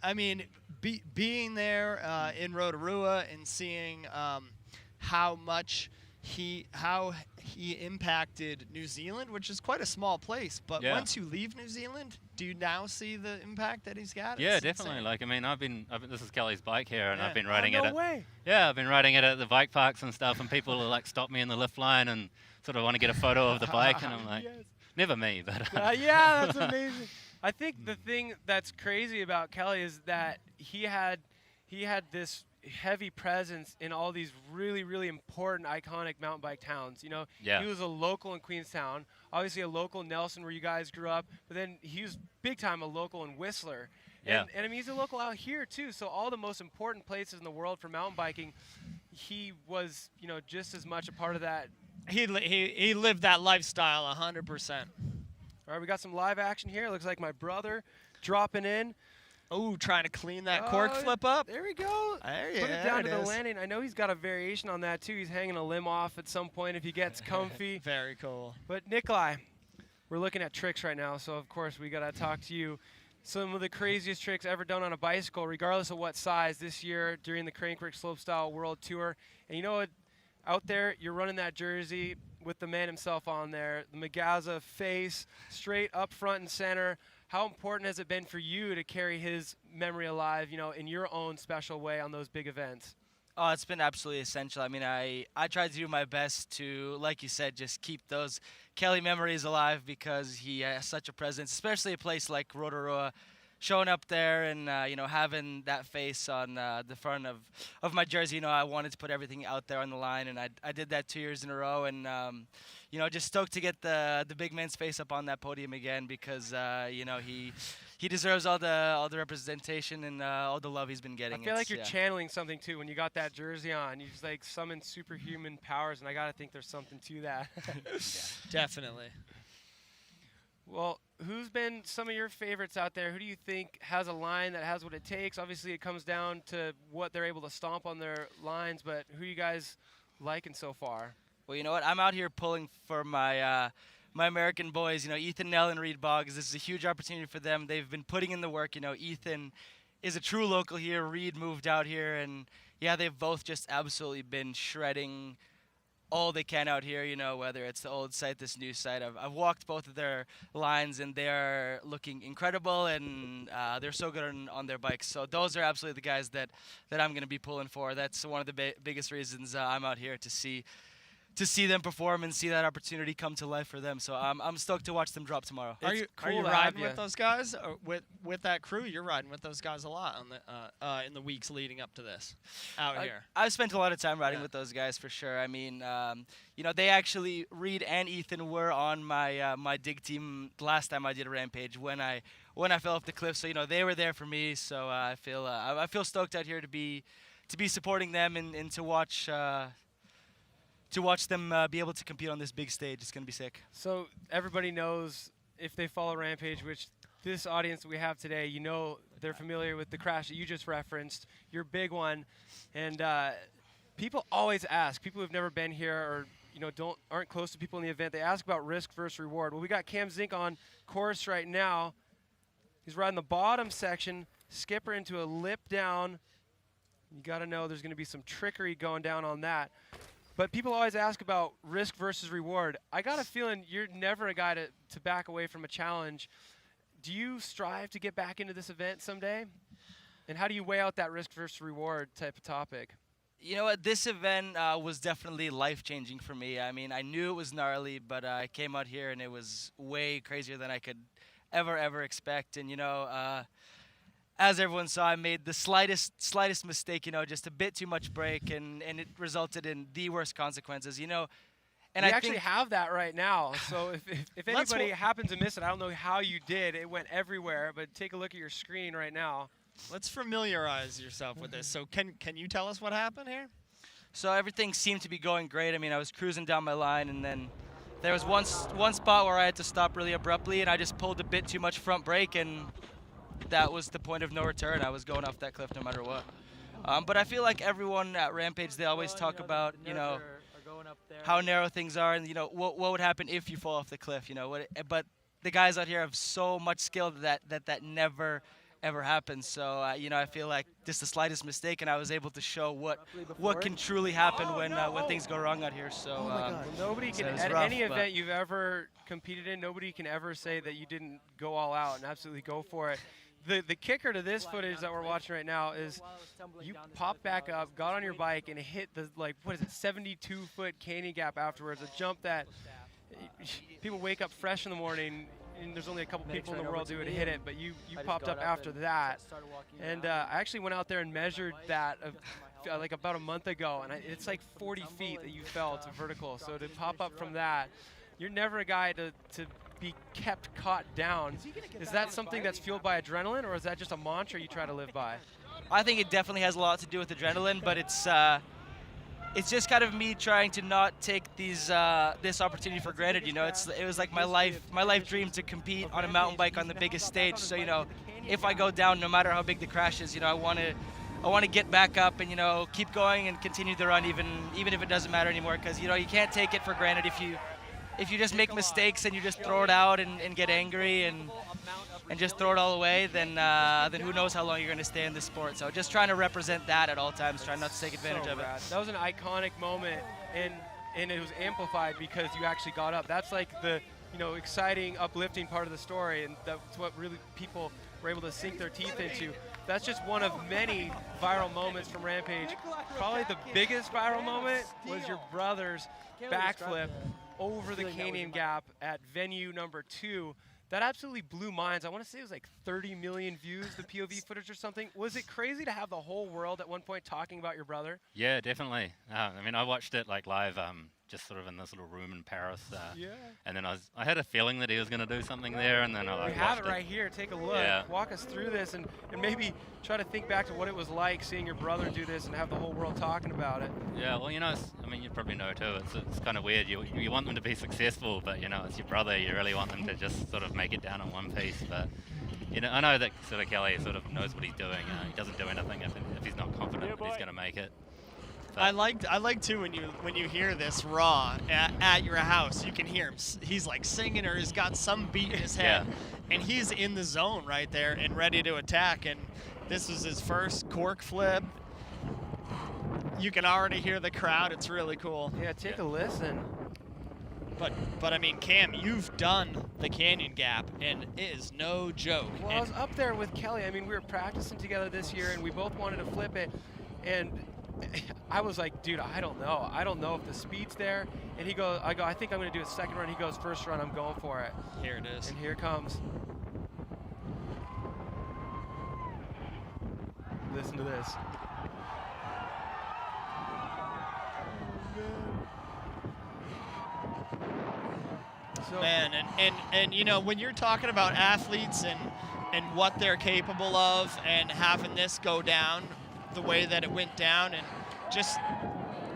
I mean, being there in Rotorua and seeing how much he impacted New Zealand, which is quite a small place. But once you leave New Zealand, do you now see the impact that he's got? Yeah, definitely. Insane. Like, I mean, this is Kelly's bike here, and I've been riding it. No way. Yeah, I've been riding it at the bike parks and stuff, and people will like stop me in the lift line and sort of want to get a photo of the bike, and I'm like, never me, but. Yeah, that's amazing. I think the thing that's crazy about Kelly is that he had this heavy presence in all these really, really important, iconic mountain bike towns. You know, he was a local in Queenstown, obviously a local in Nelson where you guys grew up, but then he was big time a local in Whistler. And I mean, he's a local out here too. So all the most important places in the world for mountain biking, he was, you know, just as much a part of that. He lived that lifestyle 100%. All right, we got some live action here. It looks like my brother dropping in. Oh, trying to clean that cork flip up. There we go. Put it down to the landing. I know he's got a variation on that too. He's hanging a limb off at some point if he gets comfy. Very cool. But Nikolai, we're looking at tricks right now, so of course we got to talk to you. Some of the craziest tricks ever done on a bicycle, regardless of what size, this year during the Crankworx Slopestyle World Tour. And you know what? Out there, you're running that jersey with the man himself on there, the Magaza face, straight up front and center. How important has it been for you to carry his memory alive, you know, in your own special way on those big events? Oh, it's been absolutely essential. I mean, I tried to do my best to, like you said, just keep those Kelly memories alive because he has such a presence, especially a place like Rotorua. showing up there and having that face on the front of my jersey. I wanted to put everything out there on the line, and I did that 2 years in a row, and just stoked to get the big man's face up on that podium again because he deserves all the representation and all the love he's been getting. I feel like you're channeling something too when you got that jersey on. You just like summon superhuman powers, and I gotta think there's something to that. Definitely. Well, who's been some of your favorites out there? Who do you think has a line that has what it takes? Obviously, it comes down to what they're able to stomp on their lines, but who you guys liking so far? Well, you know what? I'm out here pulling for my my American boys. Ethan Nell and Reed Boggs. This is a huge opportunity for them. They've been putting in the work. Ethan is a true local here. Reed moved out here, and yeah, they've both just absolutely been shredding all they can out here, whether it's the old site, this new site. I've walked both of their lines, and they're looking incredible, and they're so good on their bikes. So those are absolutely the guys that I'm going to be pulling for. That's one of the biggest reasons I'm out here to see them perform and see that opportunity come to life for them. So I'm stoked to watch them drop tomorrow. Are you riding with those guys? Or with that crew? You're riding with those guys a lot on the in the weeks leading up to this out here. I've spent a lot of time riding with those guys for sure. I mean, they actually, Reed and Ethan were on my my dig team last time I did a Rampage when I fell off the cliff. So they were there for me. So I feel stoked out here to be supporting them and to watch. To watch them be able to compete on this big stage. It's going to be sick. So everybody knows, if they follow Rampage, which this audience that we have today, they're familiar with the crash that you just referenced, your big one. And people always ask, people who've never been here or aren't close to people in the event, they ask about risk versus reward. Well, we got Cam Zink on course right now. He's riding the bottom section, skipper into a lip down. You got to know there's going to be some trickery going down on that. But people always ask about risk versus reward. I got a feeling you're never a guy to back away from a challenge. Do you strive to get back into this event someday? And how do you weigh out that risk versus reward type of topic? You know what? This event was definitely life-changing for me. I mean, I knew it was gnarly, but I came out here and it was way crazier than I could ever expect. And, as everyone saw, I made the slightest mistake, just a bit too much brake, and it resulted in the worst consequences, And we actually have that right now. So if anybody happens to miss it, I don't know how you did. It went everywhere, but take a look at your screen right now. Let's familiarize yourself with this. So can you tell us what happened here? So everything seemed to be going great. I mean, I was cruising down my line, and then there was one spot where I had to stop really abruptly, and I just pulled a bit too much front brake, and that was the point of no return. I was going off that cliff no matter what. But I feel like everyone at Rampage, they always talk about, how narrow things are and, what would happen if you fall off the cliff, But the guys out here have so much skill that never, ever happens. So, I feel like just the slightest mistake, and I was able to show what can truly happen when things go wrong out here. So, nobody can, at any event you've ever competed in, nobody can ever say that you didn't go all out and absolutely go for it. The kicker to this footage that we're watching right now is you popped back up, got on your bike, and hit the 72-foot canyon gap afterwards, a jump that people wake up fresh in the morning, and there's only a couple people in the world who would hit it, but you popped up after that. And I actually went out there and measured that about a month ago, and it's like 40 feet that you fell to vertical. So to pop up from that, you're never a guy to be caught down. Is that something that's fueled by adrenaline, or is that just a mantra you try to live by? I think it definitely has a lot to do with adrenaline, but it's just kind of me trying to not take this opportunity for granted. It was like my life dream to compete on a mountain bike on the biggest stage. So if I go down, no matter how big the crash is, I want to get back up and keep going and continue the run, even if it doesn't matter anymore. Because you can't take it for granted if you just make mistakes and you just throw it out and get angry and just throw it all away, then who knows how long you're going to stay in this sport. So just trying to represent that at all times, trying not to take advantage of it. That was an iconic moment, and it was amplified because you actually got up. That's like the exciting, uplifting part of the story, and that's what really people were able to sink their teeth into. That's just one of many viral moments from Rampage. Probably the biggest viral moment was your brother's backflip over the canyon gap at venue number 2. that absolutely blew minds. I want to say it was like 30 million views, the POV footage or something. Was it crazy to have the whole world at one point talking about your brother? Yeah, definitely. I mean, I watched it like live, just sort of in this little room in Paris. Yeah. And then I had a feeling that he was going to do something there, and then I We have it right here. Take a look. Yeah. Walk us through this and maybe try to think back to what it was like seeing your brother do this and have the whole world talking about it. Yeah, well, you know, I mean, you probably know too. It's kind of weird. You want them to be successful, but you know, it's your brother. You really want them to just sort of make it down in one piece. But you know, I know that sort of Kelly sort of knows what he's doing. He doesn't do anything if he's not confident that he's going to make it. But I like too when you hear this raw at your house, you can hear him. He's like singing or he's got some beat in his head, and he's in the zone right there and ready to attack. And this was his first cork flip. You can already hear the crowd. It's really cool. Yeah, take a listen. But I mean, Cam, you've done the Canyon Gap, and it is no joke. Well, I was up there with Kelly. I mean, we were practicing together this year, and we both wanted to flip it. And I was like, dude, I don't know. I don't know if the speed's there. And I go, I think I'm going to do a second run. He goes, first run, I'm going for it. Here it is. And here it comes. Listen to this. So Man, and you know, when you're talking about athletes and what they're capable of and having this go down the way that it went down, and just,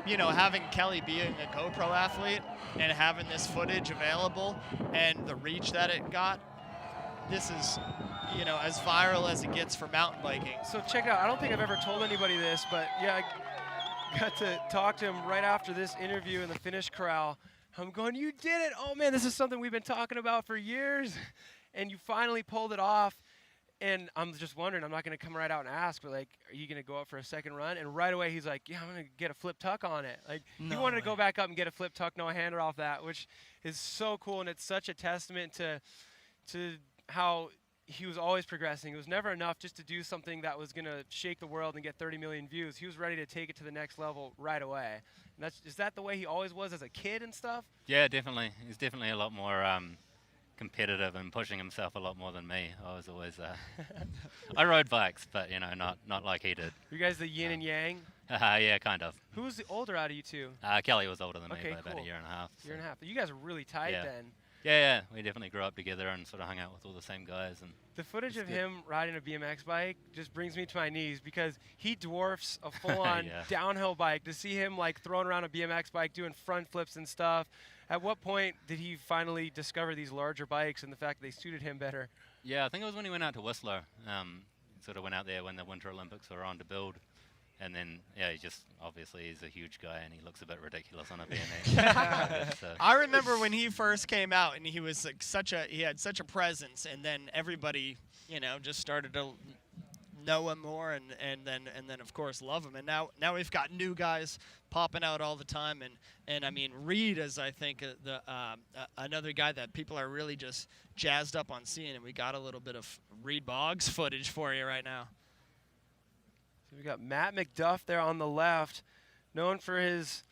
you know, having Kelly being a GoPro athlete and having this footage available and the reach that it got, this is, you know, as viral as it gets for mountain biking. So check it out. I don't think I've ever told anybody this, but yeah, I got to talk to him right after this interview in the finish corral. I'm going, you did it. Oh, man, this is something we've been talking about for years. And you finally pulled it off. And I'm just wondering, I'm not going to come right out and ask, but, like, are you going to go up for a second run? And right away, he's like, yeah, I'm going to get a flip tuck on it. Like, he wanted to go back up and get a flip tuck, no-hander off that, which is so cool. And it's such a testament to how he was always progressing. It was never enough just to do something that was going to shake the world and get 30 million views. He was ready to take it to the next level right away. And is that the way he always was as a kid and stuff? yeah, definitely. He's definitely a lot more competitive and pushing himself a lot more than me. I was always I rode bikes, but you know, not like he did. You guys the yin and yang? Yeah, kind of. Who was the older out of you two? Kelly was older than me Okay, by about cool. a year and a half. Year and a half. You guys are really tight Yeah. then. Yeah, we definitely grew up together and sort of hung out with all the same guys. And The footage It's of good. him riding a BMX bike just brings me to my knees because he dwarfs a full-on Yeah. downhill bike. To see him like throwing around a BMX bike, doing front flips and stuff. At what point did he finally discover these larger bikes and the fact that they suited him better? yeah, I think it was when he went out to Whistler. Sort of went out there when the Winter Olympics were on to build. And then, yeah, he's a huge guy and he looks a bit ridiculous on a BMX. So, I remember when he first came out, and he was like he had such a presence, and then everybody, you know, just started to know him more, and then of course love him. And now we've got new guys popping out all the time, and I mean, Reed is, I think, another guy that people are really just jazzed up on seeing, and we got a little bit of Reed Boggs footage for you right now. So we got Matt McDuff there on the left, known for his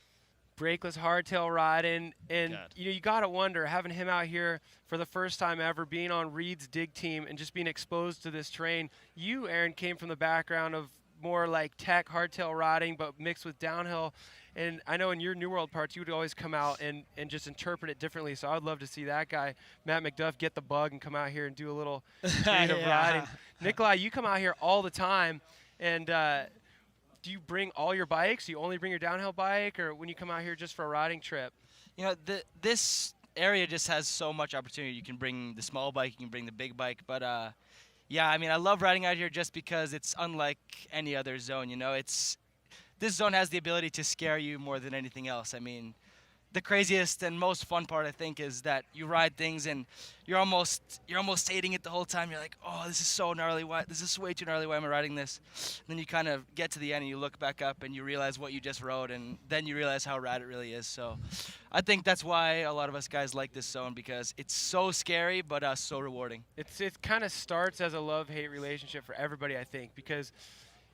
brakeless hardtail riding. And you got to wonder, having him out here for the first time ever, being on Reed's dig team and just being exposed to this terrain. You, Aaron, came from the background of more like tech hardtail riding, but mixed with downhill. And I know in your New World parts, you would always come out and just interpret it differently. So I would love to see that guy, Matt McDuff, get the bug and come out here and do a little creative riding. Nikolai, you come out here all the time. And do you bring all your bikes? Do you only bring your downhill bike, or when you come out here just for a riding trip? You know, this area just has so much opportunity. You can bring the small bike, you can bring the big bike, but yeah, I mean, I love riding out here just because it's unlike any other zone. You know, this zone has the ability to scare you more than anything else. I mean, the craziest and most fun part, I think, is that you ride things and you're almost hating it the whole time. You're like, oh, this is so gnarly. This is way too gnarly. Why am I riding this? And then you kind of get to the end and you look back up and you realize what you just rode, and then you realize how rad it really is. So I think that's why a lot of us guys like this zone, because it's so scary but so rewarding. It kind of starts as a love-hate relationship for everybody, I think, because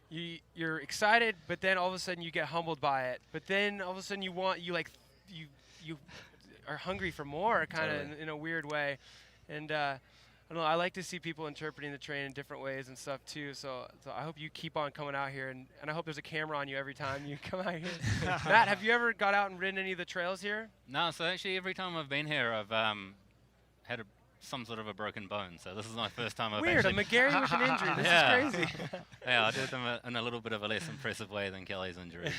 you're excited, but then all of a sudden you get humbled by it. But then all of a sudden you are hungry for more, kind of in a weird way. And I don't know. I like to see people interpreting the terrain in different ways and stuff too. So I hope you keep on coming out here, and I hope there's a camera on you every time you come out here. Matt, have you ever got out and ridden any of the trails here? No, so actually every time I've been here, I've had some sort of a broken bone. So this is my first time I've Weird, actually... a Mcgarry with an injury. This is crazy. Yeah, I did them in a little bit of a less impressive way than Kelly's injury.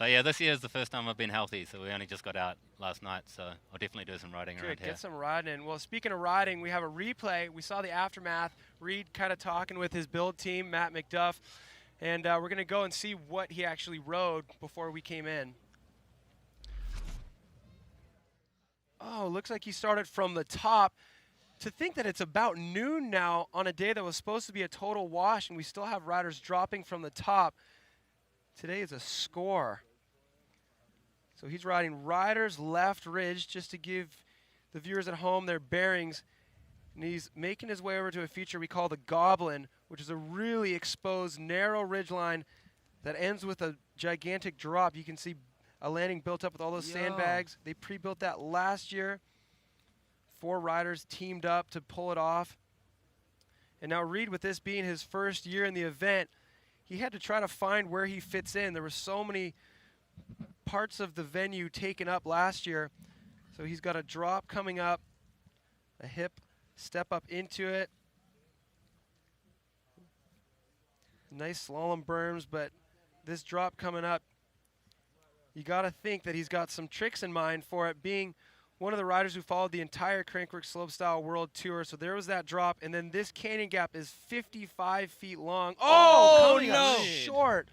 But yeah, this year is the first time I've been healthy, so we only just got out last night, so I'll definitely do some riding around Good, here. get some riding in. Well, speaking of riding, we have a replay. We saw the aftermath. Reed kind of talking with his build team, Matt McDuff, and we're going to go and see what he actually rode before we came in. Oh, looks like he started from the top. To think that it's about noon now on a day that was supposed to be a total wash, and we still have riders dropping from the top. Today is a score. So he's riding Riders Left Ridge just to give the viewers at home their bearings. And he's making his way over to a feature we call the Goblin, which is a really exposed, narrow ridgeline that ends with a gigantic drop. You can see a landing built up with all those sandbags. They pre-built that last year. 4 riders teamed up to pull it off. And now Reed, with this being his first year in the event, he had to try to find where he fits in. There were so many parts of the venue taken up last year. So he's got a drop coming up, a hip step up into it. Nice slalom berms, but this drop coming up, you got to think that he's got some tricks in mind for it, being one of the riders who followed the entire Crankworx Slopestyle World Tour. So there was that drop, and then this canyon gap is 55 feet long. Oh, coming up short.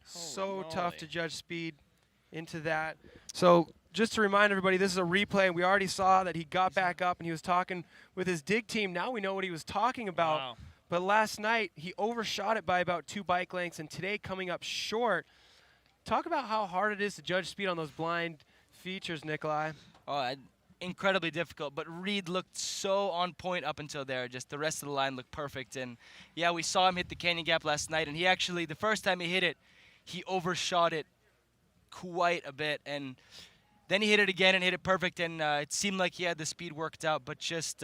So tough to judge speed into that. So just to remind everybody, this is a replay, and we already saw that he got back up and he was talking with his dig team. Now we know what he was talking about. Wow. But last night, he overshot it by about 2 bike lengths, and today coming up short. Talk about how hard it is to judge speed on those blind features, Nikolai. Oh, incredibly difficult, but Reed looked so on point up until there. Just the rest of the line looked perfect. And yeah, we saw him hit the canyon gap last night, and he actually, the first time he hit it, he overshot it quite a bit, and then he hit it again and hit it perfect, and it seemed like he had the speed worked out, but just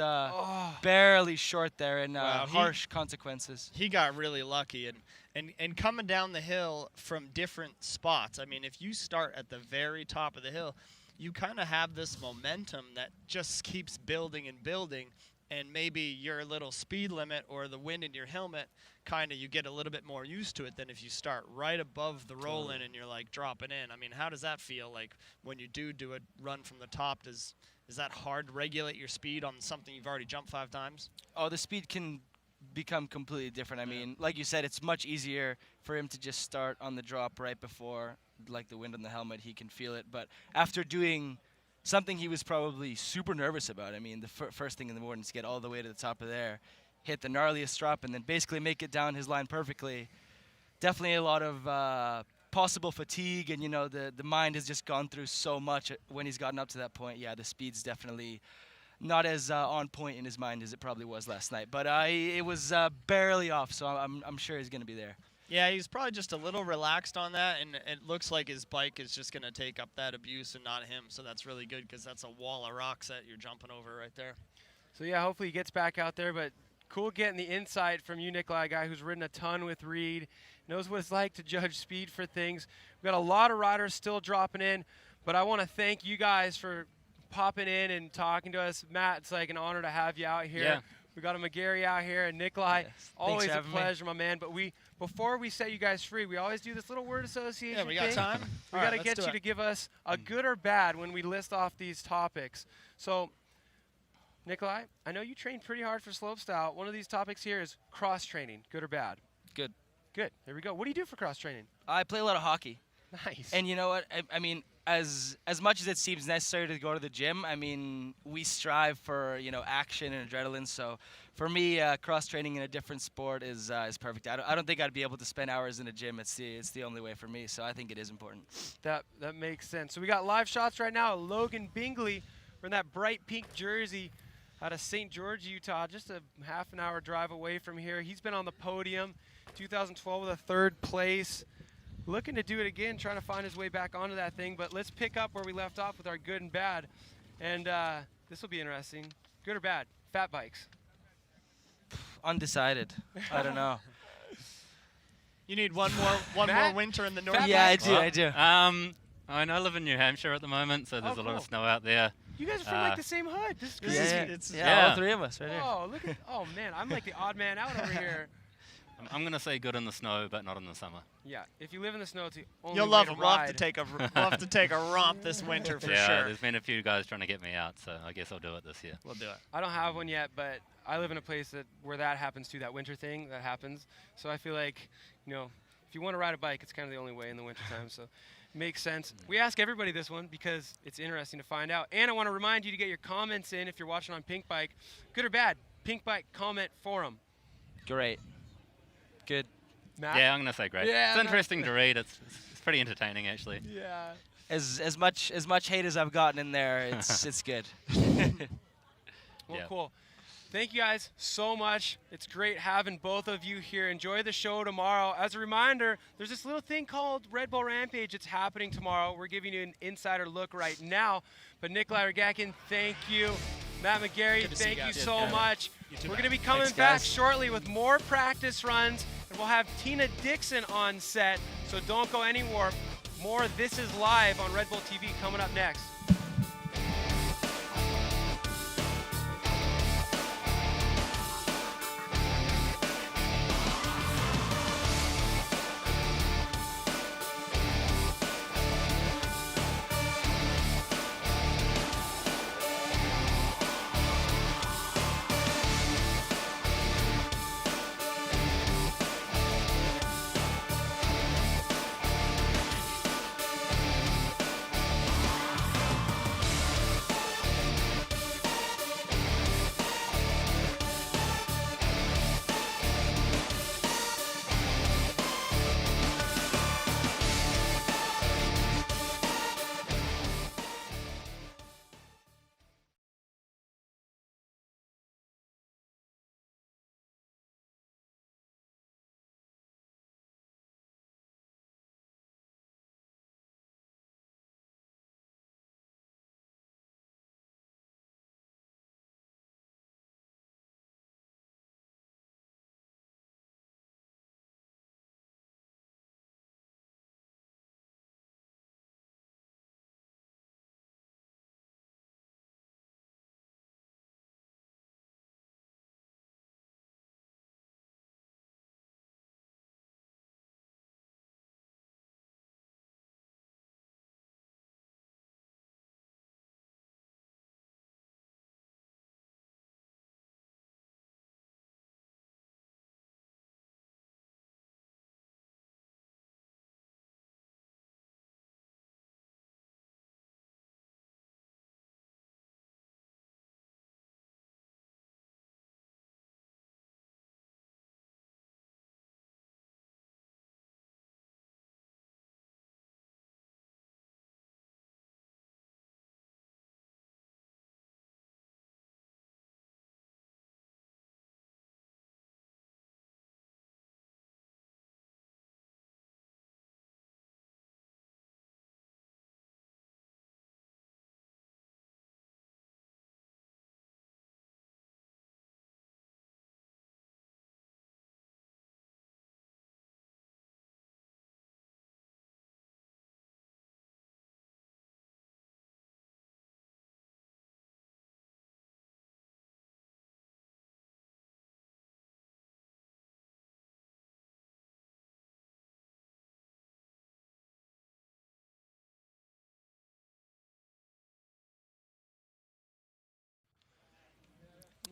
barely short there, and harsh consequences. He got really lucky, and coming down the hill from different spots. I mean, if you start at the very top of the hill, you kind of have this momentum that just keeps building and building, and maybe your little speed limit or the wind in your helmet, kind of you get a little bit more used to it than if you start right above the roll-in and you're like dropping in. I mean, how does that feel like when you do a run from the top? Is that hard to regulate your speed on something you've already jumped 5 times? Oh, the speed can become completely different. I mean, like you said, it's much easier for him to just start on the drop right before, like the wind on the helmet, he can feel it. But after doing something he was probably super nervous about, I mean, the first thing in the morning to get all the way to the top of there, hit the gnarliest drop, and then basically make it down his line perfectly. Definitely a lot of possible fatigue, and, you know, the mind has just gone through so much when he's gotten up to that point. Yeah, the speed's definitely not as on point in his mind as it probably was last night. But it was barely off, so I'm sure he's going to be there. Yeah, he's probably just a little relaxed on that, and it looks like his bike is just going to take up that abuse and not him, so that's really good because that's a wall of rocks that you're jumping over right there. So, yeah, hopefully he gets back out there, but cool getting the insight from you, Nikolai, a guy who's ridden a ton with Reed, knows what it's like to judge speed for things. We've got a lot of riders still dropping in, but I want to thank you guys for popping in and talking to us. Matt, it's like an honor to have you out here. Yeah. We got a Mcgarry out here, and Nikolai, always a having me. pleasure, my man. But before we set you guys free, we always do this little word association Yeah, we got thing. time? We All got to right, get let's you do to give us a good or bad when we list off these topics. So, Nikolai, I know you train pretty hard for slopestyle. One of these topics here is cross training, good or bad? Good. Good. Here we go. What do you do for cross training? I play a lot of hockey. Nice. And you know what? I mean, as much as it seems necessary to go to the gym, I mean, we strive for, you know, action and adrenaline. So for me, cross training in a different sport is perfect. I don't think I'd be able to spend hours in a gym. It's the only way for me. So I think it is important. That makes sense. So we got live shots right now. Logan Bingley wearing that bright pink jersey out of St. George, Utah, just a half an hour drive away from here. He's been on the podium, 2012 with a 3rd place. Looking to do it again, trying to find his way back onto that thing. But let's pick up where we left off with our good and bad. And this will be interesting. Good or bad? fat bikes? Undecided. I don't know. You need one more Matt? winter in the Fat north. Yeah, I bikes? do. I do. I know I live in New Hampshire at the moment, so there's a lot of cool. snow out there. You guys are from like the same hood. This is This crazy. is- Yeah, all yeah. 3 of us right here. Oh, look at. Oh man, I'm like the odd man out over here. I'm gonna say good in the snow, but not in the summer. Yeah, if you live in the snow, it's the only You'll way love to him. We'll have to ride. take a romp this winter for yeah, sure. there's been a few guys trying to get me out, so I guess I'll do it this year. We'll do it. I don't have one yet, but I live in a place where that happens too. That winter thing that happens. So I feel like, if you want to ride a bike, it's kind of the only way in the wintertime. So makes sense. We ask everybody this one because it's interesting to find out. And I want to remind you to get your comments in if you're watching on Pink Bike, good or bad. Pink Bike comment forum. Great. Good. Matt? Yeah, I'm gonna say great. Yeah, it's Matt. interesting to read. It's pretty entertaining actually. Yeah. As much hate as I've gotten in there, it's good. Well, Yeah. cool. Thank you guys so much. It's great having both of you here. Enjoy the show tomorrow. As a reminder, there's this little thing called Red Bull Rampage. It's happening tomorrow. We're giving you an insider look right now. But Nikolai Regakin, thank you. Matt Mcgarry, Good to see you thank you guys. so much. You too, We're Matt. going to be coming Thanks, back guys. shortly with more practice runs. And we'll have Tina Dixon on set. So don't go anywhere. More This Is Live on Red Bull TV coming up next.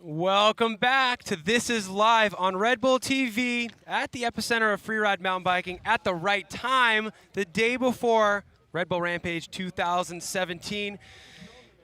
Welcome back to This Is Live on Red Bull TV at the epicenter of freeride mountain biking at the right time, the day before Red Bull Rampage 2017.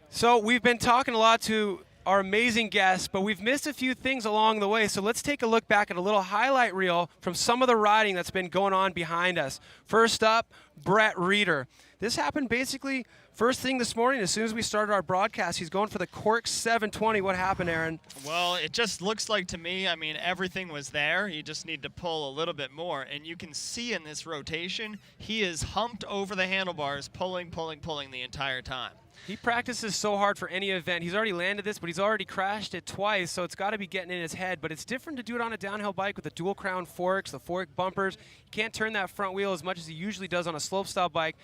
So we've been talking a lot to our amazing guests, but we've missed a few things along the way. So let's take a look back at a little highlight reel from some of the riding that's been going on behind us. First up, Brett Reeder. This happened basically first thing this morning. As soon as we started our broadcast, he's going for the Cork 720. What happened, Aaron? Well, it just looks like to me, I mean, everything was there. You just need to pull a little bit more. And you can see in this rotation, he is humped over the handlebars, pulling the entire time. He practices so hard for any event. He's already landed this, but he's already crashed it twice, so it's got to be getting in his head. But it's different to do it on a downhill bike with the dual crown forks, the fork bumpers. You can't turn that front wheel as much as he usually does on a slopestyle bike.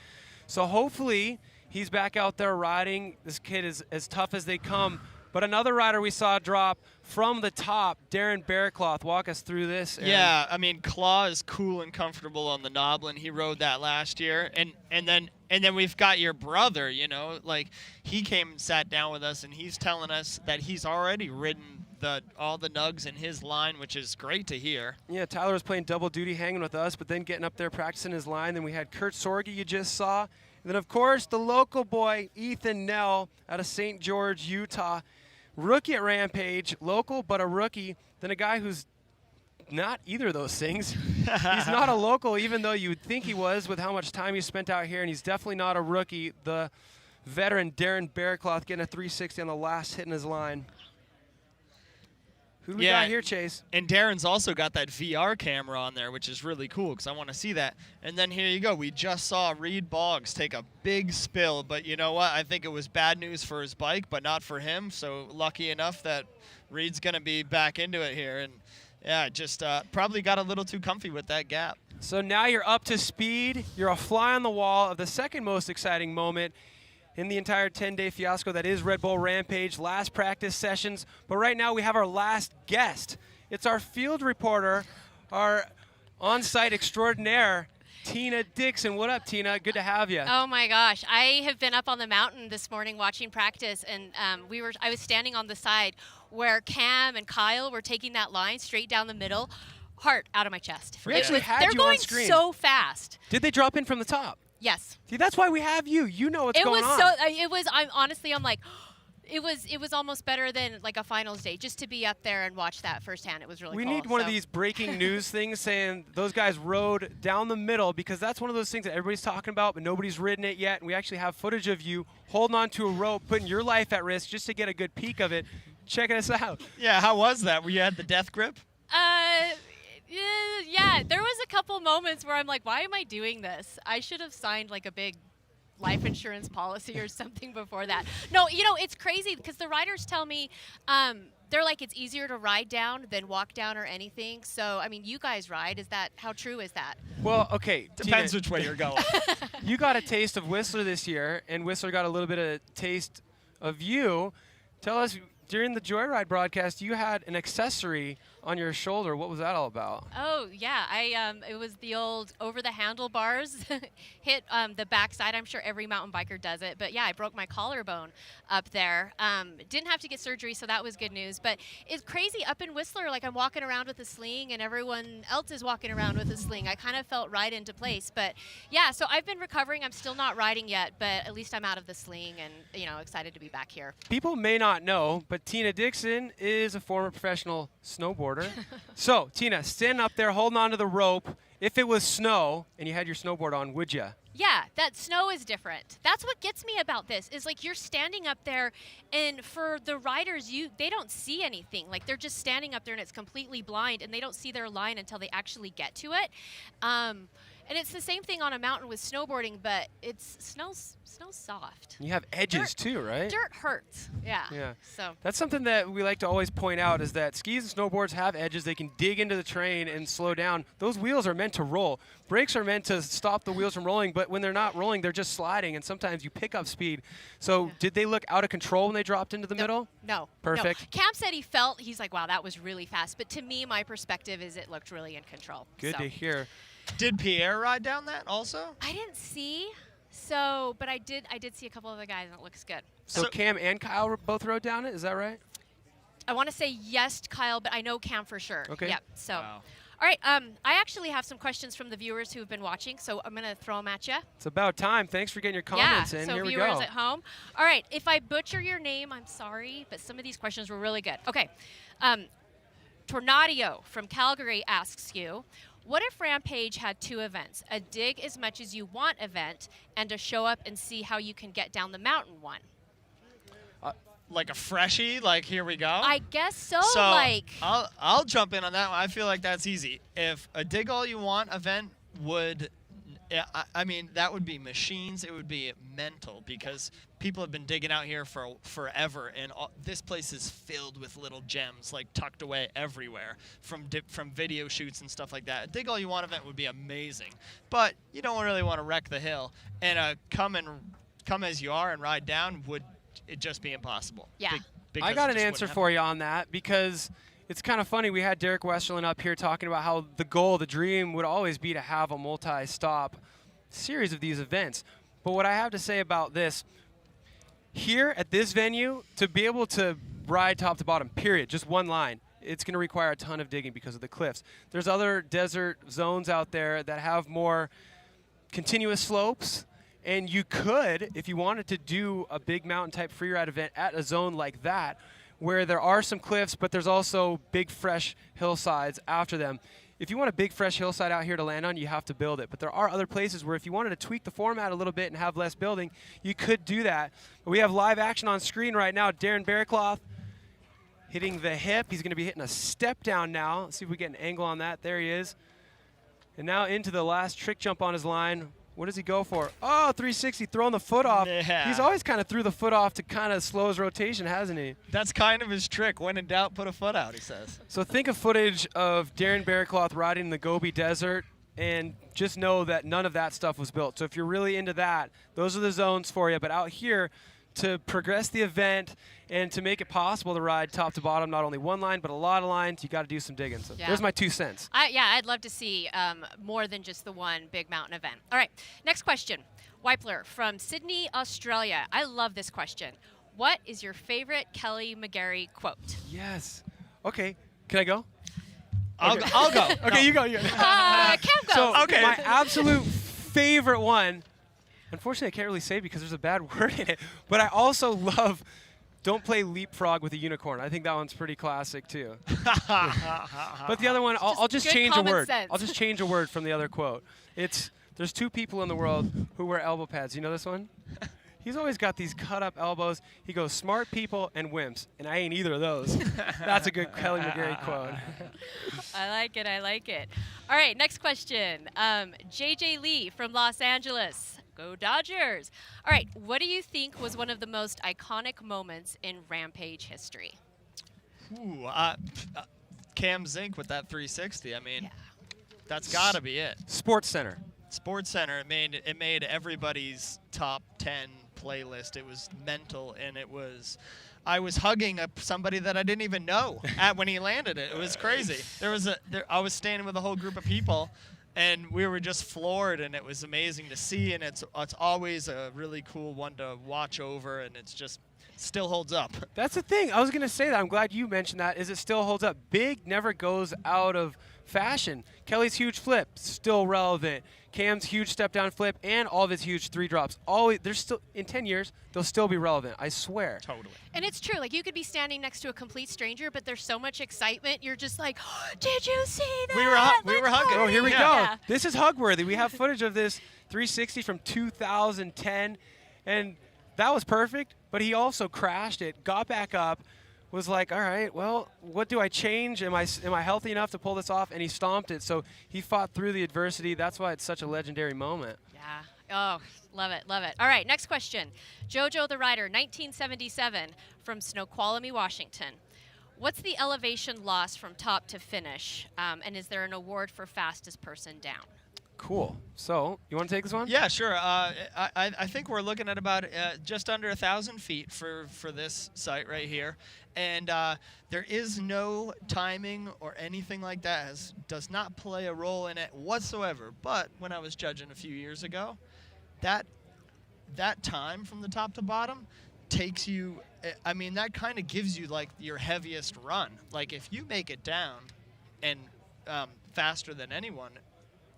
So hopefully he's back out there riding. This kid is as tough as they come. But another rider we saw drop from the top, Darren Bearcloth. Walk us through this. Aaron. Yeah, I mean, Claw is cool and comfortable on the Noblin. He rode that last year. And then we've got your brother, you know, like he came and sat down with us, and he's telling us that he's already ridden all the nugs in his line, which is great to hear. Yeah, Tyler was playing double duty hanging with us, but then getting up there practicing his line. Then we had Kurt Sorge you just saw. And then, of course, the local boy, Ethan Nell, out of St. George, Utah. Rookie at Rampage, local but a rookie. Then a guy who's not either of those things. He's not a local, even though you would think he was with how much time he spent out here, and he's definitely not a rookie. The veteran Darren Bearcloth getting a 360 on the last hit in his line. Who do we got here, Chase? And Darren's also got that VR camera on there, which is really cool because I want to see that. And then here you go. We just saw Reed Boggs take a big spill, but you know what? I think it was bad news for his bike, but not for him. So lucky enough that Reed's going to be back into it here. And, yeah, just probably got a little too comfy with that gap. So now you're up to speed. You're a fly on the wall of the second most exciting moment in the entire 10-day fiasco that is Red Bull Rampage, last practice sessions. But right now we have our last guest. It's our field reporter, our on-site extraordinaire, Tina Dixon. What up, Tina? Good to have you. Oh my gosh, I have been up on the mountain this morning watching practice, and I was standing on the side where Cam and Kyle were taking that line straight down the middle. Heart out of my chest. We actually had they're you going on screen. so fast. Did they drop in from the top? Yes. See, that's why we have you. You know what's going on. I'm like, it was almost better than like a finals day just to be up there and watch that firsthand. It was really cool. We need one of these breaking news things saying those guys rode down the middle, because that's one of those things that everybody's talking about, but nobody's ridden it yet. And we actually have footage of you holding on to a rope, putting your life at risk just to get a good peek of it. Check us out. Yeah, how was that? Were you at the death grip? Yeah, there was a couple moments where I'm like, why am I doing this? I should have signed like a big life insurance policy or something before that. No, you know, it's crazy because the riders tell me they're like, it's easier to ride down than walk down or anything. So, I mean, you guys ride. How true is that? Well, okay. Depends Tina, which way you're going. You got a taste of Whistler this year, and Whistler got a little bit of taste of you. Tell us, during the Joyride broadcast, you had an accessory on your shoulder. What was that all about? Oh yeah, it was the old over the handlebars hit the backside. I'm sure every mountain biker does it, but yeah, I broke my collarbone up there. Didn't have to get surgery, so that was good news. But it's crazy up in Whistler. Like I'm walking around with a sling, and everyone else is walking around with a sling. I kind of felt right into place. But yeah, so I've been recovering. I'm still not riding yet, but at least I'm out of the sling, and excited to be back here. People may not know, but Tina Dixon is a former professional snowboarder. So, Tina, stand up there, holding onto the rope. If it was snow and you had your snowboard on, would you? Yeah, that snow is different. That's what gets me about this, is like you're standing up there, and for the riders, they don't see anything. Like they're just standing up there and it's completely blind, and they don't see their line until they actually get to it. And it's the same thing on a mountain with snowboarding, but snow's soft. You have edges too, right? Dirt hurts. Yeah. Yeah. So that's something that we like to always point out, is that skis and snowboards have edges. They can dig into the terrain and slow down. Those wheels are meant to roll. Brakes are meant to stop the wheels from rolling, but when they're not rolling, they're just sliding, and sometimes you pick up speed. So did they look out of control when they dropped into the middle? No. Perfect. No. Cam said he's like, wow, that was really fast. But to me, my perspective is it looked really in control. Good to hear. Did Pierre ride down that also? I didn't see. So, but I did see a couple of the guys, and it looks good. So Cam and Kyle both rode down it, is that right? I want to say yes to Kyle, but I know Cam for sure. Okay. Yep. So, All right. I actually have some questions from the viewers who have been watching, so I'm going to throw them at you. It's about time. Thanks for getting your comments in. So Here we viewers go. at home. All right. If I butcher your name, I'm sorry, but some of these questions were really good. Okay. Tornado from Calgary asks you, what if Rampage had two events, a dig as much as you want event and a show up and see how you can get down the mountain one? Like a freshie, like here we go? I guess so. I'll jump in on that one. I feel like that's easy. If a dig all you want event would Yeah, I mean, that would be machines. It would be mental because people have been digging out here for forever, and this place is filled with little gems, like tucked away everywhere from video shoots and stuff like that. A Dig All You Want event would be amazing, but you don't really want to wreck the hill. And come as you are and ride down would it just be impossible. Yeah. I got an answer for you on that because it's kind of funny. We had Derek Westerlin up here talking about how the goal, the dream would always be to have a multi-stop series of these events. But what I have to say about this, here at this venue, to be able to ride top to bottom, period, just one line, it's going to require a ton of digging because of the cliffs. There's other desert zones out there that have more continuous slopes, and you could, if you wanted to do a big mountain type freeride event at a zone like that, where there are some cliffs, but there's also big fresh hillsides after them. If you want a big fresh hillside out here to land on, you have to build it. But there are other places where if you wanted to tweak the format a little bit and have less building, you could do that. But we have live action on screen right now. Darren Bearcloth hitting the hip. He's going to be hitting a step down now. Let's see if we get an angle on that. There he is. And now into the last trick jump on his line. What does he go for? Oh, 360, throwing the foot off. Yeah. He's always kind of threw the foot off to kind of slow his rotation, hasn't he? That's kind of his trick. When in doubt, put a foot out, he says. So think of footage of Darren Bearcloth riding the Gobi Desert, and just know that none of that stuff was built. So if you're really into that, those are the zones for you. But out here, to progress the event and to make it possible to ride top to bottom, not only one line, but a lot of lines, you got to do some digging. So there's my 2 cents. I'd love to see more than just the one big mountain event. All right, next question. Weipler from Sydney, Australia. I love this question. What is your favorite Kelly Mcgarry quote? Yes. Okay, can I go? I'll go. Okay, No. you go. Cam goes. So my absolute favorite one, unfortunately I can't really say because there's a bad word in it, but I also love don't play leapfrog with a unicorn. I think that one's pretty classic too. But the other one, I'll just change a word. sense. I'll just change a word from the other quote. There's 2 people in the world who wear elbow pads. You know this one? He's always got these cut up elbows. He goes, smart people and wimps. And I ain't either of those. That's a good Kelly Mcgarry quote. I like it. I like it. All right, next question. JJ Lee from Los Angeles. Go Dodgers. All right, what do you think was one of the most iconic moments in Rampage history? Ooh, Cam Zink with that 360. I mean, that's got to be it. Sports Center. Sports Center. It made everybody's top 10 playlist. It was mental, and I was hugging somebody that I didn't even know when he landed it. It was crazy. I was standing with a whole group of people, and we were just floored, and it was amazing to see. And it's always a really cool one to watch over, and it's just still holds up. That's the thing. I was going to say that. I'm glad you mentioned that. Is it still holds up? Big never goes out of fashion. Kelly's huge flip, still relevant. Cam's huge step down flip and all of his huge 3 drops. They're still in 10 years, they'll still be relevant. I swear. Totally. And it's true. Like, you could be standing next to a complete stranger, but there's so much excitement. You're just like, oh, did you see that? We were hugging. Oh, here we go. Yeah. This is hug worthy. We have footage of this 360 from 2010, and that was perfect. But he also crashed it, got back up, was like, all right, well, what do I change? Am I healthy enough to pull this off? And he stomped it. So he fought through the adversity. That's why it's such a legendary moment. Yeah. Oh, love it, love it. All right, next question. Jojo the Rider, 1977, from Snoqualmie, Washington. What's the elevation loss from top to finish? And is there an award for fastest person down? Cool. So, you want to take this one? Yeah, sure. I think we're looking at about just under 1,000 feet for this site right here. And there is no timing or anything like that. Does not play a role in it whatsoever. But when I was judging a few years ago, that time from the top to bottom takes you, I mean, that kind of gives you like your heaviest run. Like if you make it down and faster than anyone,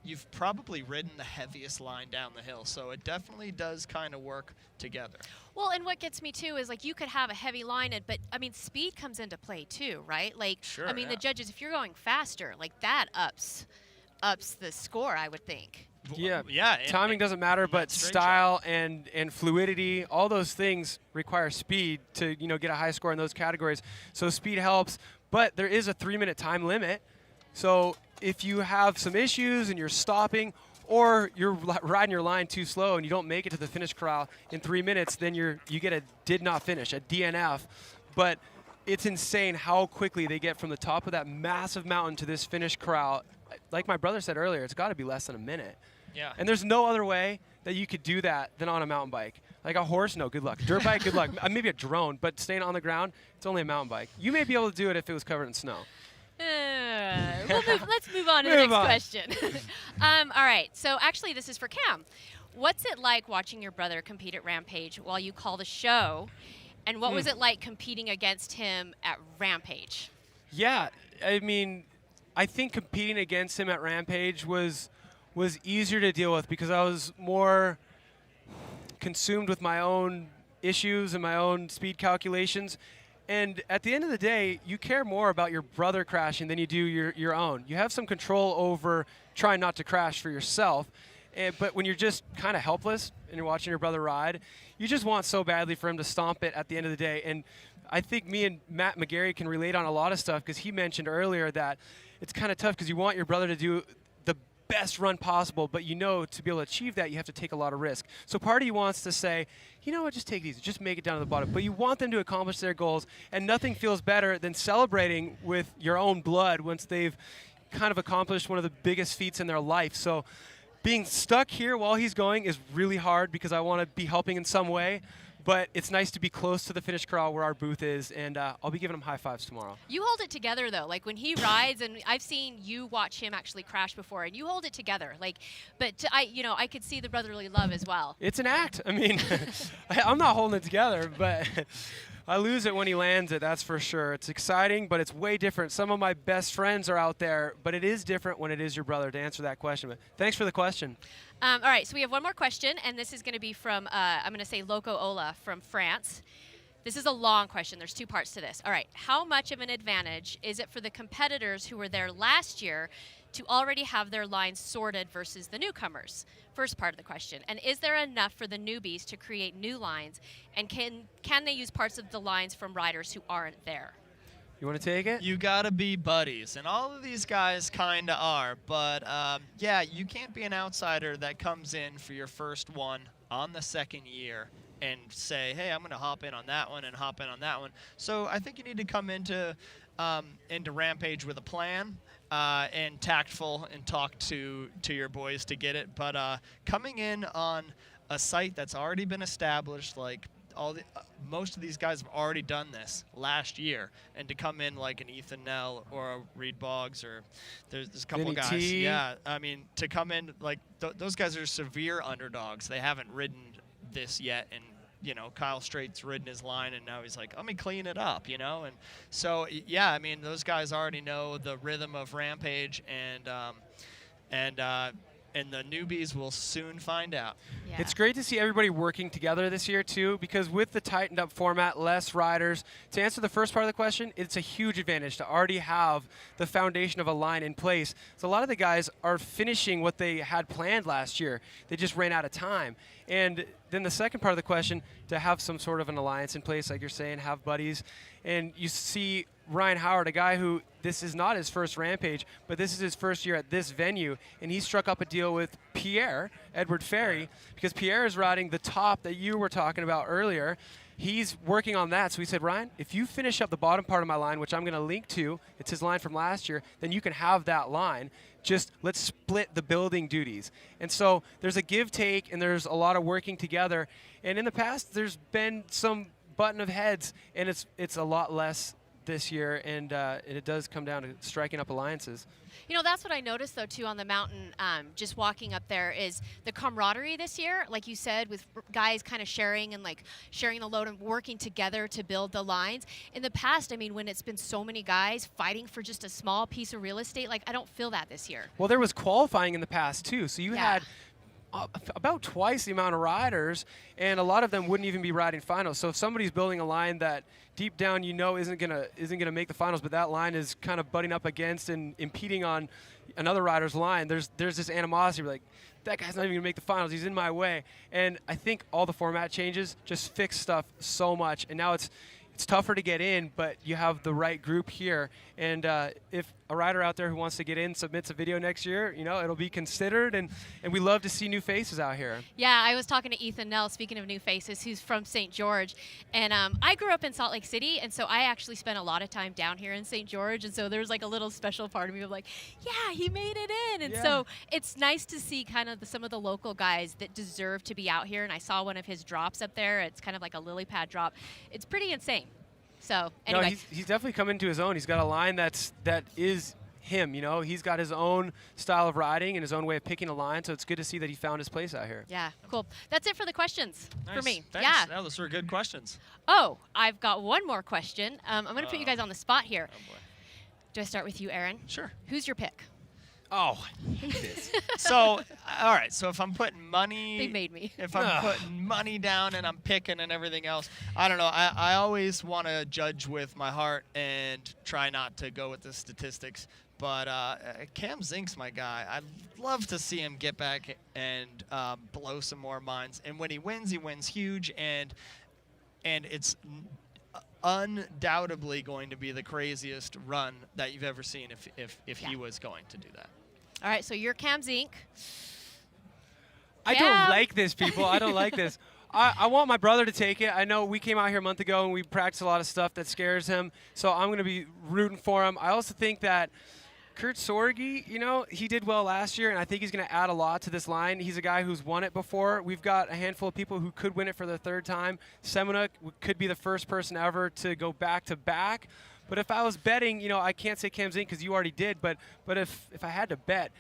you've probably ridden the heaviest line down the hill. So it definitely does kind of work together. Well, and what gets me too is like you could have a heavy line, but I mean speed comes into play too, right? Like Sure, I mean the judges, if you're going faster, like that ups the score, I would think. Yeah. Yeah. Timing doesn't matter, but style and fluidity, all those things require speed to get a high score in those categories. So speed helps, but there is a 3-minute time limit. So if you have some issues and you're stopping, or you're riding your line too slow and you don't make it to the finish corral in 3 minutes, then you get a did not finish, a DNF. But it's insane how quickly they get from the top of that massive mountain to this finish corral. Like my brother said earlier, it's got to be less than a minute. Yeah. And there's no other way that you could do that than on a mountain bike. Like a horse, no, good luck. Dirt bike, good luck. Maybe a drone, but staying on the ground, it's only a mountain bike. You may be able to do it if it was covered in snow. Let's move on to the next question. All right. So actually, this is for Cam. What's it like watching your brother compete at Rampage while you call the show? And what was it like competing against him at Rampage? Yeah, I mean, I think competing against him at Rampage was easier to deal with because I was more consumed with my own issues and my own speed calculations. And at the end of the day, you care more about your brother crashing than you do your own. You have some control over trying not to crash for yourself. But when you're just kind of helpless and you're watching your brother ride, you just want so badly for him to stomp it at the end of the day. And I think me and Matt Mcgarry can relate on a lot of stuff because he mentioned earlier that it's kind of tough because you want your brother to do the best run possible, but you know to be able to achieve that, you have to take a lot of risk. So part of you wants to say, you know what, just take it easy, just make it down to the bottom. But you want them to accomplish their goals, and nothing feels better than celebrating with your own blood once they've kind of accomplished one of the biggest feats in their life. So being stuck here while he's going is really hard because I want to be helping in some way. But it's nice to be close to the finish corral where our booth is, and I'll be giving him high fives tomorrow. You hold it together, though. Like, when he rides, and I've seen you watch him actually crash before, and you hold it together. Like, but I could see the brotherly love as well. It's an act. I mean, I'm not holding it together, but I lose it when he lands it, that's for sure. It's exciting, but it's way different. Some of my best friends are out there, but it is different when it is your brother, to answer that question. But thanks for the question. All right, so we have one more question, and this is going to be from, I'm going to say Loco Ola from France. This is a long question. There's two parts to this. All right, how much of an advantage is it for the competitors who were there last year to already have their lines sorted versus the newcomers? First part of the question. And is there enough for the newbies to create new lines? And can they use parts of the lines from riders who aren't there? You want to take it? You got to be buddies, and all of these guys kind of are. But, yeah, you can't be an outsider that comes in for your first one on the second year and say, hey, I'm going to hop in on that one and hop in on that one. So I think you need to come into Rampage with a plan and tactful and talk to your boys to get it. But coming in on a site that's already been established, like most of these guys have already done this last year, and to come in like an Ethan Nell or a Reed Boggs, or there's a couple of guys. Yeah, I mean, to come in like those guys are severe underdogs. They haven't ridden this yet, and you know, Kyle Straits ridden his line, and now he's like, let me clean it up, you know? And so, yeah, I mean, those guys already know the rhythm of Rampage, and the newbies will soon find out. Yeah. It's great to see everybody working together this year, too, because with the tightened up format, less riders, to answer the first part of the question, it's a huge advantage to already have the foundation of a line in place. So a lot of the guys are finishing what they had planned last year. They just ran out of time. And then the second part of the question, to have some sort of an alliance in place, like you're saying, have buddies. And you see Ryan Howard, a guy who this is not his first Rampage, but this is his first year at this venue, and he struck up a deal with Pierre, Edward Ferry, because Pierre is riding the top that you were talking about earlier. He's working on that, so he said, Ryan, if you finish up the bottom part of my line, which I'm going to link to, it's his line from last year, then you can have that line. Just let's split the building duties. And so there's a give-take, and there's a lot of working together. And in the past, there's been some button of heads, and it's a lot less this year, and it does come down to striking up alliances. You know, that's what I noticed, though, too, on the mountain, just walking up there, is the camaraderie this year, like you said, with guys kind of sharing and, like, sharing the load and working together to build the lines. In the past, I mean, when it's been so many guys fighting for just a small piece of real estate, like, I don't feel that this year. Well, there was qualifying in the past, too, so you had about twice the amount of riders, and a lot of them wouldn't even be riding finals. So if somebody's building a line that deep down you know isn't gonna make the finals, but that line is kind of butting up against and impeding on another rider's line, there's this animosity, like, that guy's not even gonna make the finals, he's in my way. And I think all the format changes just fix stuff so much, and now it's it's tougher to get in, but you have the right group here. And if a rider out there who wants to get in submits a video next year, it'll be considered. And we love to see new faces out here. Yeah, I was talking to Ethan Nell, speaking of new faces, who's from St. George. And I grew up in Salt Lake City, and so I actually spent a lot of time down here in St. George. And so there's like a little special part of me of like, yeah, he made it in. And so it's nice to see kind of some of the local guys that deserve to be out here. And I saw one of his drops up there. It's kind of like a lily pad drop. It's pretty insane. So anyway. No, he's definitely come into his own. He's got a line that is him. He's got his own style of riding and his own way of picking a line. So it's good to see that he found his place out here. Yeah, cool. That's it for the questions for me. Thanks. Yeah. No, those were good questions. Oh, I've got one more question. I'm going to put you guys on the spot here. Oh boy. Do I start with you, Aaron? Sure. Who's your pick? Oh, I hate this. So, all right. So if I'm putting money, They made me. If I'm putting money down and I'm picking and everything else, I don't know. I always want to judge with my heart and try not to go with the statistics. But Cam Zink's my guy. I'd love to see him get back and blow some more minds. And when he wins huge, and it's undoubtedly going to be the craziest run that you've ever seen if he was going to do that. All right, so you're Cam Zink. I don't like this, people. I don't like this. I want my brother to take it. I know we came out here a month ago and we practiced a lot of stuff that scares him, so I'm going to be rooting for him. I also think that Kurt Sorgi, he did well last year, and I think he's going to add a lot to this line. He's a guy who's won it before. We've got a handful of people who could win it for the third time. Semenuk could be the first person ever to go back-to-back. But if I was betting, I can't say Cam Zink because you already did, but if I had to bet,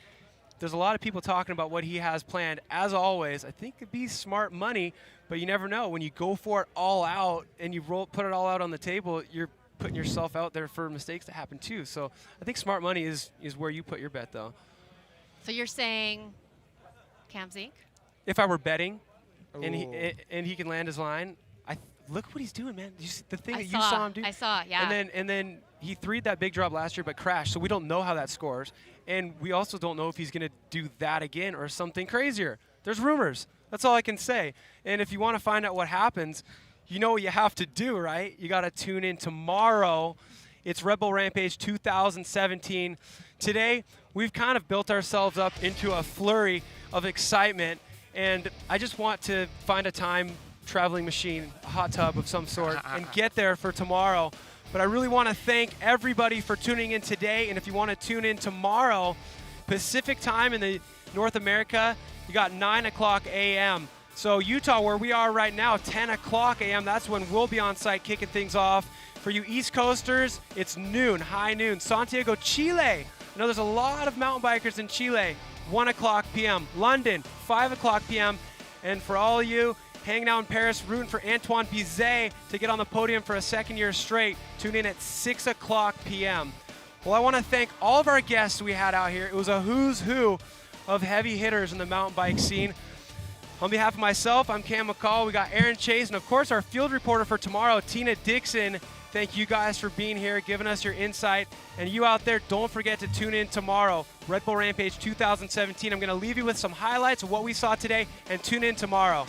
there's a lot of people talking about what he has planned. As always, I think it'd be smart money, but you never know. When you go for it all out and you put it all out on the table, you're putting yourself out there for mistakes to happen too. So I think smart money is where you put your bet, though. So you're saying Cam Zink? If I were betting and he can land his line, look what he's doing, man. The thing that you saw him do. I saw, yeah. And then he threed that big drop last year but crashed, so we don't know how that scores. And we also don't know if he's going to do that again or something crazier. There's rumors. That's all I can say. And if you want to find out what happens, you know what you have to do, right? You got to tune in tomorrow. It's Red Bull Rampage 2017. Today, we've kind of built ourselves up into a flurry of excitement, and I just want to find a time traveling machine, a hot tub of some sort, and get there for tomorrow. But I really want to thank everybody for tuning in today, and if you want to tune in tomorrow, Pacific time in the North America, you got 9 o'clock a.m. So Utah, where we are right now, 10 o'clock a.m., that's when we'll be on site kicking things off. For you East Coasters, it's noon, high noon. Santiago, Chile. I know there's a lot of mountain bikers in Chile, 1 o'clock p.m. London, 5 o'clock p.m. And for all of you hanging out in Paris, rooting for Antoine Bizet to get on the podium for a second year straight, tune in at 6 o'clock p.m. Well, I want to thank all of our guests we had out here. It was a who's who of heavy hitters in the mountain bike scene. On behalf of myself, I'm Cam McCall. We got Aaron Chase, and of course our field reporter for tomorrow, Tina Dixon. Thank you guys for being here, giving us your insight. And you out there, don't forget to tune in tomorrow, Red Bull Rampage 2017. I'm going to leave you with some highlights of what we saw today, and tune in tomorrow.